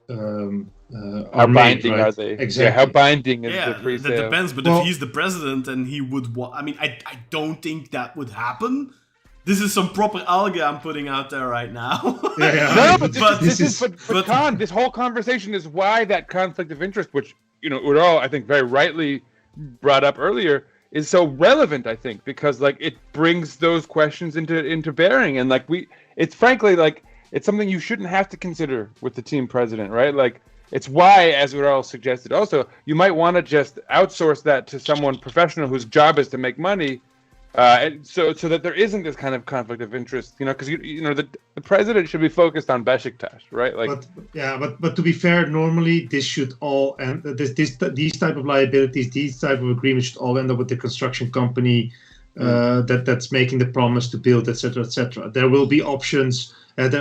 how binding right? are they? Exactly. Yeah, how binding is the pre-sale? That depends. But if he's the president and he would, I don't think that would happen. This is some proper algae I'm putting out there right now. No, but Kaan, this whole conversation is why that conflict of interest, which Ural, I think, very rightly brought up earlier, is so relevant. I think because it brings those questions into bearing, and it's frankly it's something you shouldn't have to consider with the team president, right? it's why, as we all suggested, also you might want to just outsource that to someone professional whose job is to make money, so that there isn't this kind of conflict of interest. Because the president should be focused on Beşiktaş, right? But to be fair, normally this should all end. These type of liabilities, these type of agreements should all end up with the construction company that's making the promise to build, etc., etc. There will be options.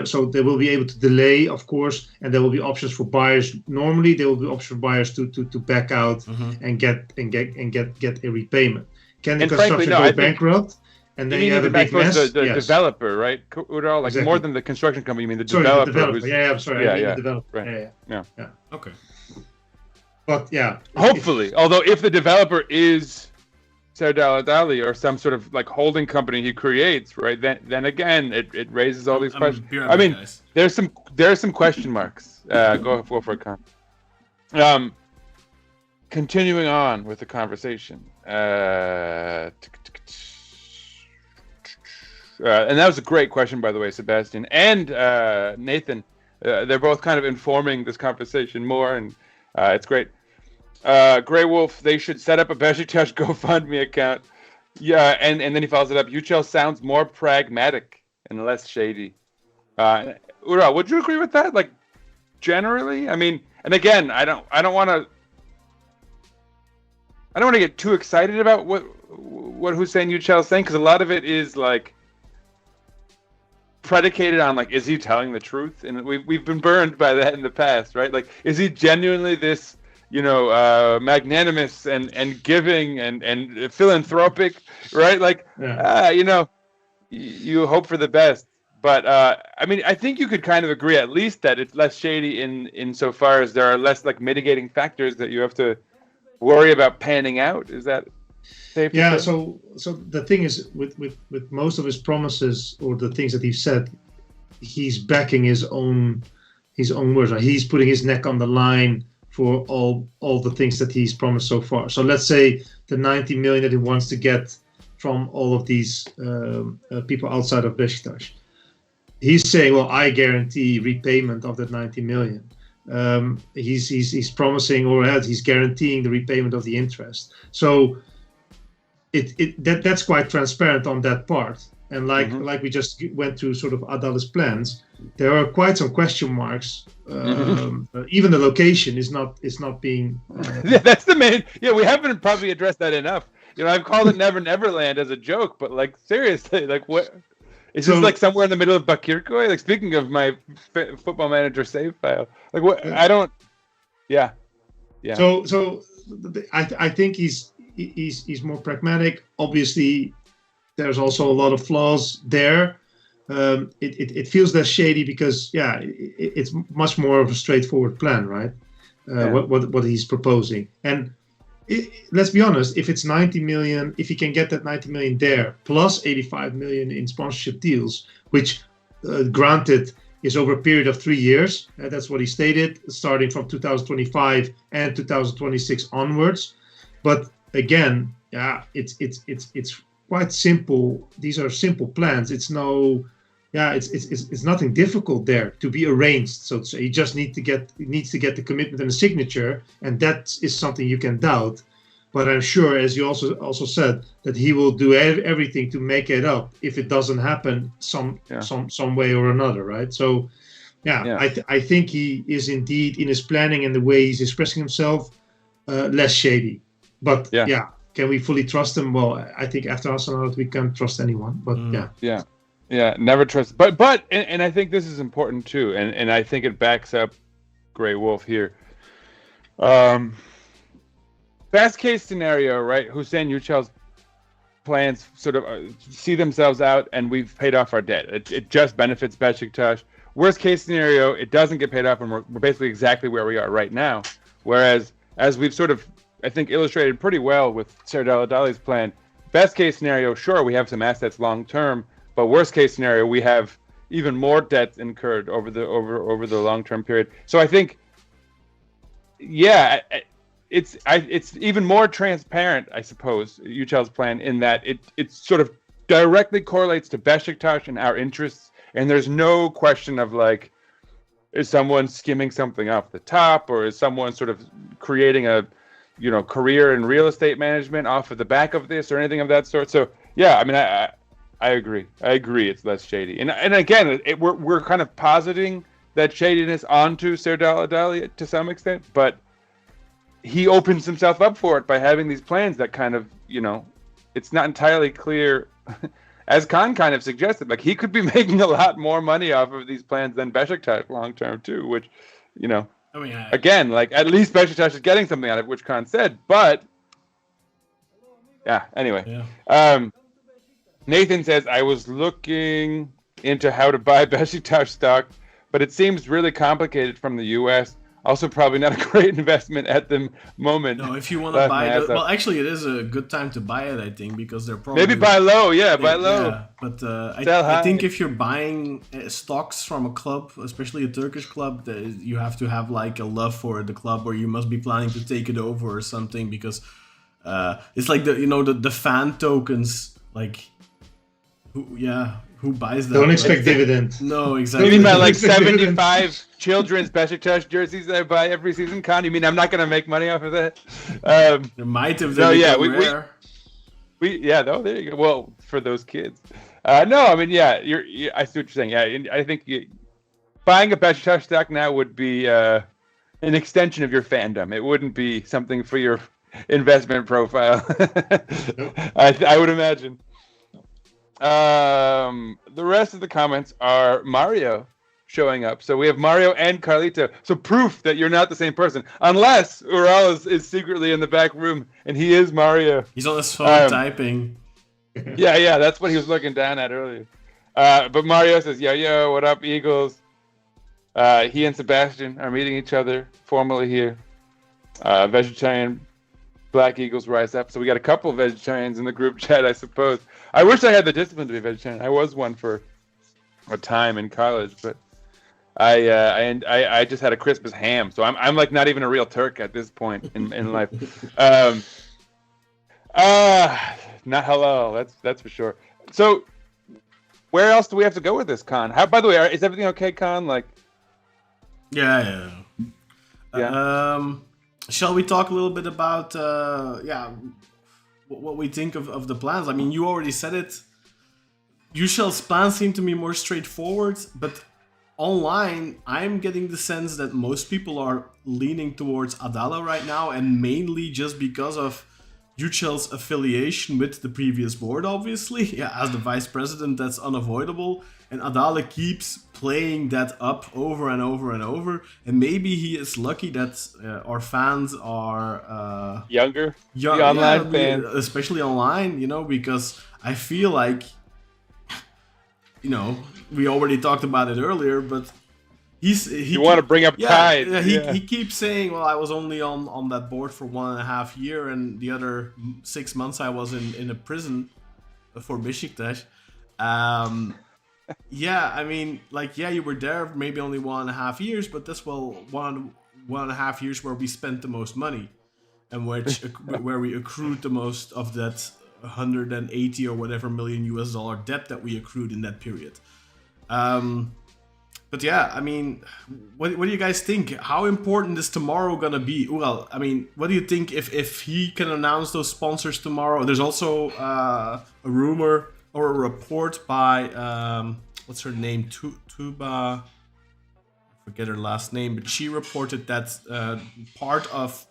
So they will be able to delay, of course, and there will be options for buyers. Normally, there will be options for buyers to back out and get a repayment. Can the construction go bankrupt? And then you have a big mess. The developer, right? Udal, like exactly. More than the construction company, you mean the developer? I'm sorry. The developer. Right. Yeah. Okay. But yeah. Hopefully, although if the developer is Serdal Adali or some sort of like holding company he creates, right? Then again, it raises all these questions. I mean, there's some question marks. Go for it, Kaan. Continuing on with the conversation. And that was a great question, by the way, Sebastian and Nathan. They're both kind of informing this conversation more, and it's great. Grey Wolf, they should set up a Beşiktaş GoFundMe account. Yeah, and then he follows it up. Yücel sounds more pragmatic and less shady. Ural, would you agree with that? Like, generally? I mean, and again, I don't want to get too excited about what Hüseyin Yücel is saying, because a lot of it is like predicated on like, is he telling the truth? And we've been burned by that in the past, right? Like, is he genuinely this, magnanimous and giving and philanthropic, right? Like, you hope for the best. But I mean, I think you could kind of agree at least that it's less shady in so far as there are less like mitigating factors that you have to worry about panning out. Is that safe to say? So the thing is with most of his promises or the things that he's said, he's backing his own words. Right? He's putting his neck on the line for all the things that he's promised so far. So let's say the 90 million that he wants to get from all of these people outside of Beşiktaş. He's saying, well, I guarantee repayment of that 90 million. He's promising, or he's guaranteeing the repayment of the interest. So that's quite transparent on that part. And like we just went through sort of Adal's plans, there are quite some question marks. Even the location is not being. Yeah, that's the main. Yeah, we haven't probably addressed that enough. I've called it Never Neverland as a joke, but like seriously, like what? Is this like somewhere in the middle of Bakirköy? Like, speaking of my Football Manager save file, like what? I don't. Yeah. So I think he's more pragmatic. Obviously, there's also a lot of flaws there. It feels less shady because it's much more of a straightforward plan, right? What he's proposing. And let's be honest, if it's 90 million, if he can get that 90 million there, plus 85 million in sponsorship deals, which granted is over a period of 3 years, that's what he stated, starting from 2025 and 2026 onwards. But again, it's quite simple. These are simple plans. It's nothing difficult there to be arranged. So he just needs to get the commitment and the signature, and that is something you can doubt. But I'm sure, as you also said, that he will do everything to make it up if it doesn't happen some way or another, right? So, I think he is indeed, in his planning and the way he's expressing himself, less shady. But can we fully trust him? Well, I think after Arsenal we can't trust anyone. But never trust. But and I think this is important too, and I think it backs up Grey Wolf here. Best case scenario, right? Hüseyin Yücel's plans sort of see themselves out, and we've paid off our debt. It just benefits Beşiktaş. Worst case scenario, it doesn't get paid off, and we're basically exactly where we are right now. Whereas, as we've sort of, I think, illustrated pretty well with Serdal Adali's plan, best case scenario, sure, we have some assets long term, but worst case scenario, we have even more debts incurred over the long term period. So I think, it's even more transparent, I suppose, Yücel's plan, in that it sort of directly correlates to Beşiktaş and our interests, and there's no question of like is someone skimming something off the top, or is someone sort of creating a, career in real estate management off of the back of this, or anything of that sort? So yeah, I mean, I agree. It's less shady, and again, we're kind of positing that shadiness onto Serdal Adali to some extent, but he opens himself up for it by having these plans that kind of, it's not entirely clear, as Kaan kind of suggested, like he could be making a lot more money off of these plans than Beşiktaş long term too, which, again, like at least Beşiktaş is getting something out of it, which Kaan said, but yeah, anyway. Yeah. Nathan says, I was looking into how to buy Beşiktaş stock, but it seems really complicated from the U.S. Also, probably not a great investment at the moment. No, if you want to buy it, well, actually, it is a good time to buy it, I think, because they're probably maybe buy low, buy low. Yeah, but I think if you're buying stocks from a club, especially a Turkish club, you have to have like a love for the club, or you must be planning to take it over or something, because it's like the fan tokens, like who buys that? Don't expect dividend. No, exactly. You mean by like 75 children's Beşiktaş jerseys that I buy every season, Kaan? You mean I'm not going to make money off of that? There might have been rare. There you go. Well, for those kids. No, I mean, I see what you're saying. Yeah, I think buying a Beşiktaş stock now would be an extension of your fandom. It wouldn't be something for your investment profile. I would imagine. The rest of the comments are Mario showing up. So we have Mario and Carlito. So proof that you're not the same person, unless Ural is secretly in the back room and he is Mario. He's on his phone typing. Yeah, that's what he was looking down at earlier. But Mario says, yo, what up, Eagles? He and Sebastian are meeting each other formally here. Vegetarian Black Eagles rise up. So we got a couple of vegetarians in the group chat, I suppose. I wish I had the discipline to be vegetarian. I was one for a time in college, but I just had a Christmas ham, so I'm like not even a real Turk at this point in life. Not halal, that's for sure. So where else do we have to go with this, Kaan? By the way, is everything okay, Kaan? Like, yeah. Shall we talk a little bit about what we think of the plans? I mean, you already said it. Yücel's plans seem to be more straightforward, but online, I'm getting the sense that most people are leaning towards Adala right now, and mainly just because of Yücel's affiliation with the previous board, obviously. Yeah, as the vice president, that's unavoidable. And Adala keeps playing that up over and over and over. And maybe he is lucky that our fans are younger, the online fans, especially online. Because I feel like, we already talked about it earlier, but you want to bring up pride. He keeps saying, well, I was only on that board for 1.5 years, and the other 6 months I was in a prison for Beşiktaş. I mean, you were there maybe only 1.5 years, but that's 1.5 years where we spent the most money, and where we accrued the most of that 180 or whatever million US dollar debt that we accrued in that period. But yeah, I mean, what do you guys think? How important is tomorrow gonna be? Well, I mean, what do you think if he can announce those sponsors tomorrow? There's also a rumor or a report by what's her name, Tuba, I forget her last name, but she reported that part of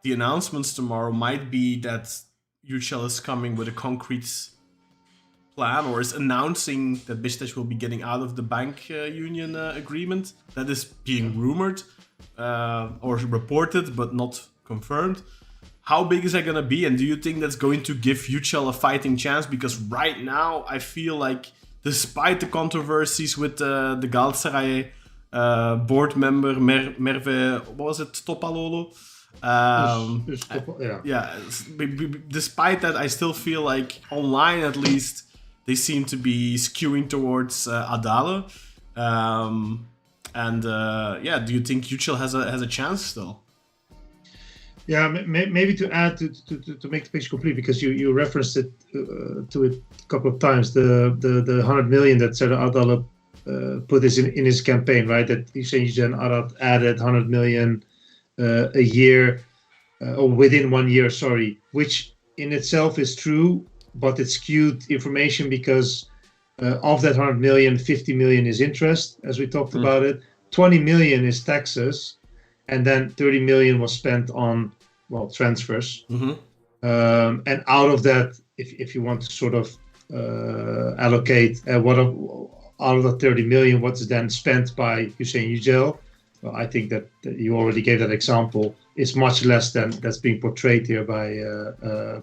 the announcements tomorrow might be that Yücel is coming with a concrete plan, or is announcing that Beşiktaş will be getting out of the bank union agreement. That is being rumored or reported, but not confirmed. How big is that going to be? And do you think that's going to give Yücel a fighting chance? Because right now, I feel like, despite the controversies with the Galatasaray board member, Merve, what was it, Topalolo? Despite that, I still feel like online, at least, they seem to be skewing towards Adala. Do you think Yücel has a chance still? Yeah, maybe to add to make the picture complete, because you referenced it to it a couple of times, the 100 million that Serdal Adali put this in his campaign, right? That Hüseyin Yücel and Arad added 100 million a year, or within 1 year, sorry, which in itself is true, but it's skewed information because of that 100 million, 50 million is interest, as we talked about it. 20 million is taxes, and then 30 million was spent on, well, transfers. And out of that, if you want to sort of allocate out of the 30 million, what's then spent by Hüseyin Yücel, well, I think that you already gave that example. It's much less than that's being portrayed here by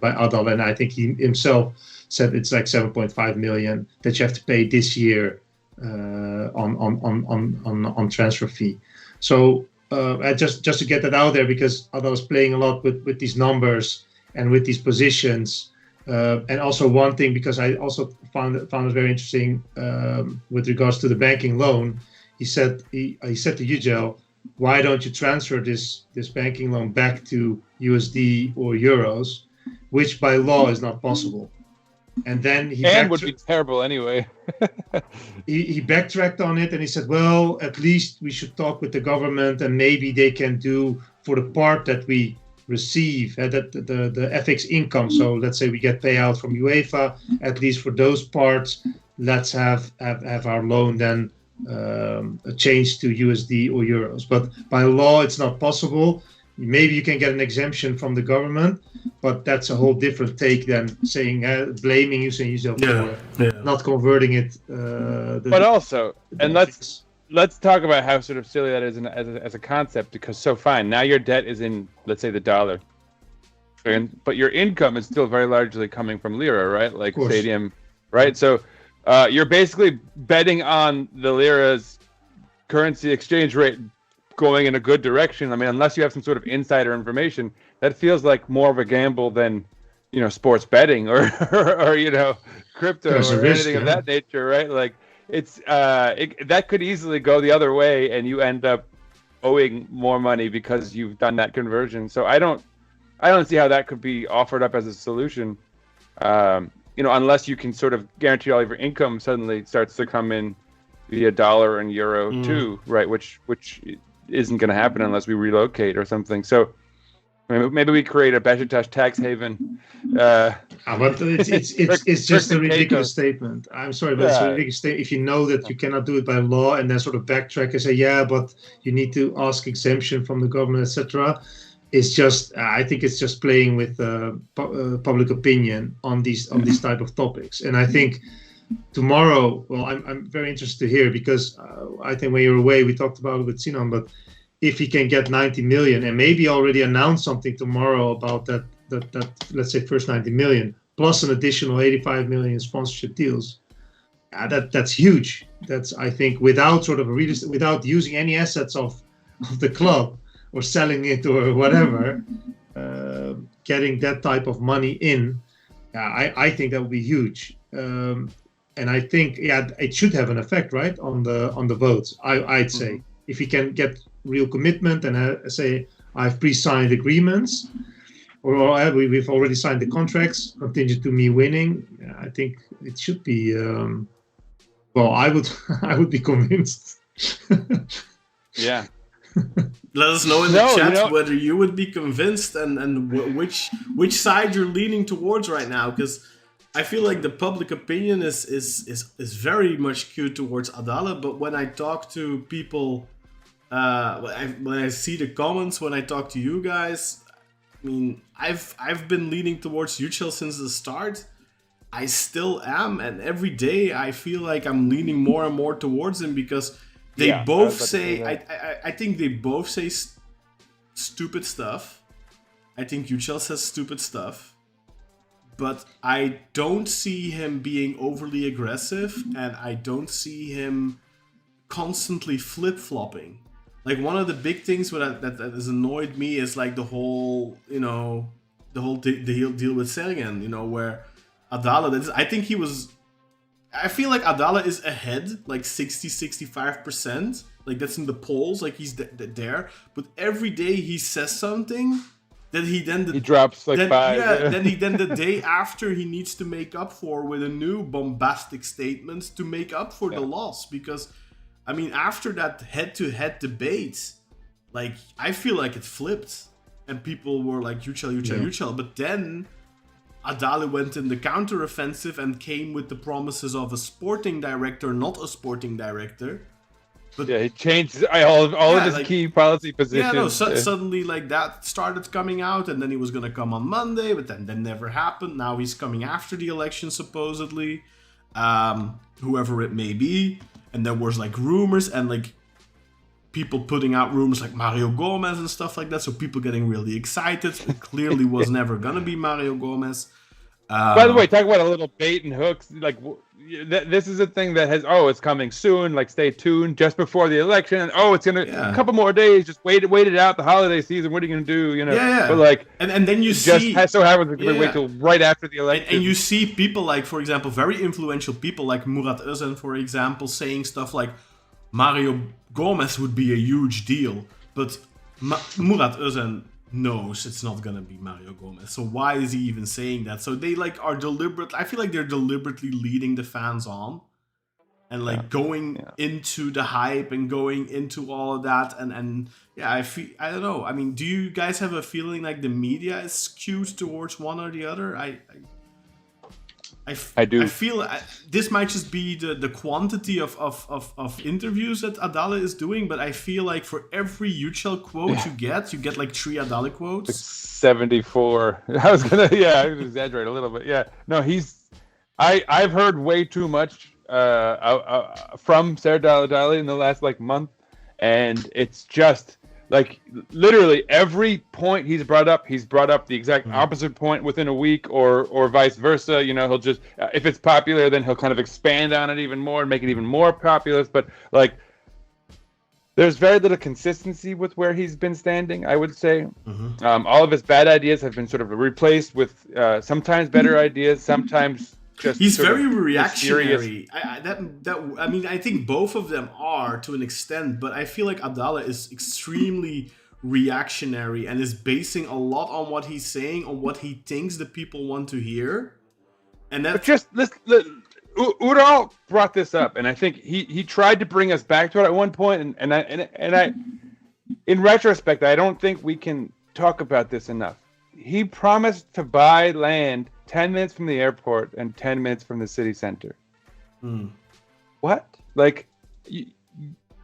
Adal, and I think he himself said it's like 7.5 million that you have to pay this year on transfer fee. So just to get that out there, because Adal is playing a lot with these numbers and with these positions. And also one thing, because I also found it very interesting with regards to the banking loan. He said to Yücel, why don't you transfer this banking loan back to USD or euros, which by law is not possible. And then would be terrible anyway. he backtracked on it, and he said, well, at least we should talk with the government, and maybe they can do for the part that we receive that the FX income. So let's say we get payout from UEFA, at least for those parts, let's have our loan then changed to USD or euros. But by law, it's not possible. Maybe you can get an exemption from the government, but that's a whole different take than saying blaming Hüseyin Yücel for not converting it. But also, and let's talk about how sort of silly that is as a concept, because so fine, now your debt is in, let's say, the dollar, but your income is still very largely coming from lira, right? Like stadium, right? So you're basically betting on the lira's currency exchange rate going in a good direction. I mean, unless you have some sort of insider information, that feels like more of a gamble than, sports betting or crypto or anything of that nature, right? Like it's that could easily go the other way, and you end up owing more money because you've done that conversion. So I don't see how that could be offered up as a solution. Unless you can sort of guarantee all of your income suddenly starts to come in via dollar and euro too, right? Which isn't going to happen unless we relocate or something. So maybe we create a Beşiktaş tax haven. But it's just a ridiculous statement. I'm sorry, but it's a ridiculous statement. If you know that you cannot do it by law and then sort of backtrack and say, yeah, but you need to ask exemption from the government, etc. It's just, I think it's just playing with public opinion on these type of topics. And I think tomorrow, well, I'm very interested to hear, because I think when you're away, we talked about it with Sinan, but if he can get 90 million and maybe already announce something tomorrow about that let's say first 90 million plus an additional 85 million sponsorship deals, that's huge. That's, I think, without without using any assets of the club or selling it or whatever, getting that type of money in, I think that would be huge. And I think, it should have an effect, right, on the votes. I'd say if he can get real commitment and say I've pre-signed agreements, or we've already signed the contracts contingent to me winning, I think it should be. I would be convinced. Yeah. Let us know in the chat whether you would be convinced and which side you're leaning towards right now, because I feel like the public opinion is very much skewed towards Adala. But when I talk to people, when I see the comments, when I talk to you guys, I mean, I've been leaning towards Yücel since the start. I still am, and every day I feel like I'm leaning more and more towards him, because they both say, I think they both say stupid stuff. I think Yücel says stupid stuff. But I don't see him being overly aggressive, and I don't see him constantly flip-flopping. Like, one of the big things that has annoyed me is like the whole deal with Sergen, where Adala, I feel like Adala is ahead, like 60-65%. Like, that's in the polls, like he's there. But every day he says something that he drops like then, 5. Yeah, then the day after he needs to make up for with a new bombastic statement to make up for the loss. Because, I mean, after that head-to-head debate, like, I feel like it flipped. And people were like, Yücel. But then Adali went in the counter-offensive and came with the promises of a sporting director, not a sporting director. But he changed all of his key policy positions. Suddenly, like, that started coming out, and then he was going to come on Monday, but then that never happened. Now he's coming after the election, supposedly, whoever it may be. And there was, like, rumors and, like, people putting out rumors like Mario Gomez and stuff like that, so people getting really excited. It clearly was never going to be Mario Gomez. By the way, talk about a little bait and hooks. Like, this is a thing that has, it's coming soon. Like, stay tuned just before the election. And, it's going to, a couple more days. Just wait it out, the holiday season. What are you going to do? You know? Yeah. But, like, and then you see. Just so happens to wait till right after the election. And you see people like, for example, very influential people like Murat Özen, for example, saying stuff like Mario Gomez would be a huge deal. But Murat Özen knows it's not gonna be Mario Gomez, so why is he even saying that? So they like are deliberate. I feel like they're deliberately leading the fans on, and like going into the hype and going into all of that. And I don't know. I mean, do you guys have a feeling like the media is skewed towards one or the other? I do. I feel this might just be the quantity of interviews that Adali is doing, but I feel like for every Yücel quote you get like 3 Adali quotes. Like 74. I was gonna exaggerate a little bit. Yeah. No, I've heard way too much from Serdal Adali in the last like month, and it's just like literally every point he's brought up the exact opposite point within a week, or vice versa. You know, he'll just if it's popular, then he'll kind of expand on it even more and make it even more populist. But like, there's very little consistency with where he's been standing, I would say. All of his bad ideas have been sort of replaced with sometimes better ideas, sometimes just he's very reactionary. I mean, I think both of them are to an extent, but I feel like Adali is extremely reactionary and is basing a lot on what he's saying, on what he thinks the people want to hear. And that's just Ural brought this up, and I think he tried to bring us back to it at one point, and I in retrospect, I don't think we can talk about this enough. He promised to buy land 10 minutes from the airport and 10 minutes from the city center. What? Like,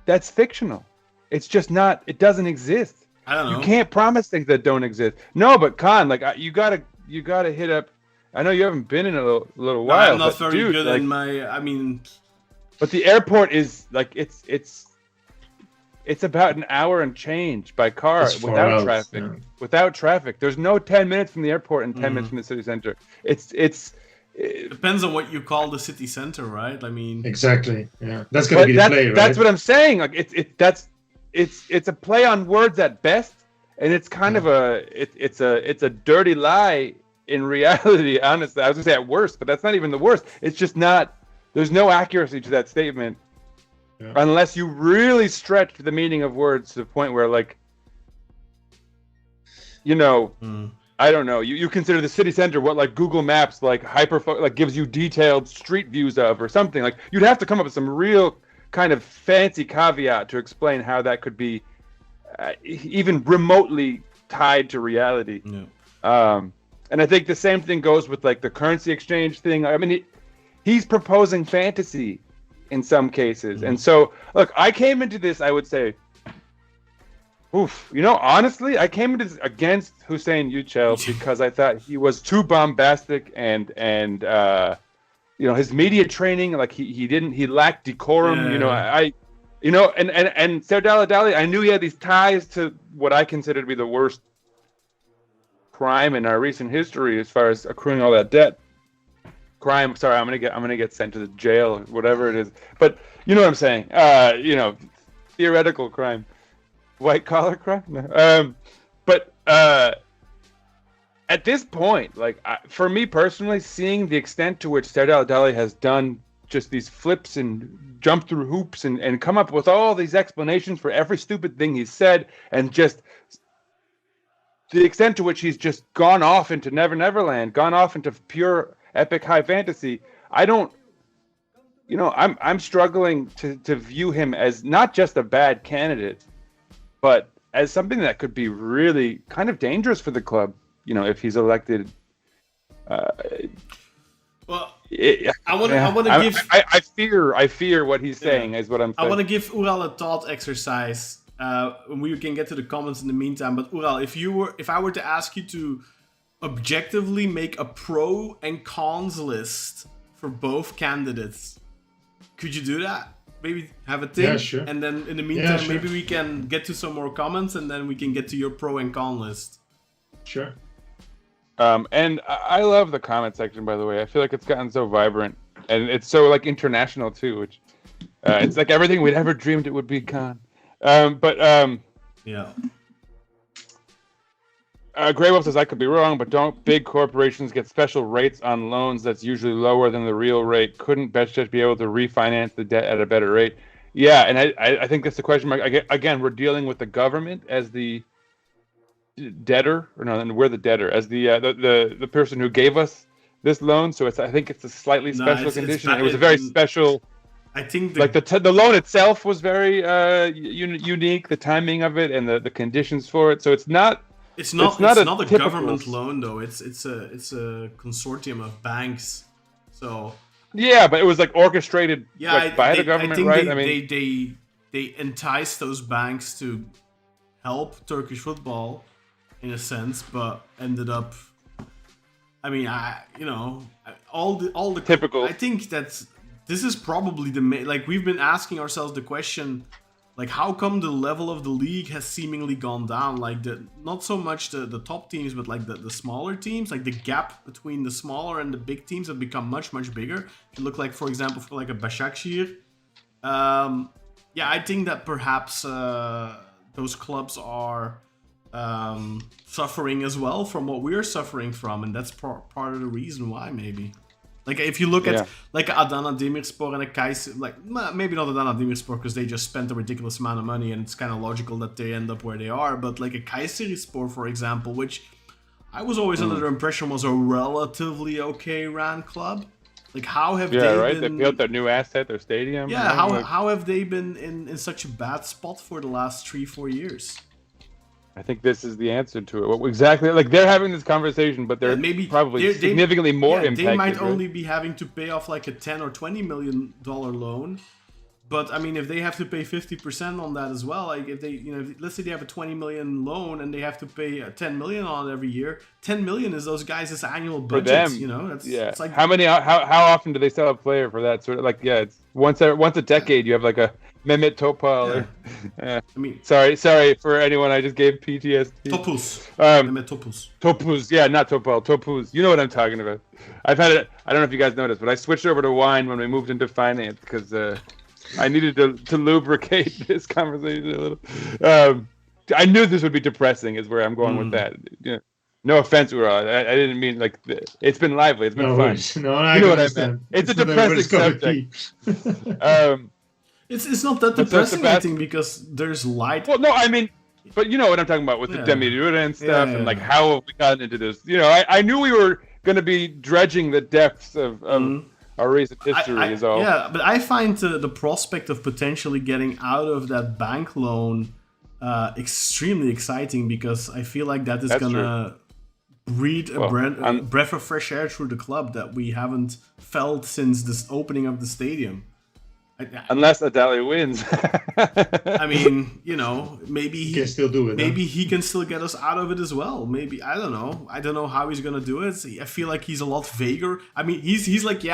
that's fictional. It's just not. It doesn't exist. I don't know. You can't promise things that don't exist. No, but Kaan, like, you gotta hit up. I know you haven't been in a little while. I'm not very good in my. I mean, but the airport is like it's about an hour and change by car without traffic. Yeah. Without traffic, there's no 10 minutes from the airport and 10 minutes from the city center. It depends on what you call the city center, right? I mean, exactly. Yeah, that's gonna be the play, right? That's what I'm saying. Like it's a play on words at best, and it's kind of it's a dirty lie in reality. Honestly, I was gonna say at worst, but that's not even the worst. It's just not. There's no accuracy to that statement. Yeah. Unless you really stretch the meaning of words to the point where, like, you know, I don't know. You consider the city center what, like, Google Maps, like, like gives you detailed street views of or something. Like, you'd have to come up with some real kind of fancy caveat to explain how that could be even remotely tied to reality. Yeah. And I think the same thing goes with, like, the currency exchange thing. I mean, he's proposing fantasy in some cases. And so, look, I came into this, I would say, honestly, I came into this against Hüseyin Yücel because I thought he was too bombastic and his media training, like he lacked decorum. Yeah. And Serdal Adali, I knew he had these ties to what I consider to be the worst crime in our recent history as far as accruing all that debt. Crime. Sorry, I'm gonna get sent to the jail or whatever it is. But you know what I'm saying. Theoretical crime, white collar crime. No. But at this point, like for me personally, seeing the extent to which Serdal Adali has done just these flips and jump through hoops and come up with all these explanations for every stupid thing he said, and just the extent to which he's just gone off into Never Neverland, gone off into pure epic high fantasy, I don't. I'm struggling to view him as not just a bad candidate, but as something that could be really kind of dangerous for the club. If he's elected. Well, I want to give. I fear what he's saying is what I'm saying. I want to give Ural a thought exercise. We can get to the comments in the meantime. But Ural, if I were to ask you to objectively make a pro and cons list for both candidates, could you do that? Maybe have a thing, Yeah, sure. And then in the meantime, sure. maybe we can get to some more comments, and then we can get to your pro and con list. Sure. And I love the comment section, by the way. I feel like it's gotten so vibrant, and it's so like international too, which it's like everything we'd ever dreamed it would be, Kaan. Yeah. Grey Wolf says, I could be wrong, but don't big corporations get special rates on loans that's usually lower than the real rate? Couldn't Beşiktaş be able to refinance the debt at a better rate? Yeah, and I think that's the question mark. Again, we're dealing with the government as the debtor, or no, we're the debtor as the person who gave us this loan. So I think it's a slightly special condition. It was a very special. I think the loan itself was very unique. The timing of it and the conditions for it. So it's not. It's not a government loan though. It's a consortium of banks. So yeah, but it was like orchestrated by the government, right? They enticed those banks to help Turkish football in a sense, but ended up. All the typical. I think that this is probably we've been asking ourselves the question. Like, how come the level of the league has seemingly gone down? Like, not so much the top teams, but like the smaller teams. Like, the gap between the smaller and the big teams have become much, much bigger. If you look like, for example, for like a Başakşehir. I think that perhaps those clubs are suffering as well from what we're suffering from. And that's part of the reason why, maybe. Like, if you look at like Adana Demirspor and a Kayseri, like maybe not Adana Demirspor because they just spent a ridiculous amount of money and it's kind of logical that they end up where they are. But like a Kayserispor, for example, which I was always under the impression was a relatively okay ran club. Like, how have they been... They built their new asset, their stadium. Yeah, how have they been in such a bad spot for the last 3-4 years? I think this is the answer to it. Exactly, like they're having this conversation, but they're probably significantly more impacted. They might only be having to pay off like a $10 or $20 million loan, but I mean, if they have to pay 50% on that as well, like if they, let's say they have a 20 million loan and they have to pay 10 million on it every year. 10 million is those guys' annual budget. For them, that's it's like how often do they sell a player for that sort of it's once a decade. You have like a Mehmet Topal. I mean, sorry for anyone I just gave PTSD. Topuz. Mehmet Topuz. Topuz, yeah, not Topal. Topuz. You know what I'm talking about. I've had it. I don't know if you guys noticed, but I switched over to wine when we moved into finance because I needed to lubricate this conversation a little. I knew this would be depressing. Is where I'm going with that. No offense, Ural. I didn't mean like it's been lively. It's been fun. No, I you know understand. What I meant. It's a depressing subject. It's not that depressing, I think, because there's light. Well, no, I mean, but you know what I'm talking about with the Demirura and stuff, and like how have we gotten into this? I knew we were going to be dredging the depths of our recent history. Is all. Yeah, but I find the prospect of potentially getting out of that bank loan extremely exciting because I feel like that is going to breathe a breath of fresh air through the club that we haven't felt since this opening of the stadium. Unless Adali wins. I mean, maybe he can still do it. Maybe he can still get us out of it as well. Maybe, I don't know. I don't know how he's gonna do it. I feel like he's a lot vaguer. I mean, he's like,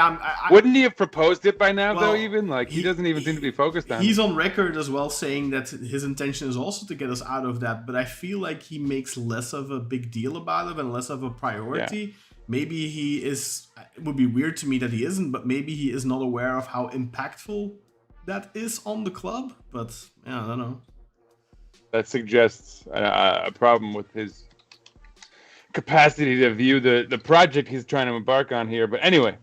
wouldn't he have proposed it by now, though? Even like he doesn't even seem to be focused on. He's on record as well saying that his intention is also to get us out of that. But I feel like he makes less of a big deal about it and less of a priority. Yeah. Maybe he is. It would be weird to me that he isn't, but maybe he is not aware of how impactful that is on the club. But yeah, I don't know. That suggests a problem with his capacity to view the project he's trying to embark on here. But anyway,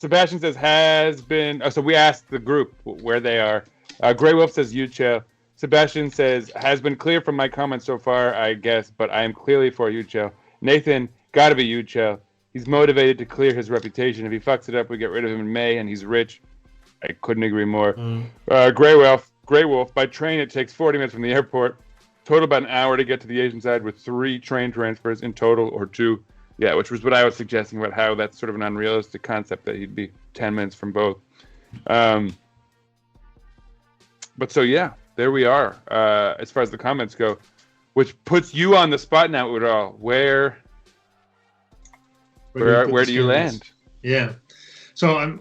Sebastian says has been. So we asked the group where they are. Grey Wolf says Yücel. Sebastian says, has been clear from my comments so far, I guess, but I am clearly for Yücel. Nathan, gotta be Yücel. He's motivated to clear his reputation. If he fucks it up, we get rid of him in May, and he's rich. I couldn't agree more. Grey Wolf, by train it takes 40 minutes from the airport. Total about an hour to get to the Asian side with 3 train transfers in total, or 2. Yeah, which was what I was suggesting about how that's sort of an unrealistic concept that he'd be 10 minutes from both. But so, yeah, there we are as far as the comments go, which puts you on the spot now, Ural. Where do you land? Yeah. So I'm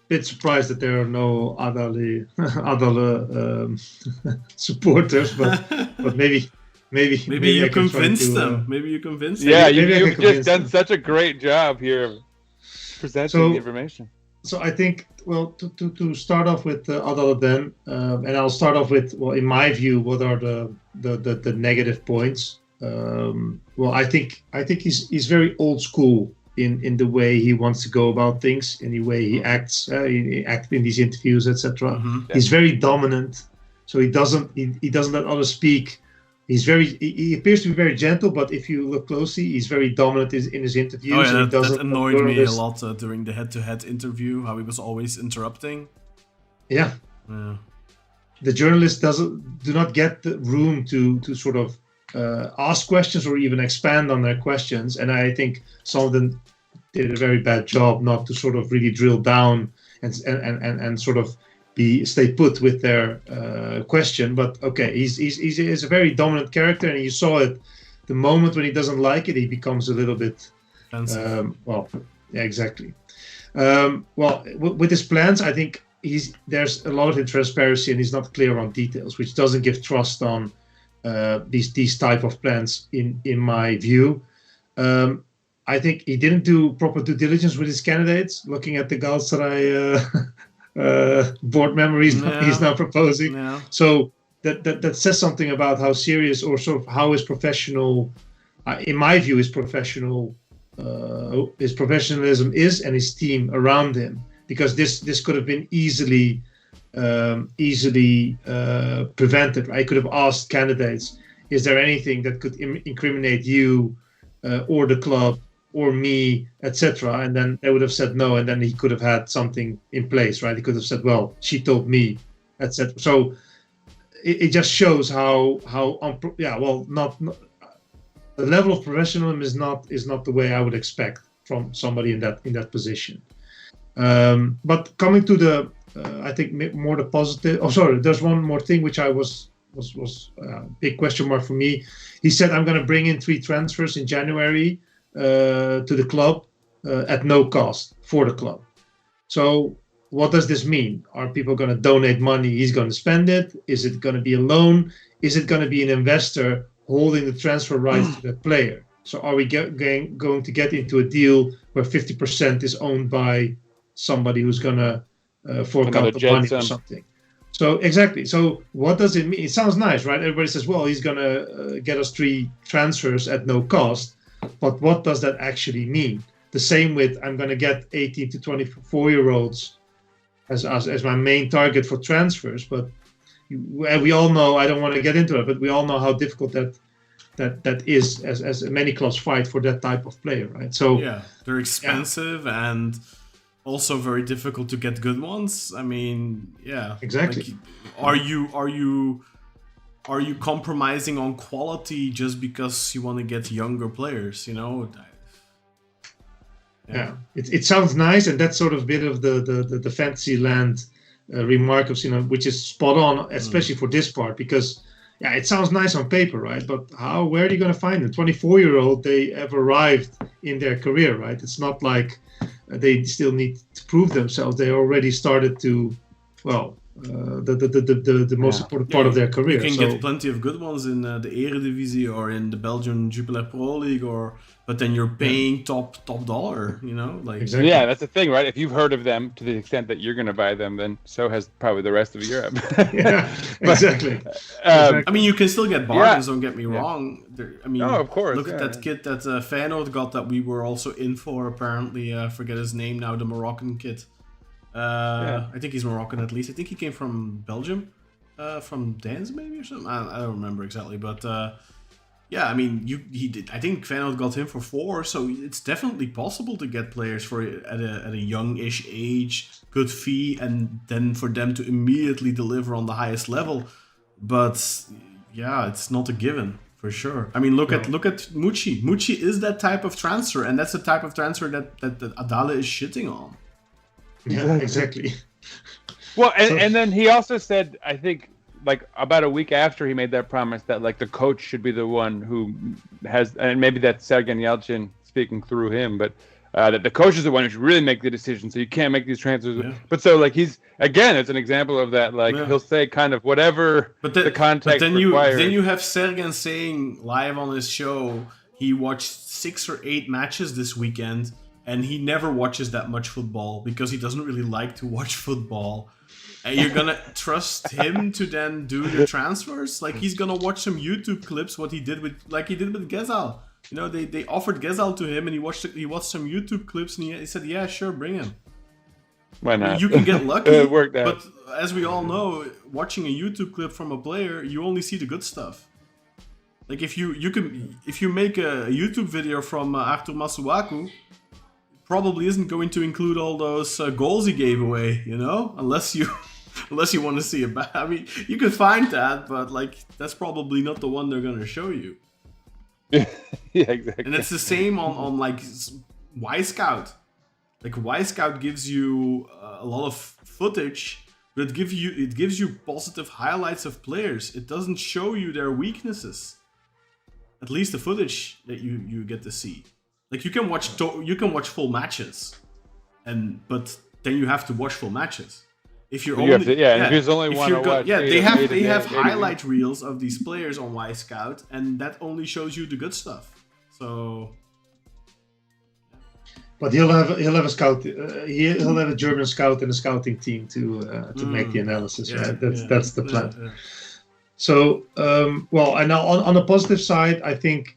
bit surprised that there are no Adali supporters, but maybe you I can try convinced to, them. Maybe you convinced them. Yeah, Maybe I you've can just done convince them. such a great job here of presenting the information. So I think, well, to start off with Adal then, and I'll start off with, well, in my view, what are the negative points? Well, I think he's very old school in the way he wants to go about things, in the way he acts in these interviews, etc. Mm-hmm. He's very dominant, so he doesn't let others speak. He appears to be very gentle, but if you look closely, he's very dominant in his interviews. Oh, yeah, and he that annoyed me a this- lot during the head-to-head interview, how he was always interrupting. Yeah. The journalists do not get the room to sort of ask questions or even expand on their questions, and I think some of them did a very bad job not to sort of really drill down and sort of stay put with their question. But okay, he's a very dominant character, and you saw it the moment when he doesn't like it, he becomes a little bit well, yeah, exactly. Well, with his plans, I think there's a lot of intransparency, and he's not clear on details, which doesn't give trust on these type of plans in my view. I think he didn't do proper due diligence with his candidates, looking at the Galatasaray board member he's now proposing. Yeah. So that says something about how serious, or sort of how his professional, in my view, his professionalism is, and his team around him, because this could have been easily prevented. I could have asked candidates, is there anything that could incriminate you or the club or me, etc., and then they would have said no, and then he could have had something in place, right? He could have said, well, she told me, etc. So it just shows how not the level of professionalism is not the way I would expect from somebody in that position. But coming to the I think more the positive. Oh, sorry, there's one more thing which I was big question mark for me. He said, I'm going to bring in 3 transfers in January to the club at no cost for the club. So what does this mean? Are people going to donate money? He's going to spend it? Is it going to be a loan? Is it going to be an investor holding the transfer rights to the player? So are we going to get into a deal where 50% is owned by somebody who's going to fork out the money or something? So exactly. So what does it mean? It sounds nice, right? Everybody says, well, he's going to get us 3 transfers at no cost. But what does that actually mean? The same with, I'm going to get 18 to 24-year-olds as my main target for transfers. But we all know, I don't want to get into it, but we all know how difficult that is as many clubs fight for that type of player, right? So yeah, they're expensive and also very difficult to get good ones. I mean, yeah, exactly. Like, are you compromising on quality just because you want to get younger players? You know. Yeah. It sounds nice, and that's sort of a bit of the fantasy land remark of Sinan, which is spot on, especially for this part, because yeah, it sounds nice on paper, right? But where are you going to find them? 24-year-old, they have arrived in their career, right? It's not like they still need to prove themselves. They already started to, well, the most important part of their career. You can get plenty of good ones in the Eredivisie or in the Belgian Jupiler Pro League, but then you're paying top dollar, you know, like exactly. Yeah, that's the thing, right? If you've heard of them to the extent that you're going to buy them, then so has probably the rest of Europe. Yeah, exactly. I mean, you can still get bargains. Don't get me wrong. I mean, of course. Look at that kid that Feyenoord got that we were also in for. Apparently, I forget his name now. The Moroccan kid. I think he's Moroccan at least. I think he came from Belgium, from Dance maybe or something. I don't remember exactly, but yeah, I mean, he did. I think Feyenoord got him for 4, so it's definitely possible to get players for at a young-ish age, good fee, and then for them to immediately deliver on the highest level. But yeah, it's not a given for sure. I mean, look at Mucci. Mucci is that type of transfer, and that's the type of transfer that Adali is shitting on. Yeah, exactly. Well, and then he also said, I think, like about a week after he made that promise, that like the coach should be the one who has, and maybe that's Sergen Yalchin speaking through him, but that the coach is the one who should really make the decision. So you can't make these transfers. Yeah. But so like he's, again, it's an example of that. Like he'll say kind of whatever the context requires. Then you have Sergen saying live on his show he watched 6 or 8 matches this weekend, and he never watches that much football because he doesn't really like to watch football. And you're gonna trust him to then do the transfers? Like he's gonna watch some YouTube clips, what he did with Gezal. You know, they offered Gezal to him, and he watched some YouTube clips, and he said, "Yeah, sure, bring him." Why not? You can get lucky. It worked out. But as we all know, watching a YouTube clip from a player, you only see the good stuff. Like if you make a YouTube video from Arthur Masuaku, probably isn't going to include all those goals he gave away, you know, unless you want to see it back. I mean, you could find that, but like that's probably not the one they're going to show you. Yeah, exactly. And it's the same on like Y-Scout. Like Y-Scout gives you a lot of footage, but it gives you positive highlights of players. It doesn't show you their weaknesses. At least the footage that you get to see. Like you can watch full matches, but then you have to watch full matches. If you're only if there's only one to watch, they have highlight reels of these players on Y-Scout, and that only shows you the good stuff. So, but he'll have a scout. He'll have a German scout and a scouting team to make the analysis. Yeah, right? That's the plan. Yeah. So, and now on the positive side, I think,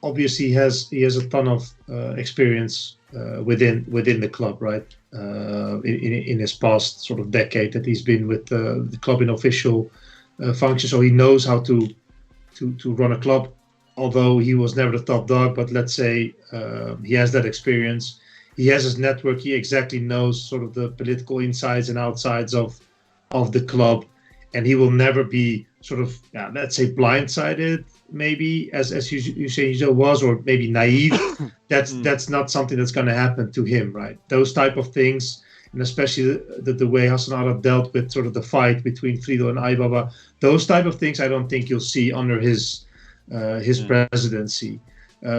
obviously he has a ton of experience within the club, right? In his past sort of decade that he's been with the club in official function, so he knows how to run a club. Although he was never the top dog, but let's say he has that experience. He has his network. He exactly knows sort of the political insides and outsides of the club, and he will never be sort of, let's say, blindsided, maybe as Hüseyin Yücel was, or maybe naive. That's not something that's going to happen to him, right? Those type of things, and especially the way Hassan Arat dealt with sort of the fight between Friedel and Aybaba, those type of things I don't think you'll see under his presidency.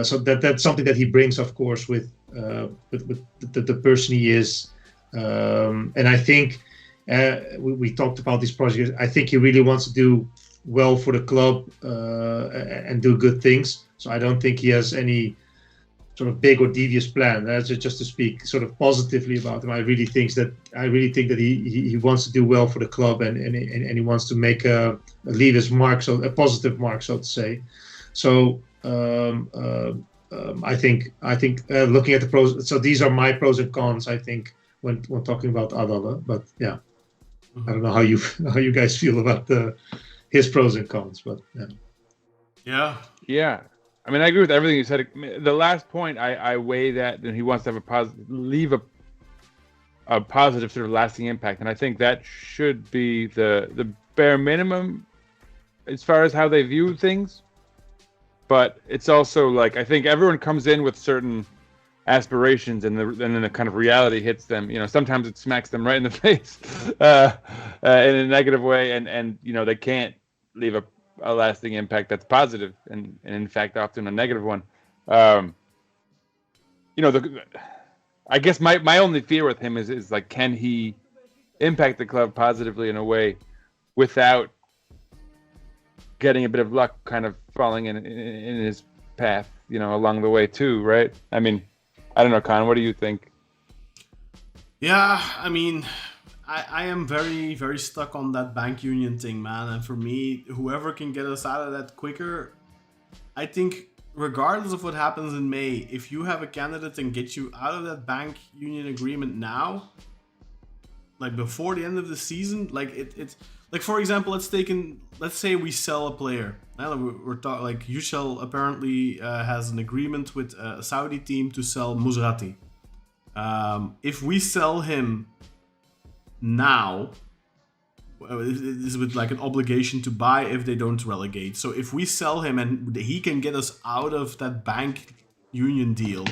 So that's something that he brings, of course, with the person he is, and I think. We talked about these projects. I think he really wants to do well for the club and do good things. So I don't think he has any sort of big or devious plan. That's just to speak sort of positively about him. I really think that he wants to do well for the club and he wants to leave his mark, so a positive mark, so to say. So I think looking at the pros. So these are my pros and cons. I think when talking about Adali, but yeah. I don't know how you guys feel about his pros and cons, but yeah. I mean, I agree with everything you said. The last point, I weigh that he wants to have leave a positive sort of lasting impact, and I think that should be the bare minimum as far as how they view things. But it's also like I think everyone comes in with certain aspirations, and then the kind of reality hits them. You know, sometimes it smacks them right in the face in a negative way, and you know they can't leave a lasting impact that's positive, and in fact often a negative one. You know, I guess my only fear with him is like, can he impact the club positively in a way without getting a bit of luck kind of falling in his path, you know, along the way too, right? I mean, I don't know, Kaan, what do you think? Yeah, I mean, I am very, very stuck on that bank union thing, man. And for me, whoever can get us out of that quicker, I think regardless of what happens in May, if you have a candidate and get you out of that bank union agreement now, like before the end of the season, like it's like, for example, let's say we sell a player. Now we're talking, like, Yücel apparently has an agreement with a Saudi team to sell Musrati. If we sell him now, this is with like an obligation to buy if they don't relegate. So if we sell him and he can get us out of that bank union deal,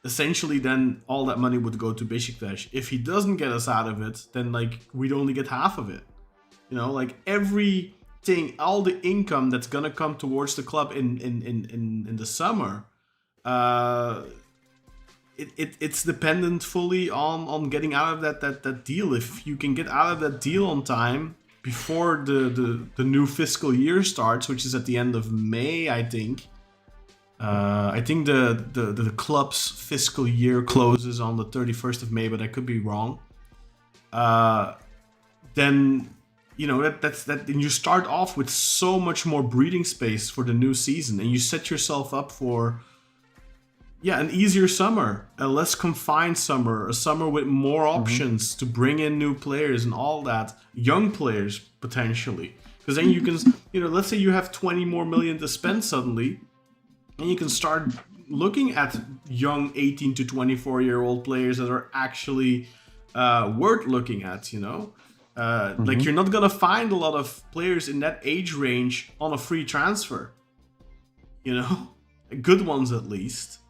essentially then all that money would go to Beşiktaş. If he doesn't get us out of it, then like we'd only get half of it. You know, like everything, all the income that's gonna come towards the club in the summer, it's dependent fully on getting out of that deal. If you can get out of that deal on time before the new fiscal year starts, which is at the end of May, I think. I think the club's fiscal year closes on the 31st of May, but I could be wrong. Then, you know, that's and you start off with so much more breathing space for the new season, and you set yourself up for an easier summer, a less confined summer, a summer with more options to bring in new players and all that, young players potentially, because then you can, you know, let's say you have 20 more million to spend suddenly, and you can start looking at young 18 to 24-year-old players that are actually worth looking at, you know. Like, you're not gonna find a lot of players in that age range on a free transfer, you know, good ones at least.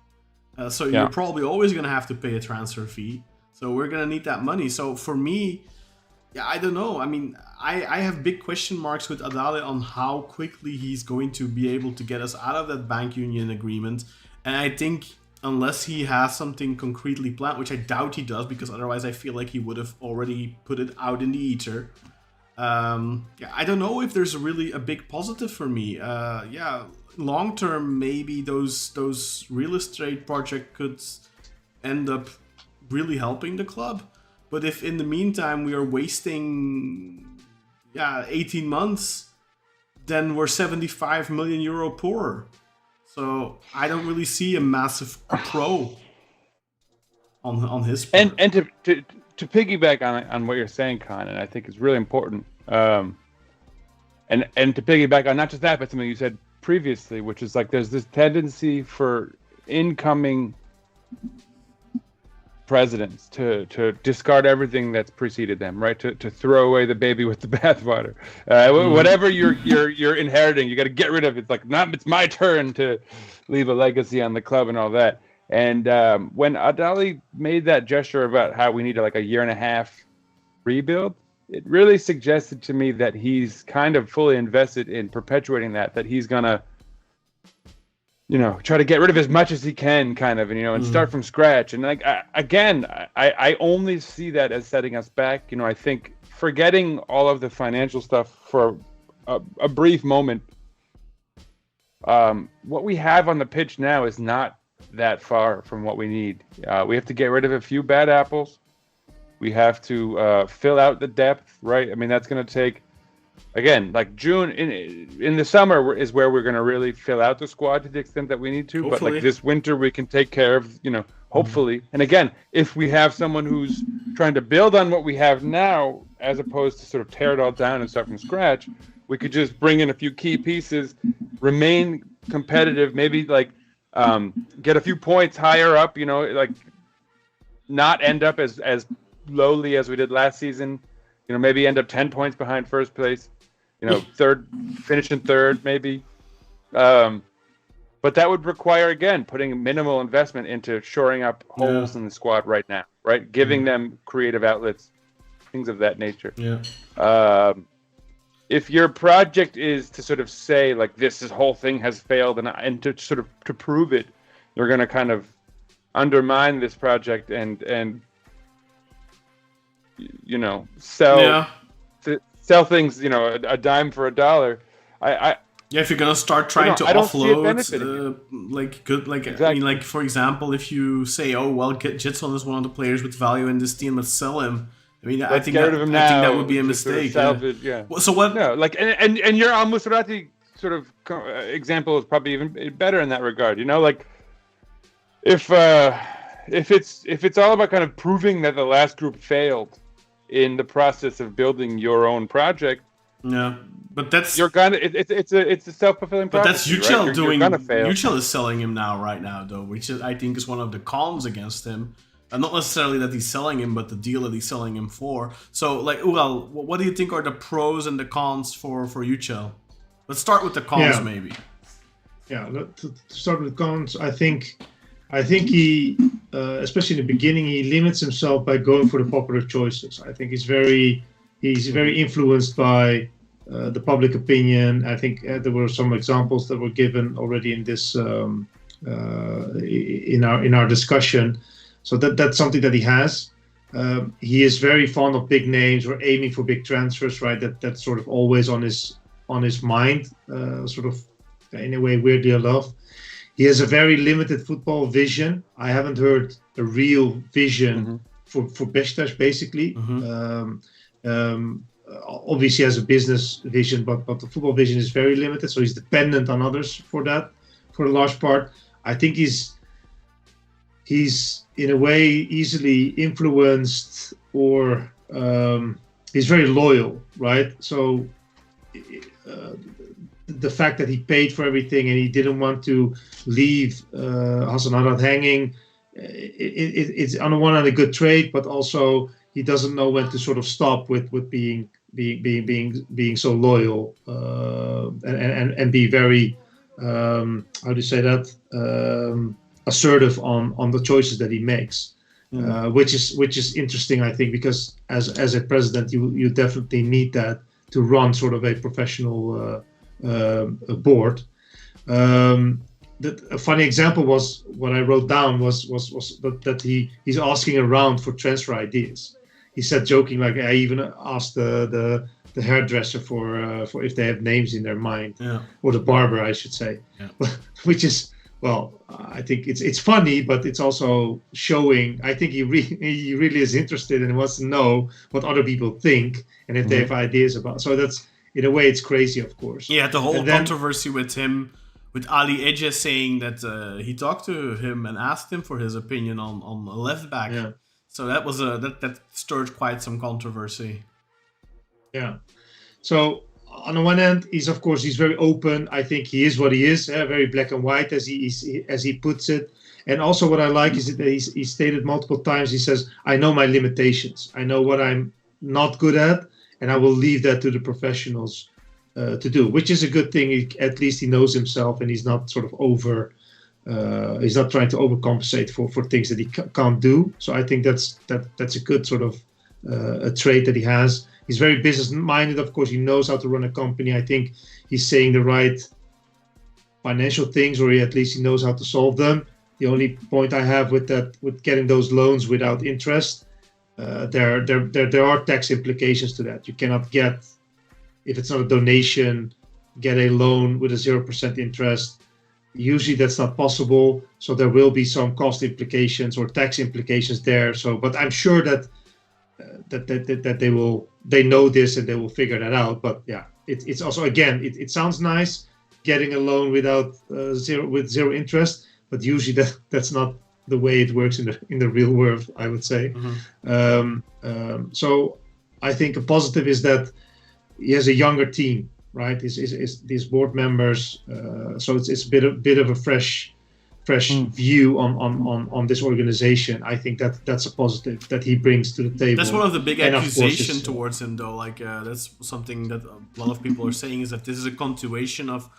So you're probably always gonna have to pay a transfer fee. So we're gonna need that money. So for me, I don't know. I mean, I have big question marks with Adali on how quickly he's going to be able to get us out of that bank union agreement. And I think unless he has something concretely planned, which I doubt he does, because otherwise I feel like he would have already put it out in the ether. I don't know if there's really a big positive for me. Long term, maybe those real estate project could end up really helping the club. But if in the meantime we are wasting 18 months, then we're 75 million euro poorer. So I don't really see a massive pro on his part. And to piggyback on what you're saying, Kaan, and I think it's really important. And to piggyback on not just that, but something you said previously, which is like there's this tendency for incoming presidents to discard everything that's preceded them, right? To throw away the baby with the bathwater. Whatever you're inheriting, you got to get rid of. It's like, it's my turn to leave a legacy on the club and all that. And when Adali made that gesture about how we need like a year and a half rebuild, it really suggested to me that he's kind of fully invested in perpetuating that he's gonna, you know, try to get rid of as much as he can, kind of, and, you know, and start from scratch. And like, I only see that as setting us back. You know, I think forgetting all of the financial stuff for a brief moment, what we have on the pitch now is not that far from what we need. We have to get rid of a few bad apples. We have to fill out the depth, right? I mean, that's going to take, again, like June, in the summer is where we're going to really fill out the squad to the extent that we need to. Hopefully. But like this winter, we can take care of, you know, hopefully. And again, if we have someone who's trying to build on what we have now, as opposed to sort of tear it all down and start from scratch, we could just bring in a few key pieces, remain competitive, maybe like get a few points higher up, you know, like not end up as lowly as we did last season, you know, maybe end up 10 points behind first place, you know, finish in third maybe. But that would require, again, putting minimal investment into shoring up holes in the squad right now, right? Giving them creative outlets, things of that nature. If your project is to sort of say like this whole thing has failed and to sort of to prove it, you're going to kind of undermine this project and you know, sell things, you know, a dime for a dollar. If you're gonna start trying to offload, Exactly. I mean, like, for example, if you say, oh well, Jitson is one of the players with value in this team, let's sell him. I mean, I think that would be a mistake. Sort of salvage, So what? No, like, and your Al Musrati sort of example is probably even better in that regard. You know, like if it's all about kind of proving that the last group failed, in the process of building your own project, Yeah, but that's you're gonna. It's a self-fulfilling but that's prophecy, Yücel right? doing. You're gonna fail. Yücel is selling him now, right now, though, which is, I think is one of the cons against him. And not necessarily that he's selling him, but the deal that he's selling him for. So, like, Ural, what do you think are the pros and the cons for Yücel? Let's start with the cons, maybe. Yeah, to start with cons, I think he, especially in the beginning, he limits himself by going for the popular choices. I think he's very influenced by the public opinion. I think there were some examples that were given already in this in our discussion. So that's something that he has. He is very fond of big names or aiming for big transfers, right? That's sort of always on his mind, sort of in a way weirdly enough. He has a very limited football vision. I haven't heard a real vision for Beşiktaş, basically. Obviously he has a business vision, but the football vision is very limited, so he's dependent on others for that, for a large part. I think he's in a way easily influenced, or he's very loyal, right? So the fact that he paid for everything and he didn't want to leave Hasan Arat hanging, it's on the one hand a good trade, but also he doesn't know when to sort of stop with being so loyal and be very how do you say that, assertive on the choices that he makes, which is interesting, I think, because as a president you definitely need that to run sort of a professional board. A funny example was what I wrote down was that he's asking around for transfer ideas. He said, joking, like, I even asked the hairdresser for if they have names in their mind, or the barber, I should say, which is, well, I think it's funny, but it's also showing. I think he really is interested and wants to know what other people think and if they have ideas about. So that's, in a way, it's crazy, of course. Yeah, the whole controversy with him, with Ali Ece saying that he talked to him and asked him for his opinion on a left back. Yeah. So that was that stirred quite some controversy. Yeah. So on the one hand, he's very open. I think he is what he is, very black and white as he puts it. And also what I like is that he stated multiple times. He says, "I know my limitations. I know what I'm not good at, and I will leave that to the professionals to do," which is a good thing. At least he knows himself, and he's not sort of he's not trying to overcompensate for things that he can't do. So I think that's a good sort of a trait that he has. He's very business-minded. Of course, he knows how to run a company. I think he's saying the right financial things, or at least he knows how to solve them. The only point I have with getting those loans without interest, there are tax implications to that. You cannot get, if it's not a donation, get a loan with a 0% interest. Usually that's not possible. So there will be some cost implications or tax implications there. So, but I'm sure that they know this and they will figure that out. But yeah, it's also, again, it sounds nice getting a loan without zero interest, but usually that's not the way it works in the real world, I would say. So I think a positive is that he has a younger team, right? These board members, so it's a bit of a fresh view on this organization. I think that's a positive that he brings to the table. That's one of the big accusations towards him, though. Like that's something that a lot of people are saying, is that this is a continuation of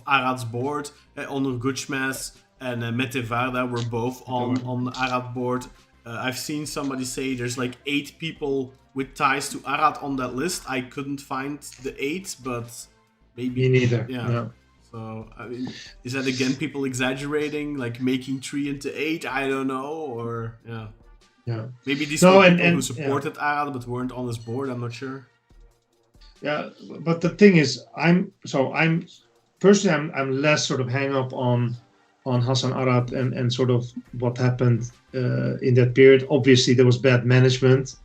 Arat's board. Onur Guçmaz and Mete Varda were both on the Arat board. I've seen somebody say there's like 8 people with ties to Arat on that list. I couldn't find the 8, but maybe... Me neither. Yeah. No. So, I mean, is that again people exaggerating, like making 3 into 8? I don't know, or yeah. Maybe these were people who supported Arat but weren't on his board. I'm not sure. Yeah, but the thing is, I'm personally less sort of hang up on Hasan Arat and sort of what happened in that period. Obviously, there was bad management.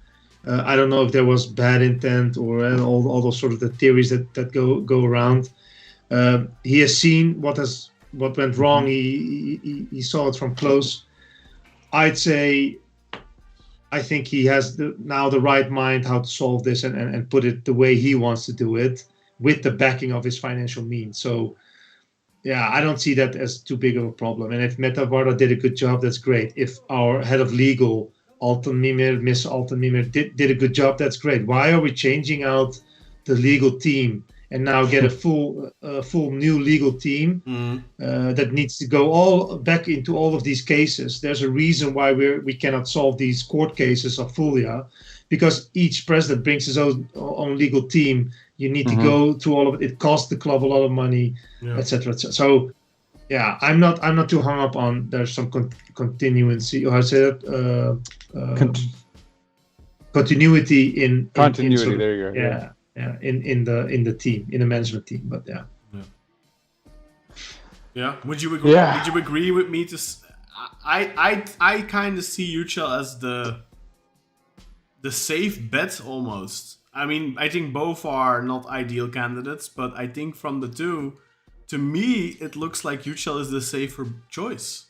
I don't know if there was bad intent or all those sort of the theories that go around. He has seen what went wrong. He saw it from close. I'd say I think he has now the right mind how to solve this and put it the way he wants to do it with the backing of his financial means. So, yeah, I don't see that as too big of a problem. And if Metavarda did a good job, that's great. If our head of legal, Miss Alton Mimir, did a good job, that's great. Why are we changing out the legal team and now get a full new legal team that needs to go all back into all of these cases? There's a reason why we cannot solve these court cases of Fulia, because each president brings his own legal team. You need to go through all of it. It costs the club a lot of money, etc. So, yeah, I'm not too hung up on there's some continuity. Or how to say that? Continuity in Continuity. In there you go. Yeah. Yeah, in the team, in the management team, but yeah. Would you agree? Yeah. Would you agree with me? I kind of see Yücel as the safe bet almost. I mean, I think both are not ideal candidates, but I think from the two, to me, it looks like Yücel is the safer choice.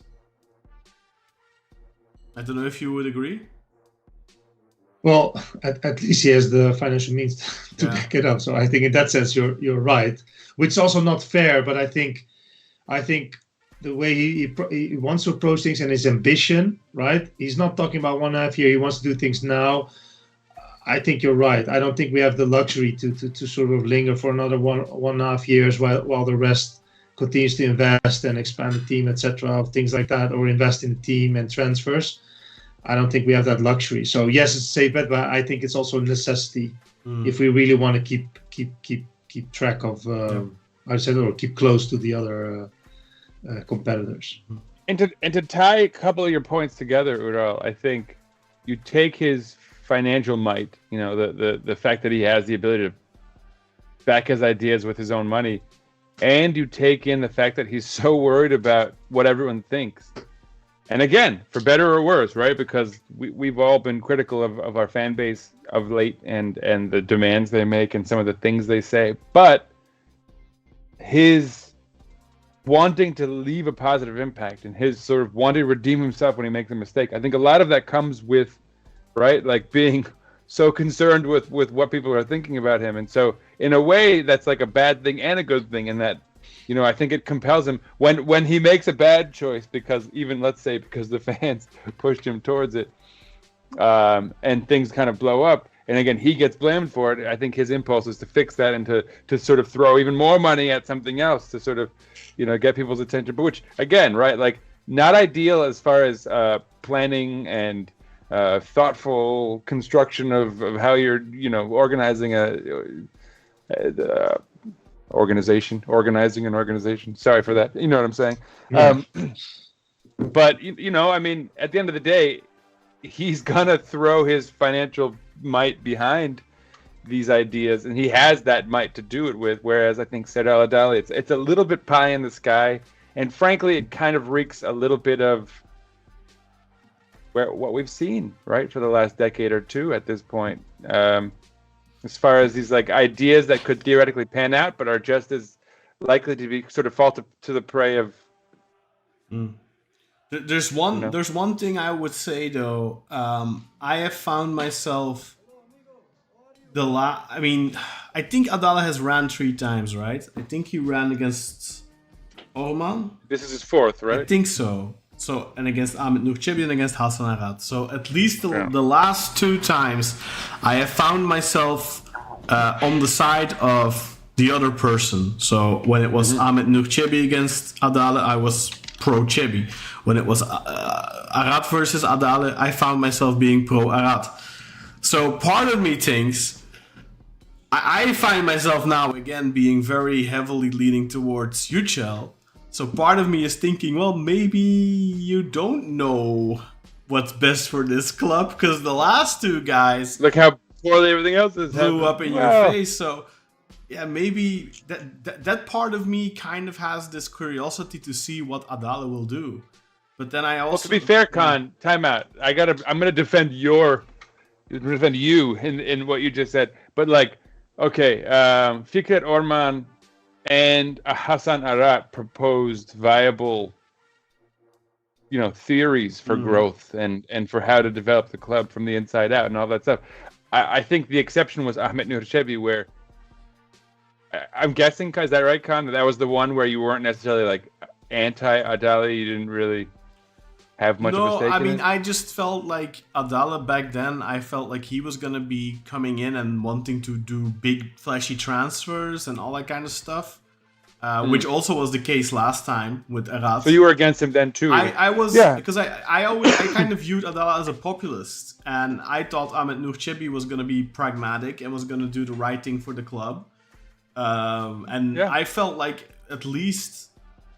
I don't know if you would agree. Well, at least he has the financial means to back it up. So I think in that sense you're right, which is also not fair. But I think the way he wants to approach things and his ambition, right? He's not talking about 1.5 years. He wants to do things now. I think you're right. I don't think we have the luxury to sort of linger for another 1.5 years while the rest continues to invest and expand the team, etc. Things like that, or invest in the team and transfers. I don't think we have that luxury. So yes, it's a safe bet, but I think it's also a necessity if we really want to keep track of, I said, or keep close to the other competitors. And to tie a couple of your points together, Ural, I think you take his financial might, the fact that he has the ability to back his ideas with his own money, and you take in the fact that he's so worried about what everyone thinks. And again, for better or worse, right? Because we've all been critical of our fan base of late and the demands they make and some of the things they say. But his wanting to leave a positive impact and his sort of wanting to redeem himself when he makes a mistake, I think a lot of that comes with, right, like being so concerned with what people are thinking about him. And so in a way, that's like a bad thing and a good thing in that, I think it compels him when he makes a bad choice because the fans pushed him towards it, and things kind of blow up. And again, he gets blamed for it. I think his impulse is to fix that and to sort of throw even more money at something else to sort of, get people's attention. But which, again, right, like not ideal as far as planning and thoughtful construction of how you're, organizing organizing an organization. Sorry for that. You know what I'm saying? Yeah. But, I mean, at the end of the day, he's going to throw his financial might behind these ideas, and he has that might to do it with, whereas I think Serdal Adali, it's a little bit pie in the sky, and frankly, it kind of reeks a little bit of what we've seen, right, for the last decade or two at this point. As far as these like ideas that could theoretically pan out, but are just as likely to be sort of fall to the prey of. There's one thing I would say though. I have found myself I think Adala has ran 3 times, right? I think he ran against Orman. This is his 4th, right? I think so. So, and against Ahmet Nurçebi and against Hasan Arat. So at least the last 2 times, I have found myself on the side of the other person. So when it was Ahmet Nurçebi against Adale, I was pro Çebi. When it was Arat versus Adale, I found myself being pro Arat. So part of me thinks, I find myself now again being very heavily leaning towards Yücel. So part of me is thinking, well, maybe you don't know what's best for this club because the last 2 guys look how poorly everything else is blew up in your face. So yeah, maybe that part of me kind of has this curiosity to see what Adale will do. But then I also, well, to be fair, Kaan, time out. I'm gonna defend you in what you just said. But like, okay, Fikret Orman and Hasan Arat proposed viable, theories for growth and for how to develop the club from the inside out and all that stuff. I think the exception was Ahmet Nurçebi, where I'm guessing, is that right, Kaan? That was the one where you weren't necessarily like anti-Adali. You didn't really have much of a stake in it? I just felt like Adali back then, I felt like he was going to be coming in and wanting to do big, flashy transfers and all that kind of stuff, which also was the case last time with Arad. So you were against him then too? I was, because I kind of viewed Adali as a populist, and I thought Ahmet Nurçebi was going to be pragmatic and was going to do the right thing for the club. I felt like at least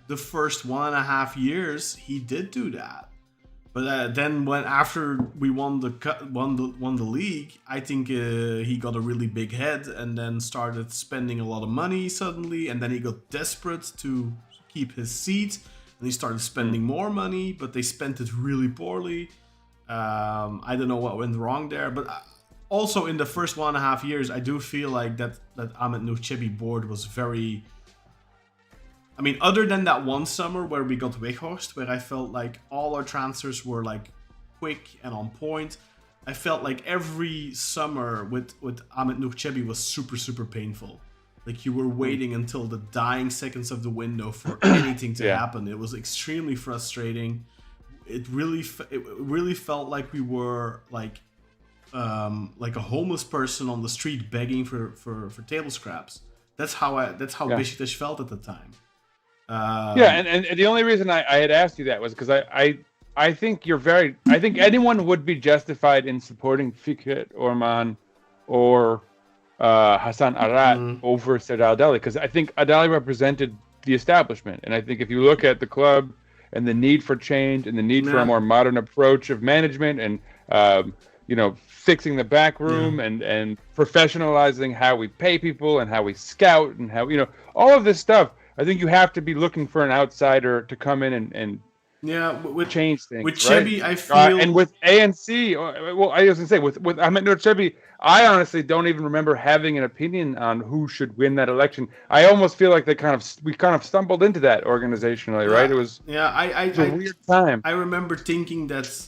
the first 1.5 years he did do that. But then after we won the league, I think he got a really big head and then started spending a lot of money suddenly, and then he got desperate to keep his seat and he started spending more money, but they spent it really poorly. I don't know what went wrong there, but also in the first 1.5 years, I do feel like that Ahmet Nurçebi board was very... I mean, other than that one summer where we got Weghorst, where I felt like all our transfers were like quick and on point, I felt like every summer with Ahmet Nurçebi was super, super painful. Like you were waiting until the dying seconds of the window for anything to happen. It was extremely frustrating. It really felt like we were like a homeless person on the street begging for table scraps. That's how Beşiktaş felt at the time. And the only reason I had asked you that was because I think I think anyone would be justified in supporting Fikret Orman or Hasan Arat over Serdal Adali, because I think Adali represented the establishment, and I think if you look at the club and the need for change and the need for a more modern approach of management and fixing the back room and professionalizing how we pay people and how we scout and how all of this stuff, I think you have to be looking for an outsider to come in and change things. With Çebi, right? I feel... and with ANC, well, I was going to say, with Ahmet Nurçebi, I honestly don't even remember having an opinion on who should win that election. I almost feel like we kind of stumbled into that organizationally, right? It was a weird time. I remember thinking that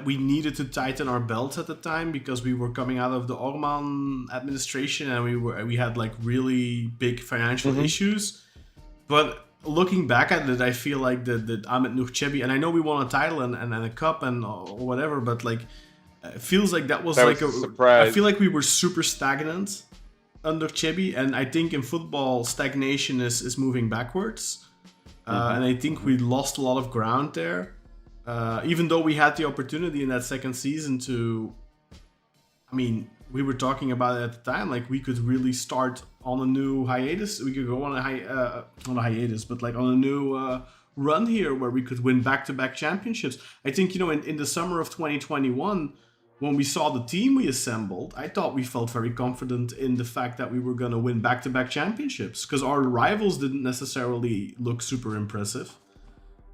we needed to tighten our belts at the time because we were coming out of the Orman administration and we had like really big financial issues. But looking back at it, I feel like that Ahmet Nurçebi, and I know we won a title and a cup and or whatever, but like it feels like that was a surprise. I feel like we were super stagnant under Çebi, and I think in football stagnation is moving backwards, and I think we lost a lot of ground there. Even though we had the opportunity in that second season to, I mean, we were talking about it at the time, like we could really start on a new hiatus. We could go on on a hiatus, but like on a new run here where we could win back-to-back championships. I think, in the summer of 2021, when we saw the team we assembled, I thought we felt very confident in the fact that we were going to win back-to-back championships because our rivals didn't necessarily look super impressive.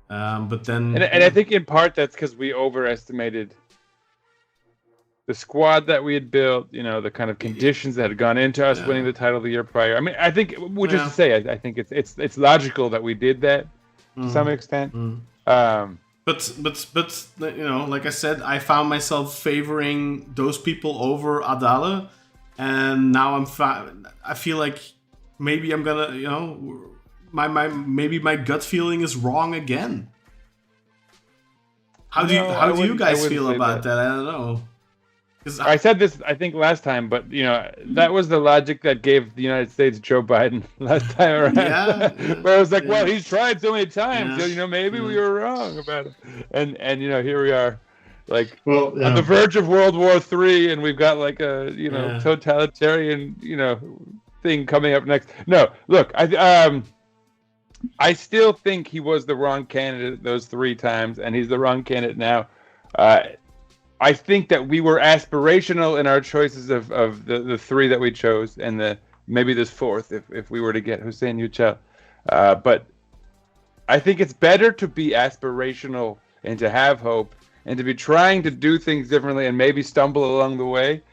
But then... And I think in part that's because we overestimated the squad that we had built, the kind of conditions that had gone into us winning the title the year prior. I mean, I think, which is to say, I think it's logical that we did that to some extent. But like I said, I found myself favoring those people over Adali, and now I feel like maybe I'm gonna, maybe my gut feeling is wrong again. How do you guys feel about that? I don't know. I said this, I think, last time, but that was the logic that gave the United States Joe Biden last time around. Where I was like, well, he's tried so many times, so maybe we were wrong about it. And here we are, like on the verge of World War III, and we've got like a totalitarian thing coming up next. No, look, I still think he was the wrong candidate those 3 times, and he's the wrong candidate now. I think that we were aspirational in our choices of the 3 that we chose, and maybe this 4th if we were to get Hüseyin Yücel. But I think it's better to be aspirational and to have hope and to be trying to do things differently and maybe stumble along the way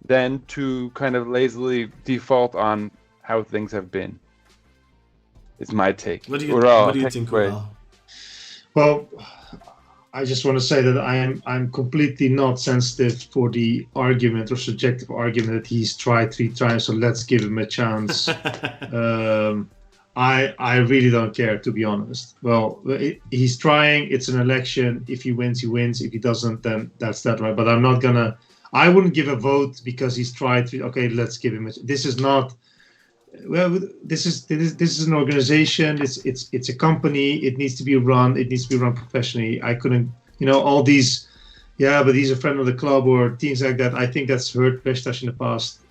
than to kind of lazily default on how things have been. It's my take. What do you think, Kartal? Well, I just want to say that I'm completely not sensitive for the argument or subjective argument that he's tried 3 times, so let's give him a chance. I really don't care, to be honest. Well, he's trying. It's an election. If he wins, he wins. If he doesn't, then that's that, right? But I wouldn't give a vote because he's tried. Okay, let's give him. This is not. Well, this is an organization. It's a company. It needs to be run. It needs to be run professionally. I couldn't, all these. Yeah, but he's a friend of the club or things like that. I think that's hurt Beşiktaş in the past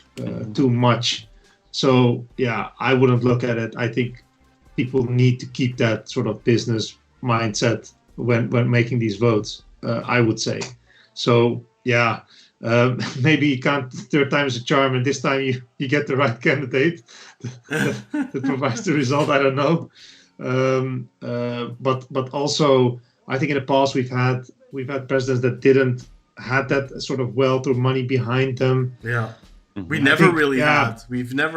too much. So yeah, I wouldn't look at it. I think people need to keep that sort of business mindset when making these votes. I would say. So yeah, maybe you can't. Third time is a charm, and this time you get the right candidate that provides the result. I don't know, but also I think in the past we've had presidents that didn't had that sort of wealth or money behind them. Yeah. We've never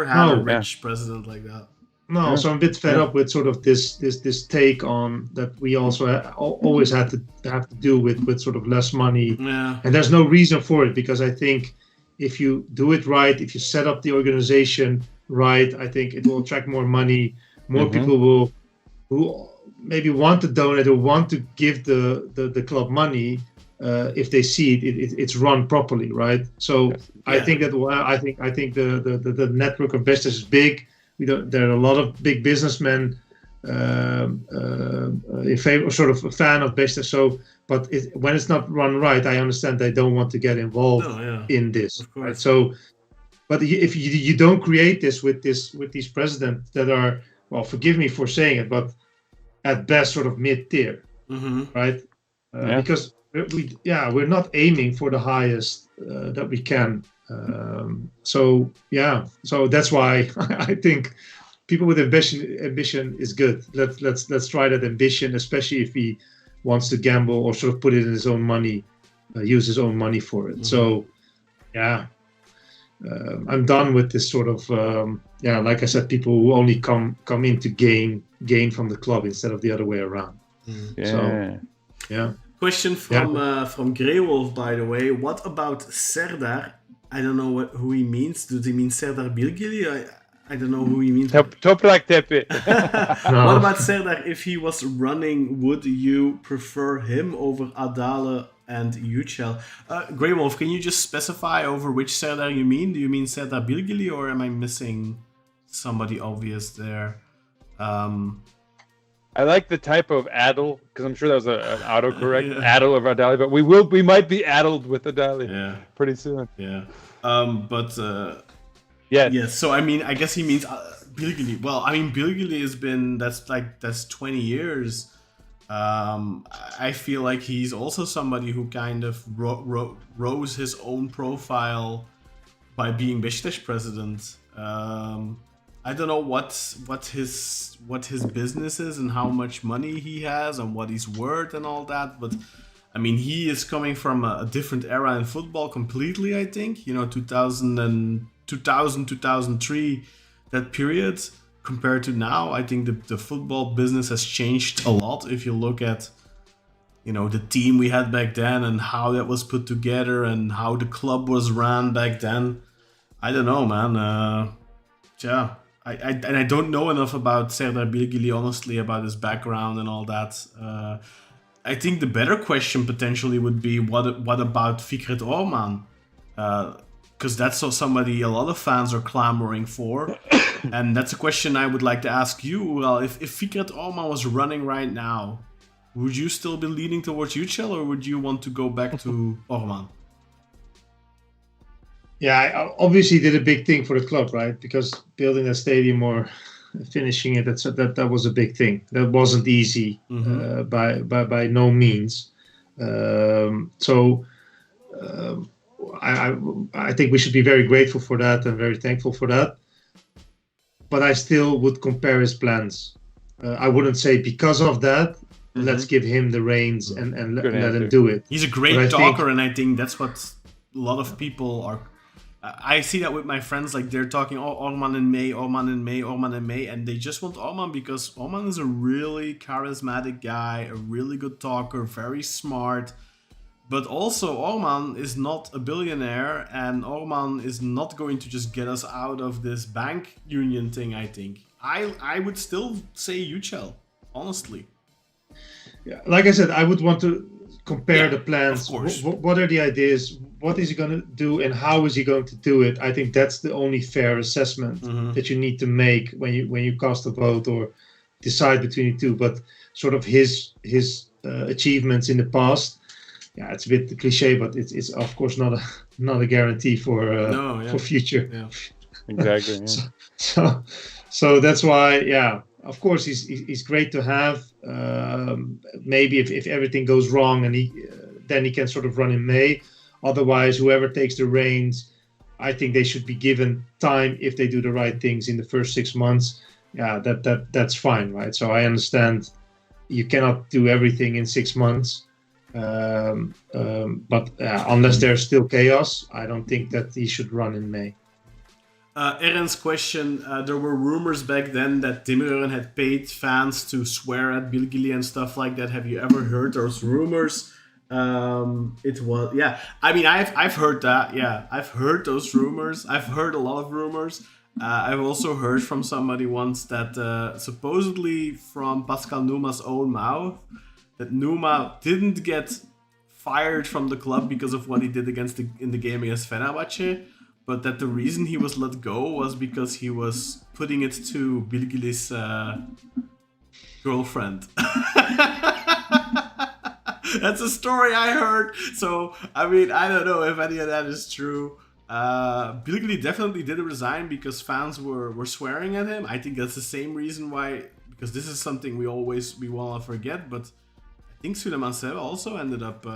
had a rich president like that. No, so I'm a bit fed up with sort of this take on that we also always have to do with sort of less money. Yeah. And there's no reason for it, because I think if you do it right, if you set up the organization right, I think it will attract more money. More people who maybe want to donate or want to give the club money. If they see it's run properly, right? So I think the network of Beşiktaş is big. There are a lot of big businessmen in favor, sort of a fan of Beşiktaş. So, but when it's not run right, I understand they don't want to get involved in this. Right? So, but if you don't create this with these presidents that are, well, forgive me for saying it, but at best sort of mid-tier, right? Because we're not aiming for the highest that we can. So that's why I think people with ambition is good. Let's try that ambition, especially if he wants to gamble or sort of put it in his own money, use his own money for it. So I'm done with this sort of like I said, people who only come in to gain from the club instead of the other way around. Question from Grey Wolf, by the way. What about Serdar? I don't know who he means. Does he mean Serdar Bilgili? I don't know who he means. Toprak Tepe. What about Serdar? If he was running, would you prefer him over Adali and Yücel? Grey Wolf, can you just specify over which Serdar you mean? Do you mean Serdar Bilgili, or am I missing somebody obvious there? I like the type of addle, because I'm sure that was an autocorrect addle of Adali, but we might be addled with Adali pretty soon. Yeah. Yes. So I mean, I guess he means Bilgili. Well, I mean, Bilgili has been that's 20 years. I feel like he's also somebody who kind of rose his own profile by being Beşiktaş president. I don't know what his business is and how much money he has and what he's worth and all that, but I mean, he is coming from a different era in football completely, I think. 2000, 2003, that period compared to now, I think the football business has changed a lot. If you look at, the team we had back then and how that was put together and how the club was ran back then, I don't know, man. I don't know enough about Serdar Bilgili, honestly, about his background and all that. I think the better question potentially would be what about Fikret Orman? Because that's somebody a lot of fans are clamoring for. And that's a question I would like to ask you. Well, if Fikret Orman was running right now, would you still be leaning towards Yücel, or would you want to go back to Orman? Yeah, I obviously did a big thing for the club, right? Because building a stadium or finishing it, that was a big thing. That wasn't easy by no means. I think we should be very grateful for that and very thankful for that. But I still would compare his plans. I wouldn't say because of that, let's give him the reins and let him do it. He's a great talker, and I think that's what a lot of people are I see that with my friends, like they're talking, oh, Orman in May, Orman in May, Orman in May, and they just want Orman because Orman is a really charismatic guy, a really good talker, very smart. But also, Orman is not a billionaire, and Orman is not going to just get us out of this bank union thing, I think. I would still say Yücel, honestly. Yeah, like I said, I would want to compare the plans. Of course. What are the ideas? What is he going to do, and how is he going to do it? I think that's the only fair assessment that you need to make when you cast a vote or decide between the two. But sort of his achievements in the past, yeah, it's a bit cliche, but it's of course not a guarantee for future. Yeah. Exactly. Yeah. So that's why, yeah. Of course, he's great to have. Maybe if everything goes wrong, and then he can sort of run in May. Otherwise, whoever takes the reins, I think they should be given time if they do the right things in the first 6 months. Yeah, that's fine, right? So I understand you cannot do everything in 6 months, but unless there's still chaos, I don't think that he should run in May. Aaron's question, there were rumors back then that Demirören had paid fans to swear at Bilgili and stuff like that. Have you ever heard those rumors? It was, yeah. I mean, I've heard that, yeah. I've heard those rumors. I've heard a lot of rumors. I've also heard from somebody once that supposedly from Pascal Numa's own mouth, that Numa didn't get fired from the club because of what he did in the game against Fenerbahce, but that the reason he was let go was because he was putting it to Bilgili's girlfriend. That's a story I heard. So, I mean, I don't know if any of that is true. Bilgili definitely did resign because fans were swearing at him. I think that's the same reason why, because this is something we want to forget, but I think Süleyman Seba also ended up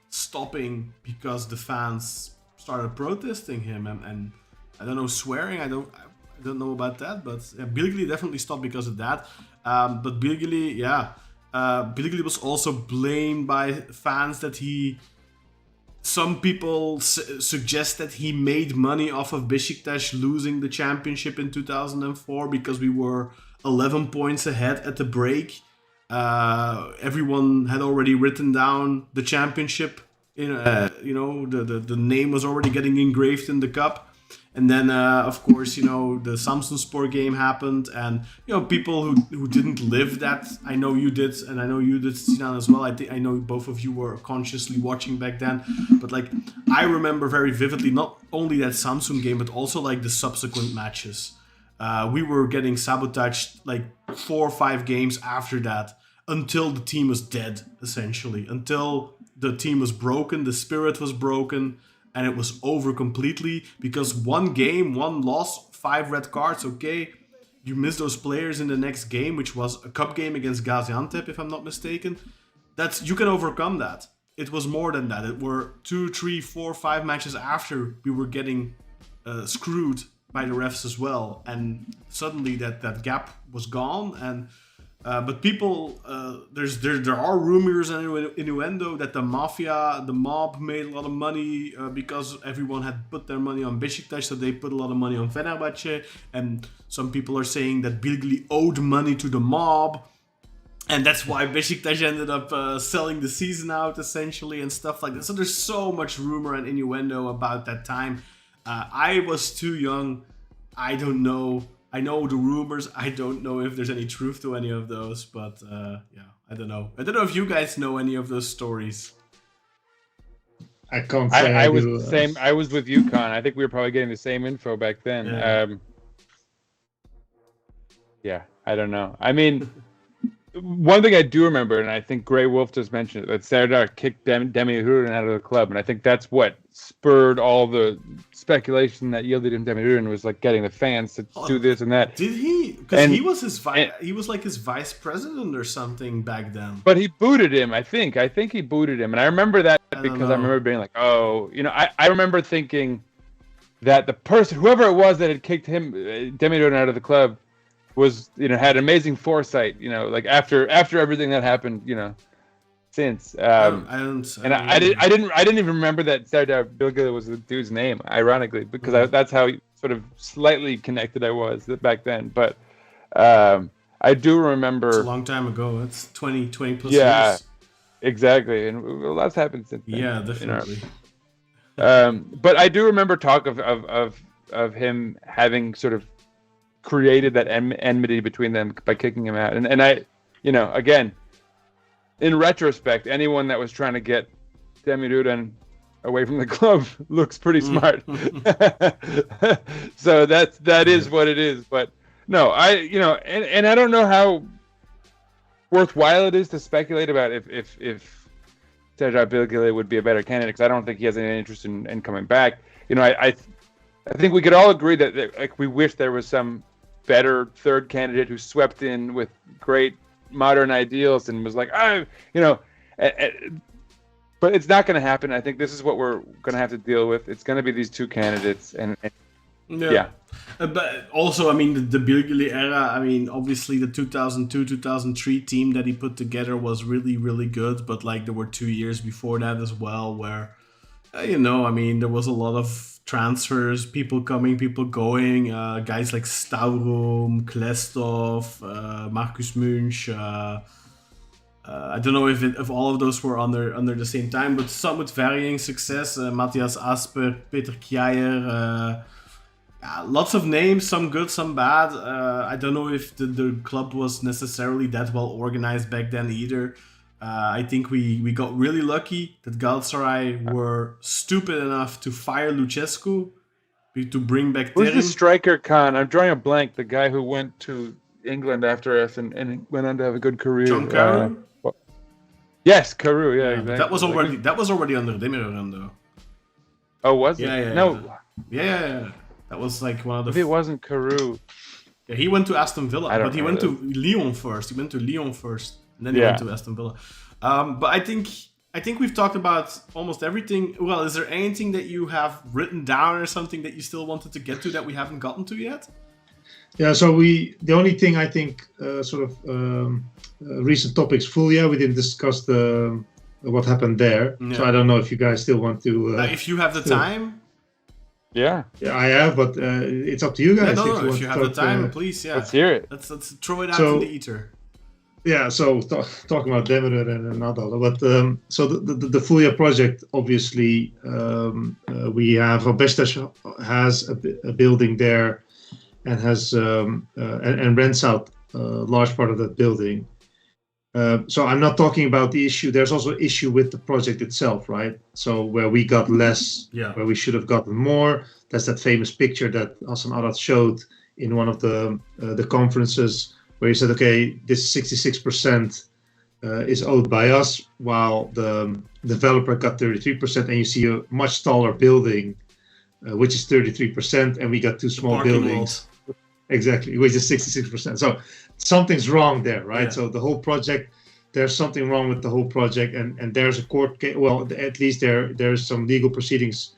stopping because the fans started protesting him and I don't know, swearing. I don't know about that, but Bilgili definitely stopped because of that. But Bilgili, Bilgili was also blamed by fans that some people suggest that he made money off of Beşiktaş losing the championship in 2004 because we were 11 points ahead at the break. Everyone had already written down the championship. The name was already getting engraved in the cup. And then, of course, the Samsunspor game happened, and people who didn't live that. I know you did, and I know you did, Sinan, as well. I know both of you were consciously watching back then, but I remember very vividly not only that Samsun game, but also the subsequent matches. We were getting sabotaged 4 or 5 games after that until the team was dead, essentially, until the team was broken, the spirit was broken. And it was over completely because one game, one loss, 5 red cards. Okay, you miss those players in the next game, which was a cup game against Gaziantep, if I'm not mistaken. You can overcome that. It was more than that. It were 2, 3, 4, 5 matches after we were getting screwed by the refs as well, and suddenly that gap was gone. And but people, there are rumors and innuendo that the mob made a lot of money because everyone had put their money on Beşiktaş, so they put a lot of money on Fenerbahce. And some people are saying that Bilgili owed money to the mob, and that's why Beşiktaş ended up selling the season out essentially and stuff like that. So there's so much rumor and innuendo about that time. I was too young. I don't know. I know the rumors. I don't know if there's any truth to any of those, but I don't know. I don't know if you guys know any of those stories. I can't say I was the same. I was with you, Kaan. I think we were probably getting the same info back then. I don't know. I mean, one thing I do remember, and I think Grey Wolf just mentioned it, that Serdar kicked Demirören out of the club, and I think that's what spurred all the speculation that Yıldırım Demirören was getting the fans to do this and that. Did he? Because he was his vice president or something back then. But he booted him, I think. I think he booted him, and I remember that because I remember being I remember thinking that the person, whoever it was that had kicked him, Demirören, out of the club, was had amazing foresight. After everything that happened, since. I didn't even remember that Serdar Bilgili was the dude's name, ironically, because that's how sort of slightly connected I was back then. But I do remember. It's a long time ago. It's 20 plus yeah, years. Exactly, and a lot's happened since then. Yeah, definitely. But I do remember talk of him having sort of created that enmity between them by kicking him out, and I, again, in retrospect, anyone that was trying to get Demirudan away from the club looks pretty smart. So that is what it is. But no, and I don't know how worthwhile it is to speculate about if Serdar Bilgili would be a better candidate, because I don't think he has any interest in coming back. I think we could all agree that like we wish there was some better third candidate who swept in with great modern ideals and was like, but it's not going to happen. I think this is what we're going to have to deal with. It's going to be these two candidates, and yeah. But also, I mean, the Bilgili era, I mean, obviously the 2002-2003 team that he put together was really, really good. But like there were 2 years before that as well where, I mean, there was a lot of transfers, people coming, people going, guys like Stavrum, Klestov, Marcus Munch. I don't know if all of those were under the same time, but some with varying success. Matthias Asper, Peter Kjaer, lots of names, some good, some bad. I don't know if the club was necessarily that well organized back then either. I think we got really lucky that Galatasaray were stupid enough to fire Lucescu, to bring back Who's Terim. the striker, Kaan? I'm drawing a blank. The guy who went to England after us and went on to have a good career. John Carew? Yes, Carew. Yeah, exactly. That was already under Demirudan though. Oh, was it? Yeah. No. Yeah. That was like one of the. Maybe it wasn't Carew. Yeah, he went to Aston Villa, but he went to Lyon first. He went to Lyon first, and then he went to Aston Villa. But I think we've talked about almost everything. Well, is there anything that you have written down or something that you still wanted to get to that we haven't gotten to yet? Yeah, so the only thing I think recent topics, Fulya, we didn't discuss what happened there. Yeah. So I don't know if you guys still want to. If you have the time. Yeah, I have, but it's up to you guys. No, if you have the time, please, let's hear it. Let's throw it out in the ether. Yeah, so talking about Demirudan and Nadal, but so the Fulya project, obviously, we have Beşiktaş has a building there, and has and rents out a large part of that building. So I'm not talking about the issue. There's also an issue with the project itself, right? So where we got less, where we should have gotten more. That's that famous picture that Hasan Arat showed in one of the conferences, where he said, okay, this 66% is owed by us, while the developer got 33%, and you see a much taller building, which is 33%, and we got two small buildings. Exactly, which is 66%. So something's wrong there, right? Yeah. So the whole project, there's something wrong with the whole project, and there's a court case. Well, at least there's some legal proceedings.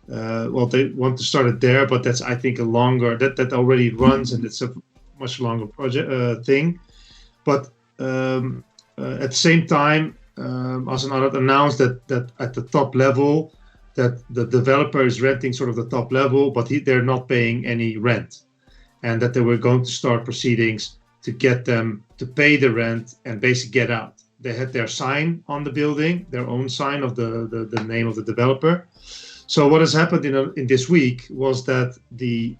Well, they want to start it there, but that's, I think, a longer that already runs, and it's a much longer project thing. But at the same time, Hasan Arat announced that at the top level, that the developer is renting sort of the top level, but they're not paying any rent, and that they were going to start proceedings to get them to pay the rent and basically get out. They had their sign on the building, their own sign of the name of the developer. So what has happened in this week was that the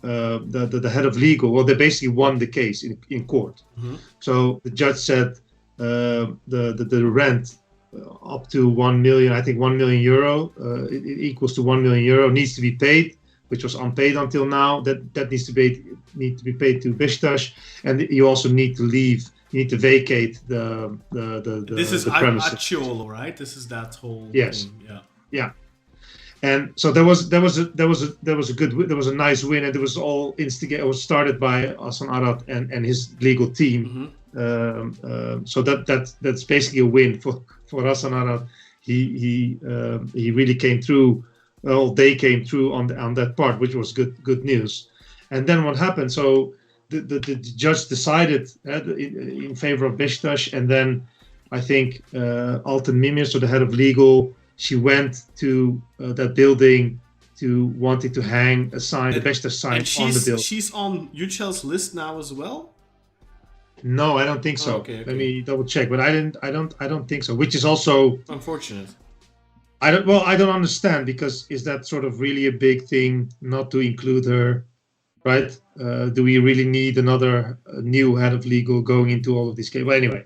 head of legal, well, they basically won the case in court. Mm-hmm. So the judge said the rent up to 1 million, I think 1 million euro, it equals to 1 million euro, needs to be paid, which was unpaid until now. That needs to be paid to Beşiktaş, and you also need to leave. You need to vacate the This is premises. Acciolo, right? This is that whole yes. thing. Yeah. And so there was a nice win, and it was all instigated. It was started by Hasan Arat and his legal team. Mm-hmm. So that's basically a win for Hasan Arat. He really came through. Well, they came through on that part, which was good news. And then what happened? So the judge decided in favor of Beşiktaş, and then I think Alten Mimir, so the head of legal, she went to that building to wanting to hang a sign, the Beşiktaş sign on the building. She's on Yücel's list now as well. No, I don't think so. Okay. Let me double check, but I don't think so. Which is also unfortunate. I don't understand, because is that sort of really a big thing not to include her, right? Do we really need another new head of legal going into all of these cases? Well, anyway,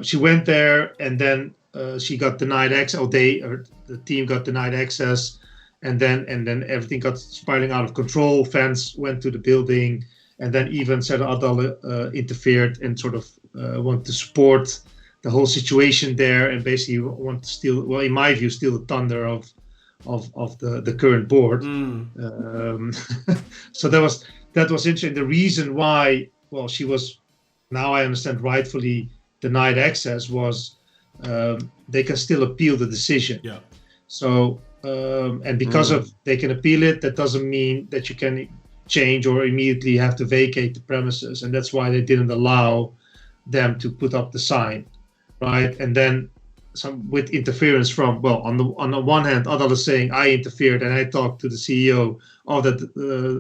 she went there, and then she got denied access. The team got denied access, and then everything got spiraling out of control. Fans went to the building, and then even Serdal Adali interfered and sort of wanted to support the whole situation there, and basically want to steal, well, in my view, steal the thunder of the current board. So that was interesting. The reason why, well, she was, now I understand, rightfully denied access was they can still appeal the decision. Yeah. So and because of they can appeal it, that doesn't mean that you can change or immediately have to vacate the premises, and that's why they didn't allow them to put up the sign. Right, and then some with interference from, well, on the one hand, Adal is saying I interfered and I talked to the CEO of that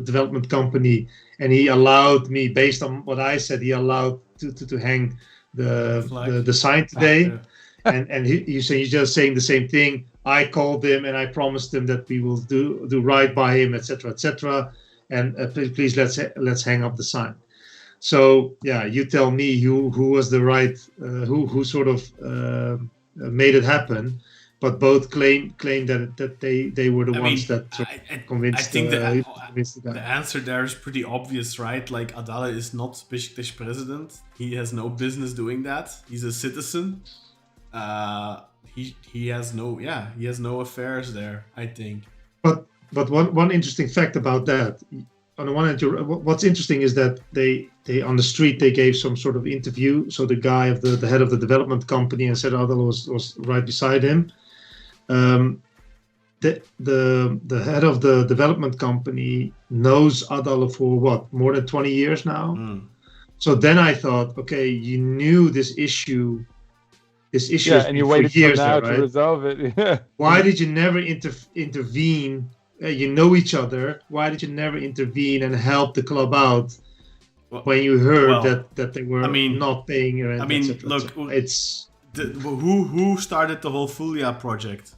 development company, and he allowed me, based on what I said, he allowed to hang the sign today, and he's just saying the same thing. I called him and I promised him that we will do right by him, etc., etc., and please let's hang up the sign. So yeah, you tell me who was the right, who sort of made it happen, but both claim that they were the ones that sort of convinced. I think convinced the guy. The answer there is pretty obvious, right? Like, Adali is not Beşiktaş president. He has no business doing that. He's a citizen. He has no affairs there, I think. But one interesting fact about that. On the one hand, what's interesting is that they on the street they gave some sort of interview. So the guy of the head of the development company, and Serdal Adali was right beside him. The head of the development company knows Adali for what, more than 20 years now. So then I thought, okay, you knew this issue. And you waited for years now to resolve it. Why did you never intervene? You know each other. Why did you never intervene and help the club out when you heard that they were not paying rent? Look, it's who started the whole Fulia project?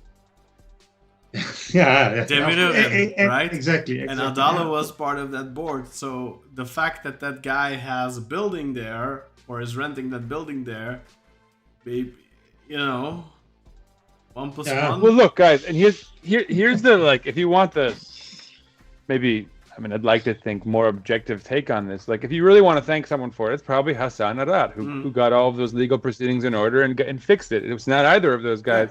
Right? Exactly. And Adali was part of that board. So the fact that guy has a building there or is renting that building there, babe, 1 plus 1. Well, look, guys, and here's the, like, if you want the, maybe, I'd like to think more objective take on this. Like, if you really want to thank someone for it, it's probably Hasan Arat, who got all of those legal proceedings in order and fixed it. It was not either of those guys.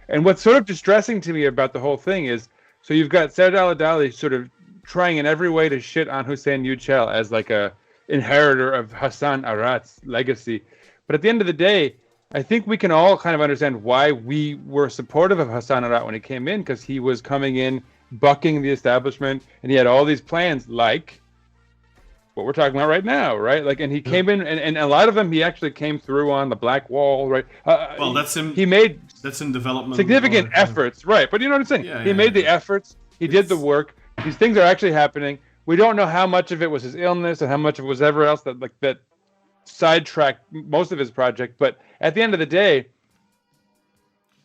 And what's sort of distressing to me about the whole thing is, so you've got Serdal Adali sort of trying in every way to shit on Hüseyin Yücel as like a inheritor of Hasan Arat's legacy. But at the end of the day, I think we can all kind of understand why we were supportive of Hasan Arat when he came in, because he was coming in, bucking the establishment, and he had all these plans, like what we're talking about right now, right? Like, and he came in, and a lot of them he actually came through on the Black Wall, right? That's him. That's in development. Significant efforts, right? But you know what I'm saying? He made the efforts. He did the work. These things are actually happening. We don't know how much of it was his illness and how much of it was ever else that sidetracked most of his project. But at the end of the day,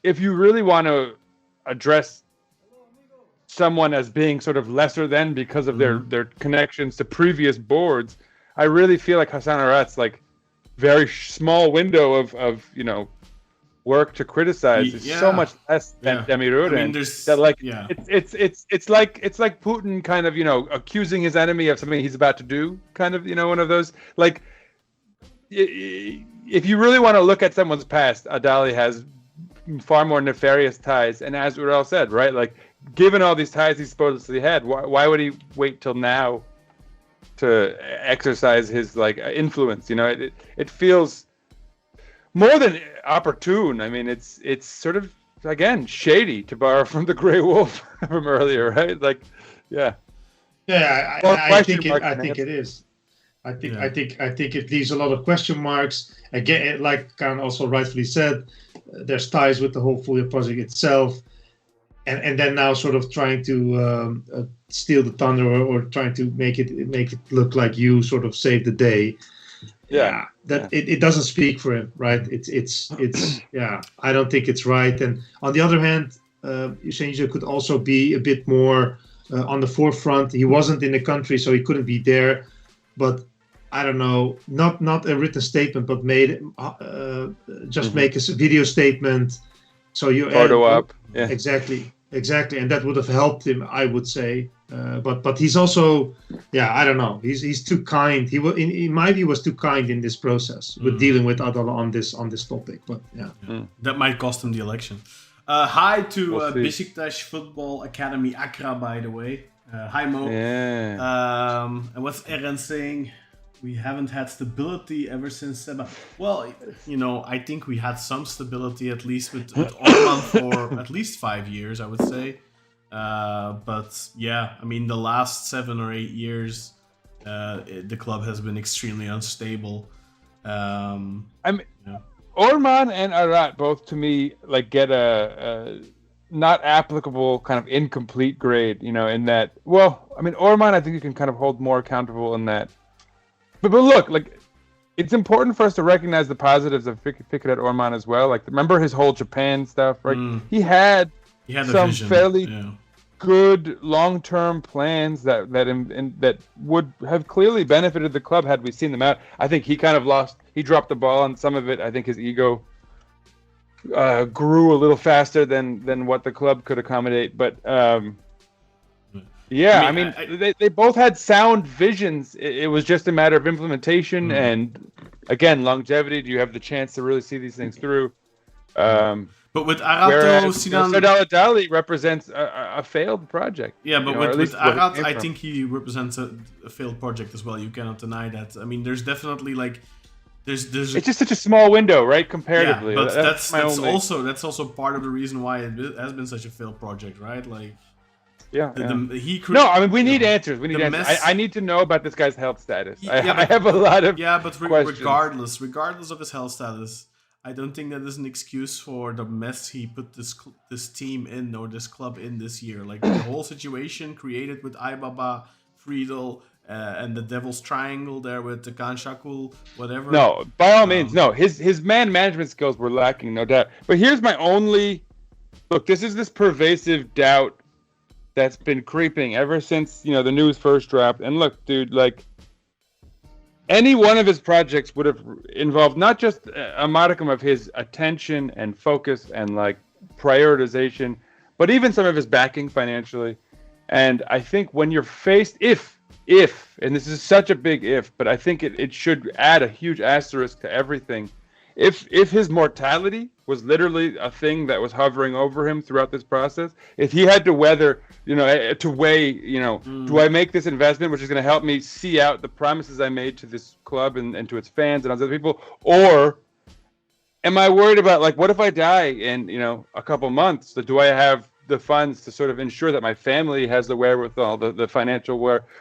if you really want to address someone as being sort of lesser than because of their connections to previous boards, I really feel like Hasan Arat's like very small window of work to criticize is so much less than Demirören. It's like Putin kind of accusing his enemy of something he's about to do, kind of one of those, like, if you really want to look at someone's past, Adali has far more nefarious ties. And as Urel said, right, like, given all these ties he supposedly had, why would he wait till now to exercise his influence? It feels more than opportune. It's sort of, again, shady, to borrow from the Grey Wolf from earlier, right? Like, I think it is. I think it leaves a lot of question marks. Again, like Kaan also rightfully said, there's ties with the whole Fulya project itself, and then now sort of trying to steal the thunder or trying to make it look like you sort of saved the day. It doesn't speak for him, right? It's I don't think it's right. And on the other hand, Hüseyin Yücel could also be a bit more on the forefront. He wasn't in the country, so he couldn't be there. But I don't know, not a written statement, but make a video statement. So you photo up, yeah, exactly, and that would have helped him, I would say. But he's also, I don't know. He's too kind. He was, in my view, was too kind in this process with dealing with Adala on this topic. But that might cost him the election. Hi to Beşiktaş Football Academy Accra, by the way. Hi Mo. Yeah. And what's Eren saying? We haven't had stability ever since Seba. Well, I think we had some stability at least with Orman for at least 5 years, I would say. But yeah, I mean, the last 7 or 8 years, the club has been extremely unstable. Orman and Arat both, to me, like get a not applicable kind of incomplete grade, in that. Well, I mean, Orman, I think you can kind of hold more accountable in that. But look, like, it's important for us to recognize the positives of Fikret Orman as well. Like, remember his whole Japan stuff, right? He had some fairly good long-term plans that would have clearly benefited the club had we seen them out. I think he kind of he dropped the ball on some of it. I think his ego grew a little faster than what the club could accommodate. But they both had sound visions. It was just a matter of implementation and, again, longevity. Do you have the chance to really see these things through? But with Arato, Sinan... Serdal Adali represents a failed project. Yeah, but with Arat, I think he represents a failed project as well. You cannot deny that. I mean, there's definitely, like... It's just such a small window, right, comparatively. Yeah, but that's also part of the reason why it has been such a failed project, right? Like... we need answers. I need to know about this guy's health status. I have a lot of questions. Regardless of his health status, I don't think that is an excuse for the mess he put this team in or this club in this year. Like the whole situation created with Aybaba, Friedel, and the Devil's Triangle there with the Kaan Shakul, whatever. No, by all means, no. His man management skills were lacking, no doubt. But here's my only look. This is this pervasive doubt that's been creeping ever since the news first dropped. And look, dude, like, any one of his projects would have involved not just a modicum of his attention and focus and like prioritization, but even some of his backing financially. And I think when you're faced, if, and this is such a big if, but I think it should add a huge asterisk to everything. If his mortality was literally a thing that was hovering over him throughout this process, if he had to weigh, do I make this investment, which is going to help me see out the promises I made to this club and to its fans and other people, or am I worried about, like, what if I die in, a couple months? So do I have the funds to sort of ensure that my family has the wherewithal, the financial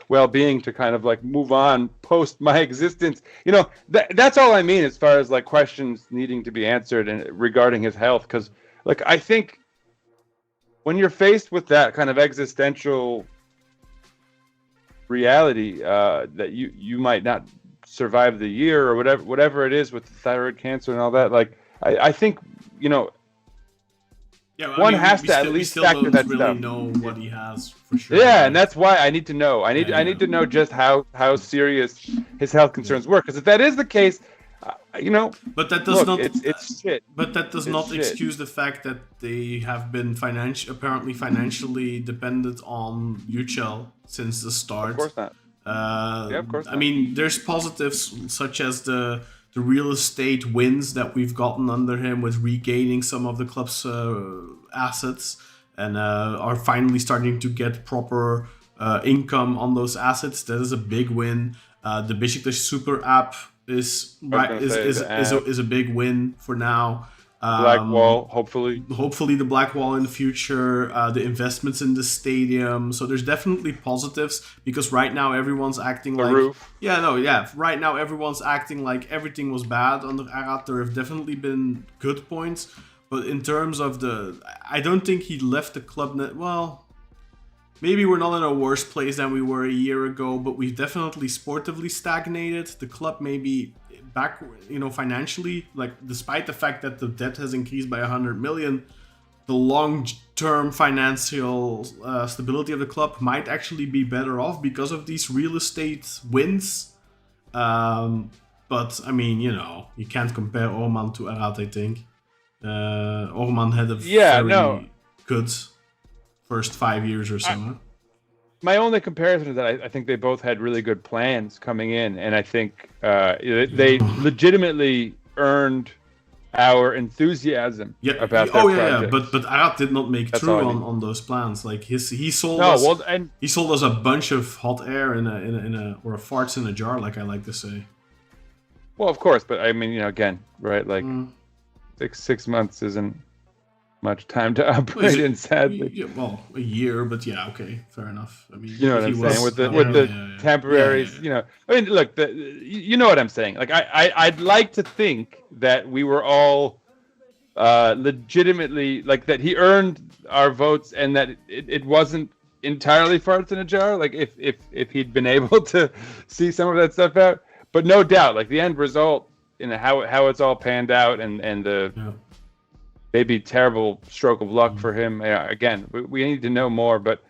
well-being to kind of like move on post my existence? That's all I mean as far as like questions needing to be answered and regarding his health. Because like, I think when you're faced with that kind of existential reality, that you might not survive the year or whatever it is with the thyroid cancer and all that, like, I think, one has to at least factor that stuff. Really know what he has for sure. Yeah, and that's why I need to know. I need to know just how serious his health concerns were. Because if that is the case, But that does not. It's shit. But that does not excuse the fact that they have been apparently financially dependent on Yücel since the start. Of course not. Of course not. I mean, there's positives such as the real estate wins that we've gotten under him with regaining some of the club's assets and are finally starting to get proper income on those assets. That is a big win. The Beşiktaş Super app is a big win for now. Black wall, hopefully. Hopefully the black wall in the future, the investments in the stadium. So there's definitely positives, because right now everyone's acting The like roof. Right now everyone's acting like everything was bad under Arat. There have definitely been good points, but in terms of I don't think he left the club. Well, maybe we're not in a worse place than we were a year ago, but we've definitely sportively stagnated. The club maybe back, financially, like despite the fact that the debt has increased by 100 million, the long-term financial stability of the club might actually be better off because of these real estate wins. But I mean, you can't compare Orman to Arat, I think. Orman had a very good first 5 years or so. My only comparison is that I think they both had really good plans coming in, and I think they legitimately earned our enthusiasm about their project. But Arat did not make true on those plans. Like he sold us a bunch of hot air in a or farts in a jar, like I like to say. Well, of course, but I mean, again, right? Like 6 months isn't much time to operate in, sadly. A year, but okay, fair enough. I mean, you know what I'm saying with the temporaries. I mean, look, you know what I'm saying. Like, I'd like to think that we were all legitimately, like, that he earned our votes, and that it wasn't entirely farts in a jar. Like, if he'd been able to see some of that stuff out, but no doubt, like the end result, how it's all panned out, and the. Yeah. Maybe terrible stroke of luck for him. Again, we need to know more, but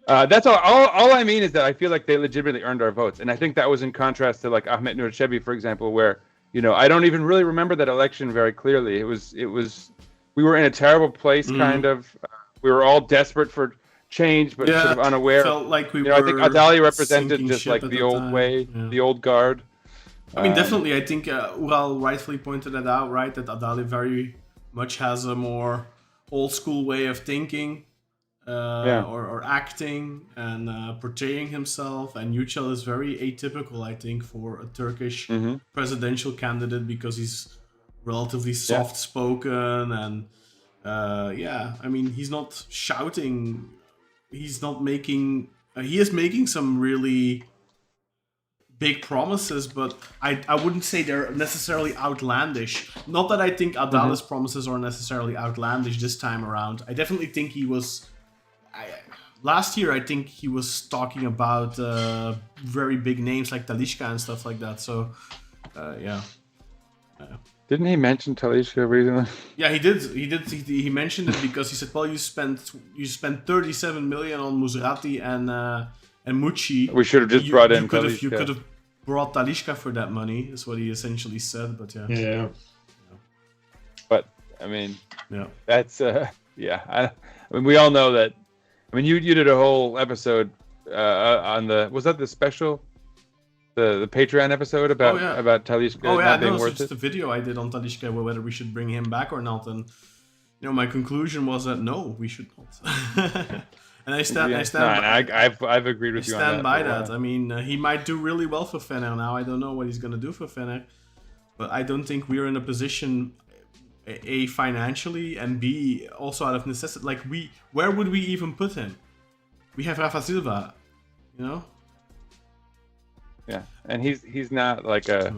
that's all. All I mean is that I feel like they legitimately earned our votes, and I think that was in contrast to like Ahmet Nurchebi, for example, where I don't even really remember that election very clearly. It was we were in a terrible place, kind of. We were all desperate for change, but sort of unaware. Felt like we were. I think Adali represented just like the old way, the old guard. I mean, definitely. I think rightfully pointed that out, right? That Adali very much has a more old school way of thinking or acting and portraying himself, and Yücel is very atypical, I think, for a Turkish presidential candidate, because he's relatively soft spoken and I mean, he's not shouting, he's not making he is making some really big promises, but I wouldn't say they're necessarily outlandish. Not that I think Adali's promises are necessarily outlandish this time around. I definitely think he was... last year, I think he was talking about very big names like Talisca and stuff like that. So, Didn't he mention Talisca recently? Yeah, he did. He mentioned it because he said, "Well, you spent 37 million on Musrati and Mucci. We should have just brought in Talisca. You could have brought Talisca for that money," is what he essentially said. But But I mean, that's I mean, we all know that. I mean, you did a whole episode on was that the special, the Patreon episode about Talisca not being worth it? Just a video I did on Talisca, whether we should bring him back or not, and my conclusion was that no, we should not. And I stand. I've agreed with you on that. I stand by that. I mean, he might do really well for Fener now. I don't know what he's going to do for Fener, but I don't think we're in a position, A, financially, and B, also out of necessity. Like, where would we even put him? We have Rafa Silva, Yeah, and he's not like a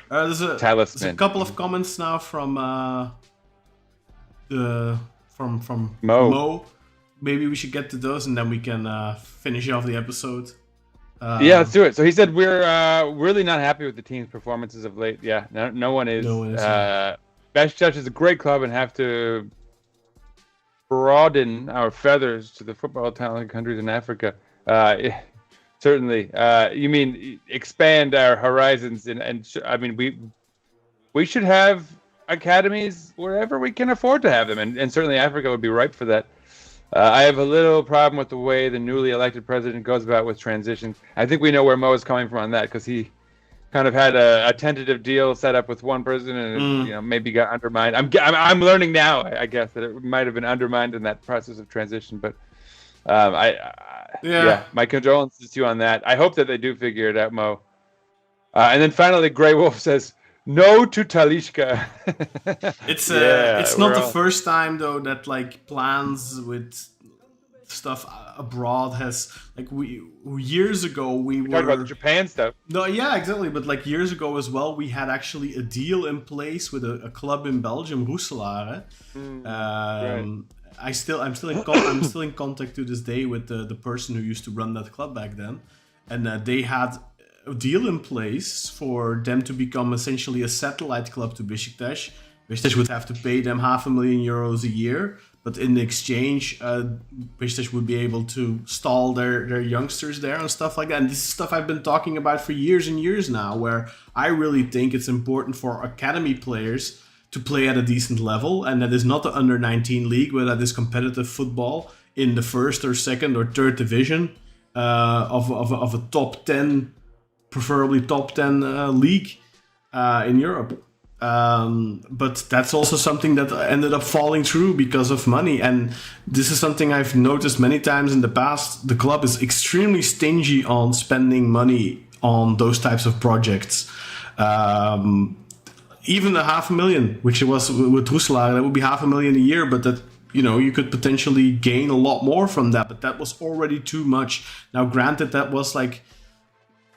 there's talisman. There's a couple of comments now from Mo. Maybe we should get to those, and then we can finish off the episode. Let's do it. So he said we're really not happy with the team's performances of late. Yeah, no one is. Beşiktaş is a great club and have to broaden our feathers to the football talented countries in Africa. Certainly. You mean expand our horizons, and I mean we should have academies wherever we can afford to have them, and certainly Africa would be ripe for that. I have a little problem with the way the newly elected president goes about with transitions. I think we know where Mo is coming from on that, because he kind of had a tentative deal set up with one person, and maybe got undermined. I'm learning now, I guess, that it might have been undermined in that process of transition. But my condolences to you on that. I hope that they do figure it out, Mo. And then finally, Grey Wolf says, No to Talisca. It's not the well, first time though that like plans with stuff abroad has like we years ago we talk about the were Japan stuff. no yeah exactly but like years ago as well we had actually a deal in place with a club in Belgium, Roeselare. I'm still in contact to this day with the person who used to run that club back then, and they had a deal in place for them to become essentially a satellite club to Beşiktaş. Beşiktaş would have to pay them €500,000 a year, but in exchange, Beşiktaş would be able to stall their youngsters there and stuff like that. And this is stuff I've been talking about for years and years now, where I really think it's important for academy players to play at a decent level, and that is not the under-19 league, but that is competitive football in the first or second or third division of a top 10, preferably top 10 league in Europe. But that's also something that ended up falling through because of money. And this is something I've noticed many times in the past. The club is extremely stingy on spending money on those types of projects. Even the $500,000, which it was with Roeselare, that would be $500,000 a year, but that, you know, you could potentially gain a lot more from that, but that was already too much. Now, granted, that was like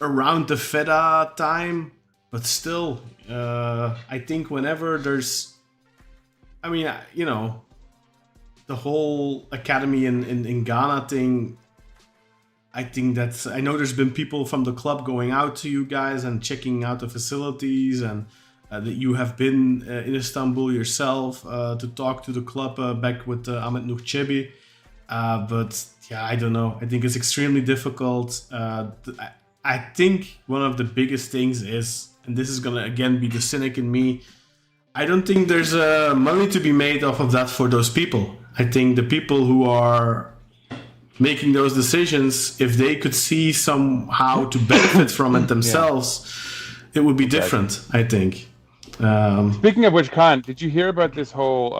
around the FEDA time, but still, I think whenever there's, I mean, you know, the whole academy in Ghana thing, I think that's, I know there's been people from the club going out to you guys and checking out the facilities, and that you have been in Istanbul yourself to talk to the club back with Ahmet Nurçebi. But yeah, I don't know. I think it's extremely difficult. I think one of the biggest things is, and this is gonna again be the cynic in me, I don't think there's money to be made off of that for those people. I think the people who are making those decisions, if they could see somehow to benefit from it themselves, it would be different, I think. Speaking of which, Kaan, did you hear about this whole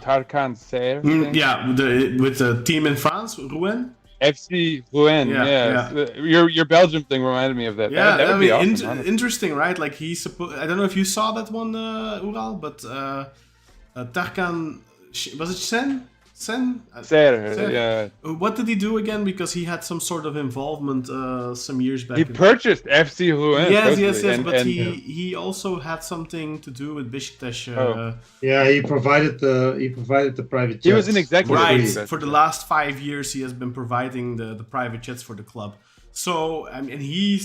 Tarkan Ser thing? Yeah, with the team in France, Rouen. FC Rouen, Yeah. Your Belgium thing reminded me of that. Yeah, that would be awesome, honestly. interesting, right? Like I don't know if you saw that one, Ural, but Tarkan, was it Sen? Ser, yeah. What did he do again? Because he had some sort of involvement some years back. He purchased FC Rouen. Yes, and, but and, he also had something to do with Beşiktaş. Yeah, he provided the private jets. He was an executive. Right. For the last 5 years, he has been providing the private jets for the club. So, I mean, he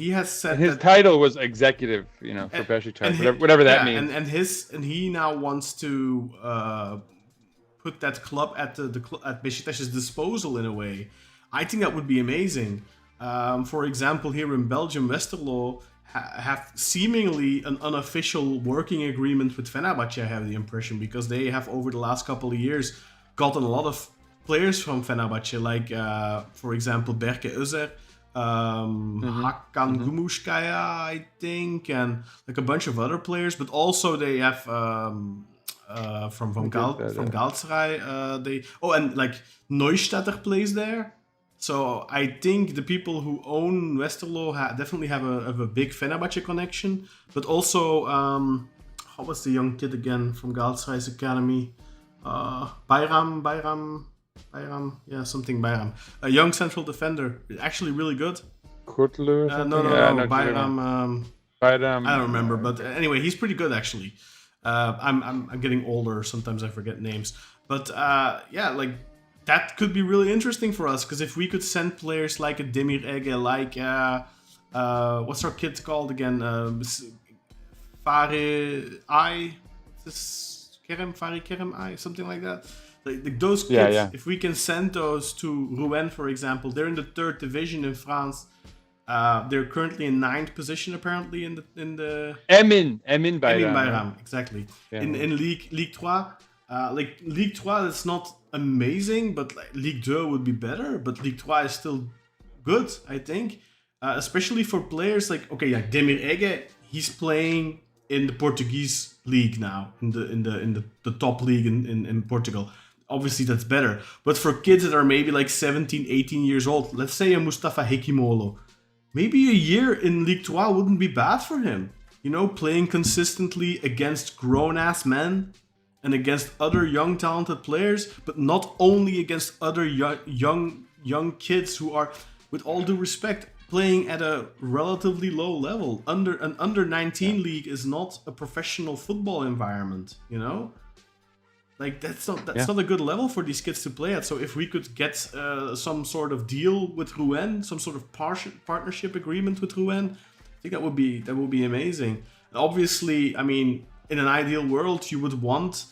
has said and his that, title was executive, you know, for Beşiktaş, whatever that means. And he now wants to put that club at at Beşiktaş's disposal in a way. I think that would be amazing. For example, here in Belgium, Westerlo have seemingly an unofficial working agreement with Fenerbahçe, I have the impression, because they have over the last couple of years gotten a lot of players from Fenerbahçe, like for example Berke Özer, Hakan Gumushkaya, I think, and like a bunch of other players. But also they have from Galatasaray, and like Neustädter plays there. So I think the people who own Westerlo definitely have a big Fenerbahçe connection. But also, how was the young kid again from Galatasaray's academy? Bayram, yeah, something Bayram. A young central defender, actually really good. Kurtulu or something? No, Bayram. Bayram. I don't remember, but anyway, he's pretty good actually. I'm getting older. Sometimes I forget names, but yeah, like that could be really interesting for us, because if we could send players like a Demir Ege, like what's our kid called again? Fari Kerem I, something like that. Like those kids, if we can send those to Rouen, for example, they're in the 3rd division in France. They're currently in 9th position apparently in the Emin Bayram, exactly. Yeah. In Ligue 3. Like Ligue 3 is not amazing, but like Ligue 2 would be better, but Ligue 3 is still good, I think. Especially for players like Demir Ege, he's playing in the Portuguese league now, in the top league in Portugal. Obviously that's better. But for kids that are maybe like 17, 18 years old, let's say a Mustafa Hekimolo, maybe a year in Ligue 2 wouldn't be bad for him. playing consistently against grown-ass men and against other young talented players, but not only against other young kids who are, with all due respect, playing at a relatively low level. An under 19 league is not a professional football environment, Like that's not a good level for these kids to play at. So if we could get some sort of deal with Rouen, some sort of partnership agreement with Rouen, I think that would be amazing. Obviously, I mean, in an ideal world, you would want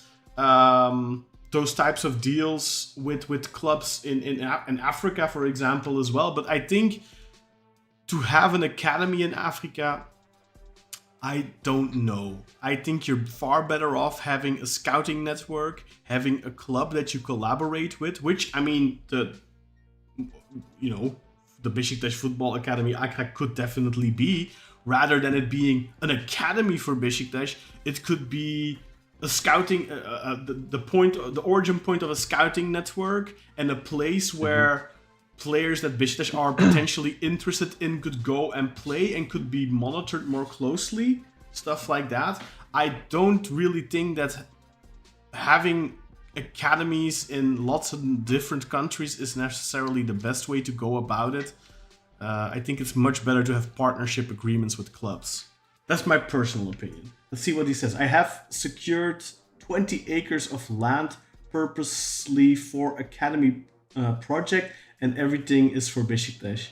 those types of deals with clubs in Africa, for example, as well. But I think to have an academy in Africa, I don't know. I think you're far better off having a scouting network, having a club that you collaborate with, which, I mean, the Beşiktaş Football Academy Accra could definitely be, rather than it being an academy for Beşiktaş. It could be a scouting, the origin point of a scouting network, and a place where players that Beşiktaş are potentially interested in could go and play and could be monitored more closely, stuff like that. I don't really think that having academies in lots of different countries is necessarily the best way to go about it. I think it's much better to have partnership agreements with clubs. That's my personal opinion. Let's see what he says. I have secured 20 acres of land purposely for academy project, and everything is for Beşiktaş.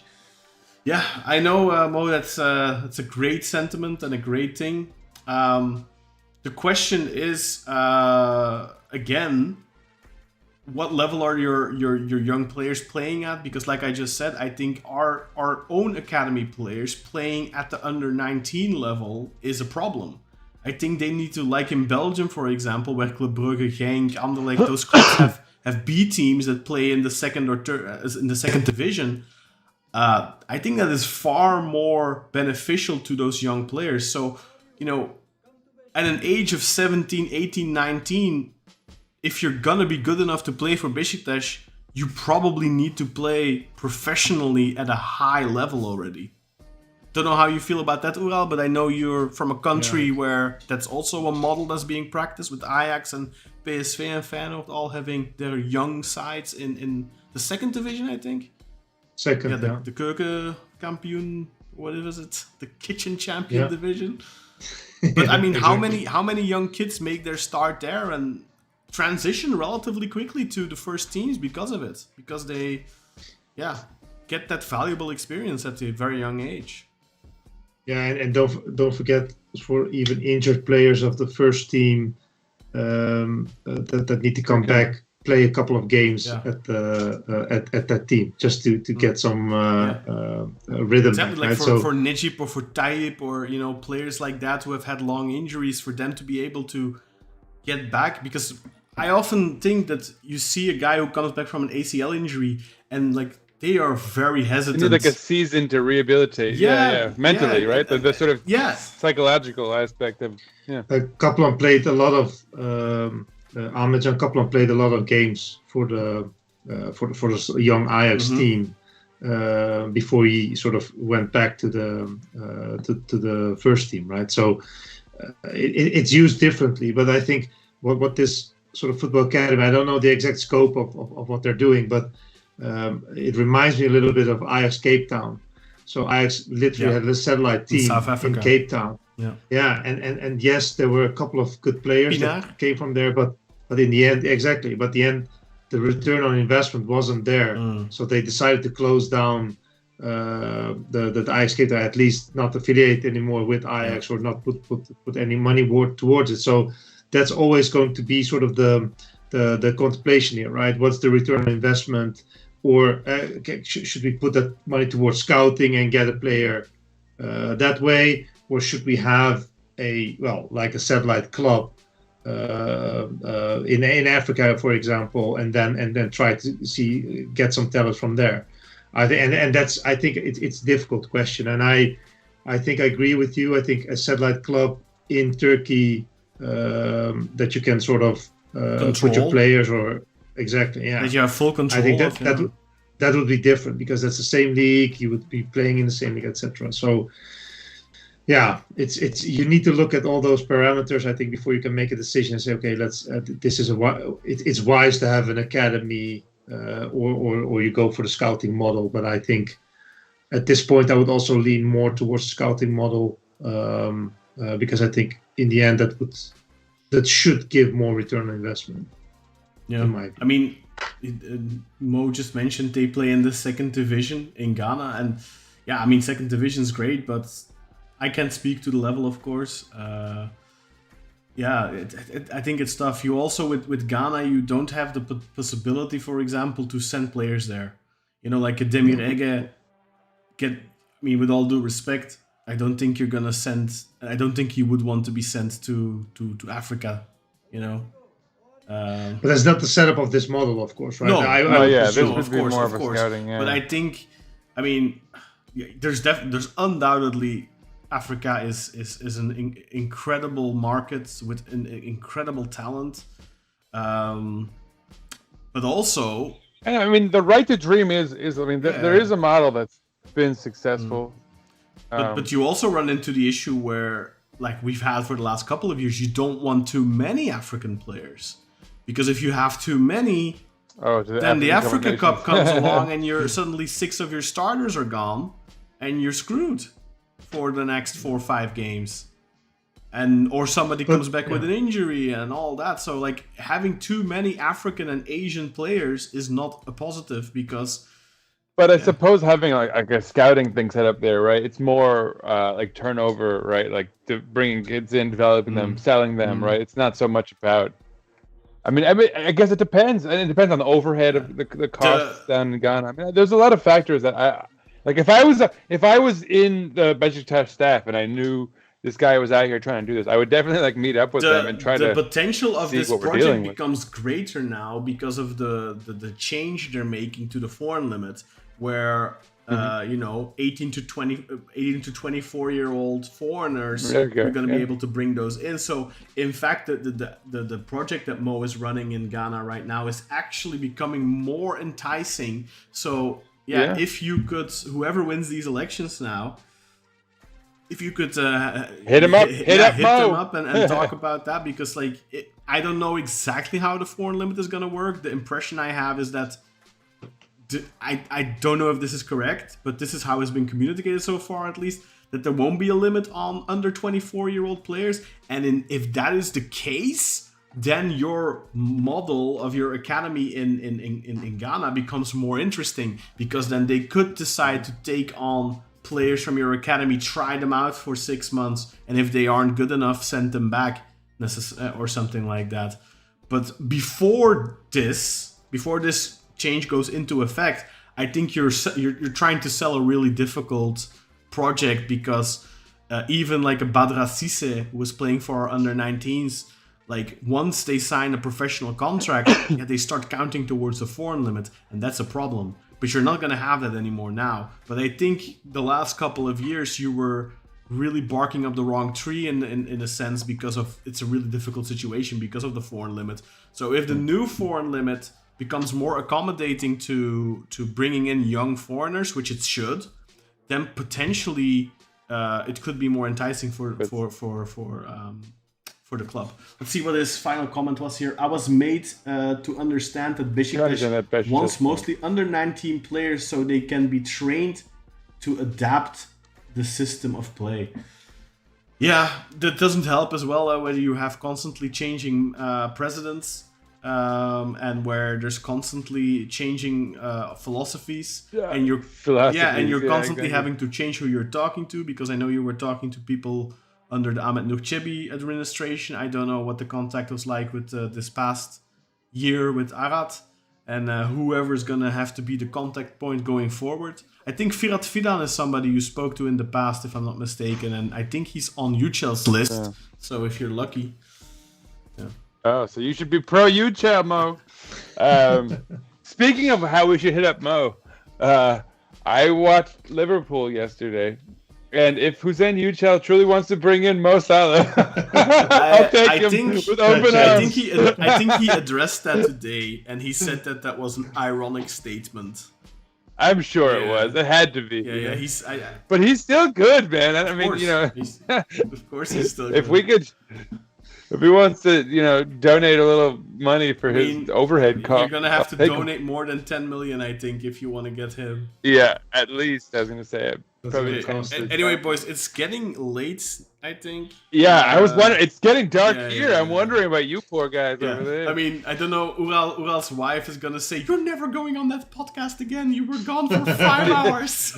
Yeah, I know, Mo, that's a great sentiment and a great thing. The question is, again, what level are your young players playing at? Because like I just said, I think our own academy players playing at the under 19 level is a problem. I think they need to, like in Belgium, for example, where Club Brugge, Genk, Anderlecht, those clubs have B teams that play in the second or in the second division. I think that is far more beneficial to those young players. So, at an age of 17, 18, 19, if you're gonna be good enough to play for Beşiktaş, you probably need to play professionally at a high level already. Don't know how you feel about that, Ural, but I know you're from a country where that's also a model that's being practiced, with Ajax and PSV and Feyenoord all having their young sides in the second division, I think. Second, the Keukenkampioen, what is it? The kitchen champion division. But I mean, Exactly. how many young kids make their start there and transition relatively quickly to the first teams because of it? Because they, get that valuable experience at a very young age. Yeah, and don't forget, for even injured players of the first team that need to come back, play a couple of games at that team just to get some rhythm. Exactly, right? like for Necip or for Tayyip or players like that who have had long injuries, for them to be able to get back. Because I often think that you see a guy who comes back from an ACL injury and like they are very hesitant. You need like a season to rehabilitate. Mentally, right? The sort of psychological aspect of Kaplan played a lot of Ahmetcan Kaplan played a lot of games for the young Ajax team before he sort of went back to the first team, right? So it's used differently, but I think what this sort of football academy, I don't know the exact scope of what they're doing, but it reminds me a little bit of Ajax Cape Town. So Ajax literally had a satellite team in Cape Town. And yes, there were a couple of good players that came from there, but in the end, the return on investment wasn't there. So they decided to close down the Ajax Cape Town, at least not affiliate anymore with Ajax or not put any money towards it. So that's always going to be sort of the contemplation here, right? What's the return on investment? Or should we put that money towards scouting and get a player that way? Or should we have like a satellite club in Africa, for example, and then try to get some talent from there? I think it's a difficult question, and I think I agree with you. I think a satellite club in Turkey that you can sort of put your players that you have full control. I think that would be different because that's the same league. You would be playing in the same league, etc. So Yeah, it's you need to look at all those parameters, I think, before you can make a decision and say, okay, let's. It's wise to have an academy, or you go for the scouting model. But I think at this point, I would also lean more towards the scouting model, because I think in the end that should give more return on investment. Yeah, in my I mean, Mo just mentioned they play in the second division in Ghana, and yeah, I mean, second division is great, but I can't speak to the level, of course. I think it's tough. You also with Ghana, you don't have the possibility, for example, to send players there. You know, like a Demirege. I mean, with all due respect, I don't think you're gonna send. I don't think he would want to be sent to Africa. You know. But that's not the setup of this model, of course, right? No, this no, would of be course, more of of a course. scouting, yeah. But I think, I mean, there's undoubtedly Africa is an incredible market with an incredible talent, but also. And I mean, the right to dream is I mean, there is a model that's been successful. But you also run into the issue where, like we've had for the last couple of years, you don't want too many African players. Because if you have too many, then the Africa Cup comes along and suddenly 6 of your starters are gone and you're screwed for the next 4 or 5 games. Or somebody comes back with an injury and all that. So like having too many African and Asian players is not a positive because... But I suppose having like a scouting thing set up there, right? It's more like turnover, right? Like bringing kids in, developing them, selling them, right? It's not so much about... I mean, I guess it depends, and it depends on the overhead of the costs down in Ghana. I mean, there's a lot of factors that I like. If I was in the Beşiktaş staff and I knew this guy was out here trying to do this, I would definitely like meet up with them and try to. The potential of this project becomes greater now because of the change they're making to the foreign limit, where 18 to 24-year-old foreigners are going to be able to bring those in. So in fact, the project that Mo is running in Ghana right now is actually becoming more enticing. So if you could, whoever wins these elections now, if you could hit them up and talk about that, because like I don't know exactly how the foreign limit is going to work. The impression I have is that I don't know if this is correct, but this is how it's been communicated so far, at least, that there won't be a limit on under 24-year-old players. And if that is the case, then your model of your academy in Ghana becomes more interesting, because then they could decide to take on players from your academy, try them out for 6 months, and if they aren't good enough, send them back or something like that. But before this change goes into effect, I think you're trying to sell a really difficult project, because even like a Badra Cisse, who was playing for our under-19s, like once they sign a professional contract, they start counting towards the foreign limit, and that's a problem. But you're not going to have that anymore now. But I think the last couple of years you were really barking up the wrong tree in a sense, because of it's a really difficult situation because of the foreign limit. So if the new foreign limit becomes more accommodating to bringing in young foreigners, which it should, then potentially it could be more enticing for the club. Let's see what his final comment was here. I was made to understand that Beşiktaş wants mostly under-19 players so they can be trained to adapt the system of play. Yeah, that doesn't help as well, whether you have constantly changing presidents, and where there's constantly changing philosophies, and you're constantly having to change who you're talking to, because I know you were talking to people under the Ahmed Nurçebi administration. I don't know what the contact was like with this past year with Arad, and whoever's gonna have to be the contact point going forward. I think Firat Fidan is somebody you spoke to in the past, if I'm not mistaken, and I think he's on Yücel's list. So if you're lucky. Oh, so you should be pro Yücel, Mo. Speaking of how we should hit up Mo, I watched Liverpool yesterday, and if Hüseyin Yücel truly wants to bring in Mo Salah, I'll take him with open arms. I think he addressed that today, and he said that was an ironic statement. I'm sure it Yeah. was. It had to be. Yeah. But he's still good, man. I mean, course, you know, of course he's still. if good. we could, if he wants to, you know, donate a little money for his overhead costs, You're gonna have to I'll take 'em. donate more than 10 million, I think, if you want to get him. Yeah, at least I was gonna say it. That's Probably what it costs. Anyway, boys, it's getting late, I think. Yeah, I was wondering. It's getting dark yeah, here. yeah, I'm yeah. wondering about you poor guys over Yeah. there. I mean, I don't know. Ural's wife is gonna say, "You're never going on that podcast again. You were gone for 5 hours."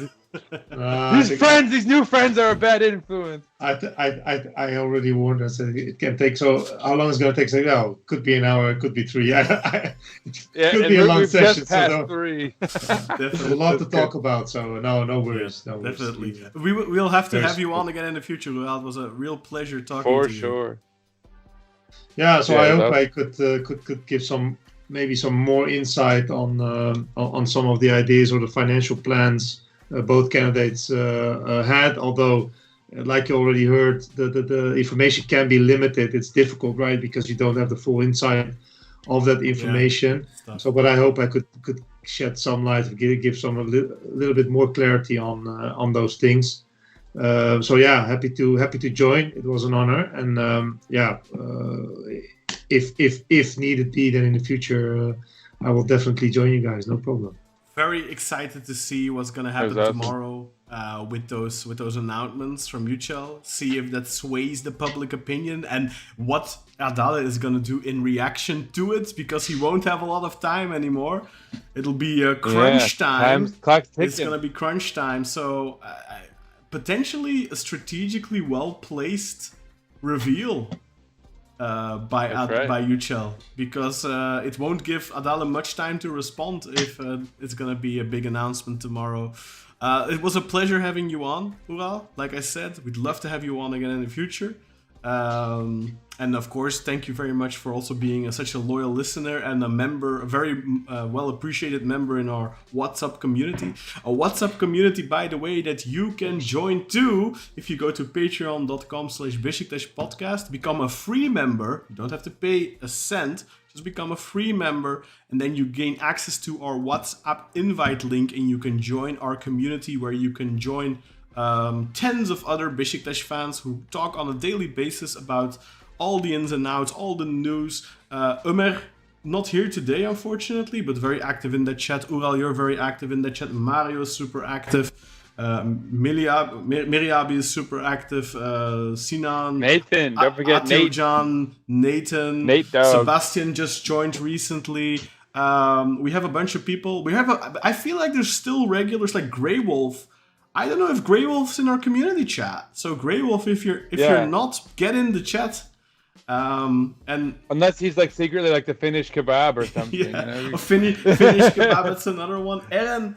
These new friends are a bad influence. I already warned. I said it can take. So how long is it going to take? So, well, could be an hour. It could be 3. Yeah, could be a long we've session. Just passed So 3. there's a lot to talk about. So no worries. No worries. Definitely. We'll have to Very have you on simple. again in the future, Ural. It was a real pleasure talking For to you. sure. Yeah. So Yeah, I hope that- I could give maybe some more insight on some of the ideas or the financial plans both candidates had. Although, like you already heard, the information can be limited. It's difficult, right? Because you don't have the full insight of that information. Stuff. So, but I hope I could shed some light, give some a little bit more clarity on those things. So yeah, happy to join. It was an honor, and if needed be, then in the future I will definitely join you guys. No problem. Very excited to see what's gonna happen That's awesome. tomorrow with those announcements from Yücel. See if that sways the public opinion and what Adali is gonna do in reaction to it, because he won't have a lot of time anymore. It'll be crunch time. Clock's It's ticking. gonna be crunch time. So potentially a strategically well placed reveal by Yücel, because it won't give Adali much time to respond if it's gonna be a big announcement tomorrow. It was a pleasure having you on, Ural. Like I said, we'd love to have you on again in the future. And of course, thank you very much for also being such a loyal listener and a member, a very well appreciated member in our WhatsApp community. A WhatsApp community, by the way, that you can join too if you go to patreon.com/Beşiktaş podcast. Become a free member. You don't have to pay a cent. Just become a free member, and then you gain access to our WhatsApp invite link, and you can join our community where you can join tens of other Beşiktaş fans who talk on a daily basis about all the ins and outs, all the news. Ömer, not here today, unfortunately, but very active in the chat. Ural, you're very active in the chat. Mario is super active. Miriabi is super active. Sinan. Nathan, don't forget Nate. John, Nathan. Nate Dog. Sebastian just joined recently. We have a bunch of people. I feel like there's still regulars like Grey Wolf. I don't know if Grey Wolf's in our community chat. So Grey Wolf, if you're not, get in the chat. And Unless he's like secretly like the Finnish kebab or something. You know? a Finnish kebab, that's another one. Eren,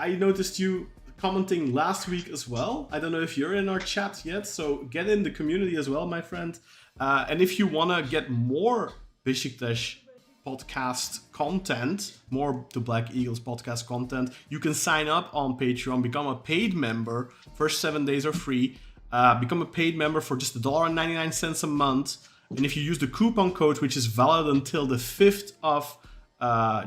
I noticed you commenting last week as well. I don't know if you're in our chat yet, so get in the community as well, my friend. And if you want to get more Beşiktaş podcast content, more The Black Eagles podcast content, you can sign up on Patreon, become a paid member. First 7 days are free. Become a paid member for just $1.99 a month. And if you use the coupon code, which is valid until the 5th of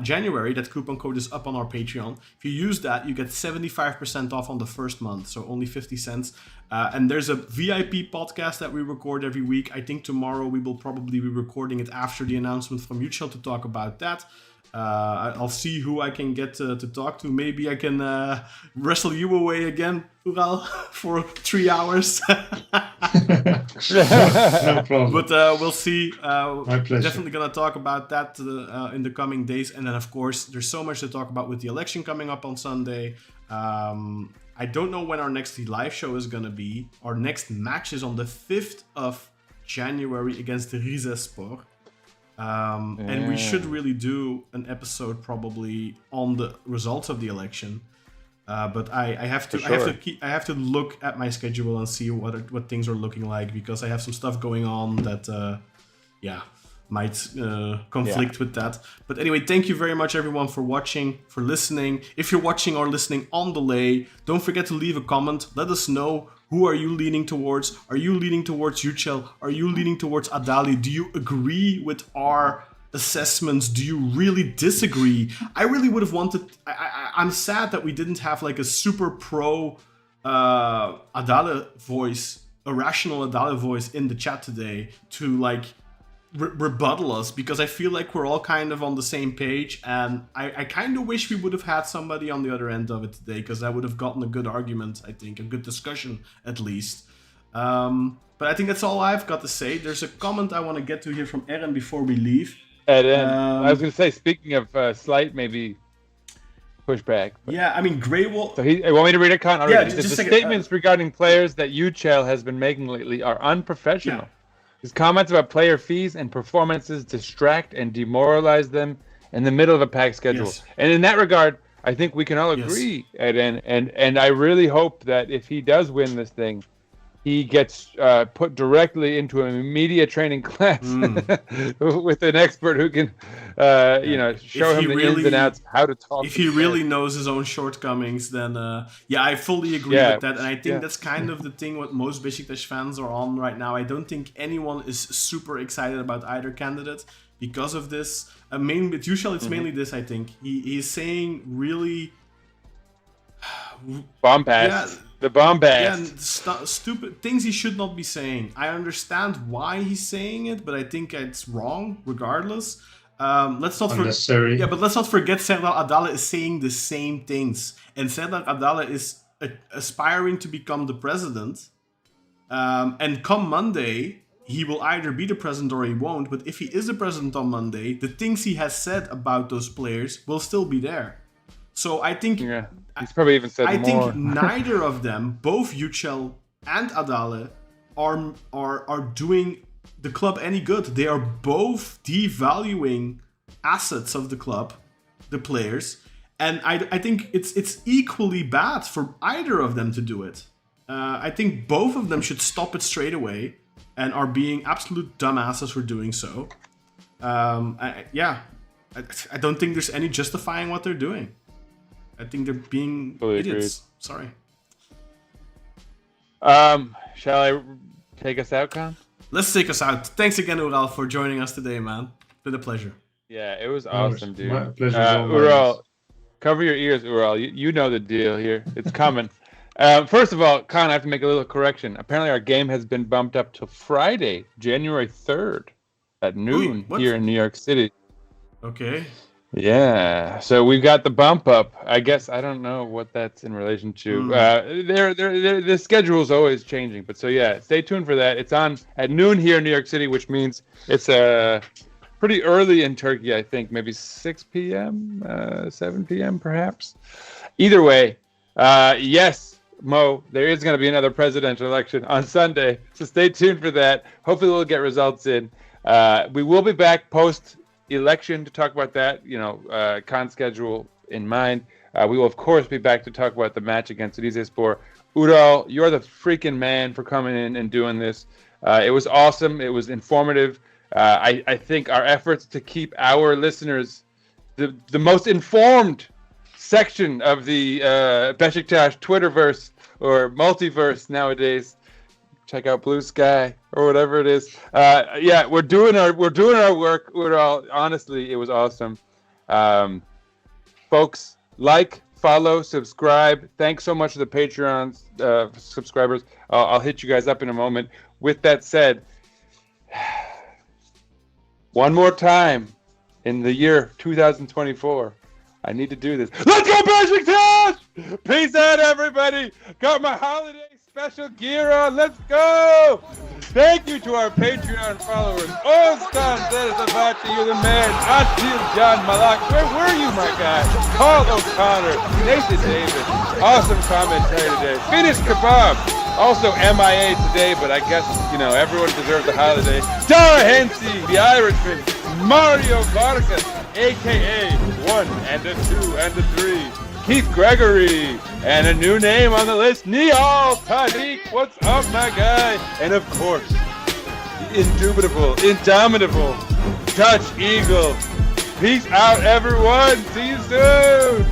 January, that coupon code is up on our Patreon. If you use that, you get 75% off on the first month, so only 50 cents. And there's a VIP podcast that we record every week. I think tomorrow we will probably be recording it after the announcement from Yücel to talk about that. I'll see who I can get to talk to. Maybe I can wrestle you away again, Ural, for 3 hours. No problem. But we'll see. My pleasure. Definitely going to talk about that in the coming days. And then, of course, there's so much to talk about with the election coming up on Sunday. I don't know when our next live show is going to be. Our next match is on the 5th of January against Rizespor. And we should really do an episode probably on the results of the election. But I have to look at my schedule and see what things are looking like, because I have some stuff going on that might conflict with that. But anyway, thank you very much everyone for watching, for listening. If you're watching or listening on delay, don't forget to leave a comment. Let us know, who are you leaning towards? Are you leaning towards Yücel? Are you leaning towards Adali? Do you agree with our assessments do you really disagree? I really would have wanted. I'm sad that we didn't have like a super pro Adali voice, a rational Adali voice in the chat today to like rebuttal us, because I feel like we're all kind of on the same page, and I kind of wish we would have had somebody on the other end of it today, because I would have gotten a good argument, I think, a good discussion at least. But I think that's all I've got to say. There's a comment I want to get to here from Eren before we leave. And I was going to say, speaking of slight maybe pushback. Yeah, I mean, Greywolf. So want me to read it, Kaan? Yeah, the just statements regarding players that Yücel has been making lately are unprofessional. Yeah. His comments about player fees and performances distract and demoralize them in the middle of a packed schedule. Yes. And in that regard, I think we can all agree, Eden. And I really hope that if he does win this thing, he gets put directly into a media training class with an expert who can, show him the ins and outs of how to talk. If he really knows his own shortcomings, then I fully agree with that. And I think that's kind of the thing what most Beşiktaş fans are on right now. I don't think anyone is super excited about either candidate because of this. With Yücel, it's mainly this, I think. He's saying really... bombast. The bombast. Yeah, and stupid things he should not be saying. I understand why he's saying it, but I think it's wrong regardless. Let's not unnecessary. But let's not forget Serdal Adali is saying the same things, and Serdal Adali is aspiring to become the president. And come Monday, he will either be the president or he won't. But if he is the president on Monday, the things he has said about those players will still be there. So I think he's probably even said more. I think neither of them, both Yücel and Adali, are doing the club any good. They are both devaluing assets of the club, the players, and I think it's equally bad for either of them to do it. I think both of them should stop it straight away and are being absolute dumbasses for doing so. I don't think there's any justifying what they're doing. I think they're being idiots. Sorry. Shall I take us out, Kaan? Let's take us out. Thanks again, Ural, for joining us today, man. It's been a pleasure. Yeah, it was awesome, dude. My pleasure. Ural, cover your ears, Ural. You know the deal here. It's coming. First of all, Kaan, I have to make a little correction. Apparently, our game has been bumped up to Friday, January 3rd at noon here in New York City. Okay. Yeah, so we've got the bump up. I guess I don't know what that's in relation to. The schedule is always changing, but so yeah, stay tuned for that. It's on at noon here in New York City, which means it's pretty early in Turkey. I think maybe 6 p.m., 7 p.m. perhaps. Either way, yes, Mo, there is going to be another presidential election on Sunday, so stay tuned for that. Hopefully, we'll get results in. We will be back post-election to talk about that, con schedule in mind. We will, of course, be back to talk about the match against Rizespor. Ural, you're the freaking man for coming in and doing this. It was awesome. It was informative. I think our efforts to keep our listeners the most informed section of the Beşiktaş Twitterverse or multiverse nowadays. Check out Blue Sky or whatever it is. We're doing our work. Honestly, it was awesome. Folks, like, follow, subscribe. Thanks so much to the Patreon subscribers. I'll hit you guys up in a moment. With that said, one more time in the year 2024, I need to do this. Let's go Beşiktaş! Peace out, everybody. Got my holiday special gear on. Let's go! Thank you to our Patreon followers. Ozkan Zerzabati, you're the man. Atil John Malak. Where were you, my guy? Carl O'Connor. Nathan Davis. Awesome commentary today. Finish Kebab. Also MIA today, but I guess, everyone deserves a holiday. Dara Hensey, the Irishman. Mario Vargas, a.k.a. 1 and a 2 and a 3. Keith Gregory, and a new name on the list, Nihal Tariq. What's up, my guy? And of course, the indubitable, indomitable Dutch Eagle. Peace out, everyone. See you soon.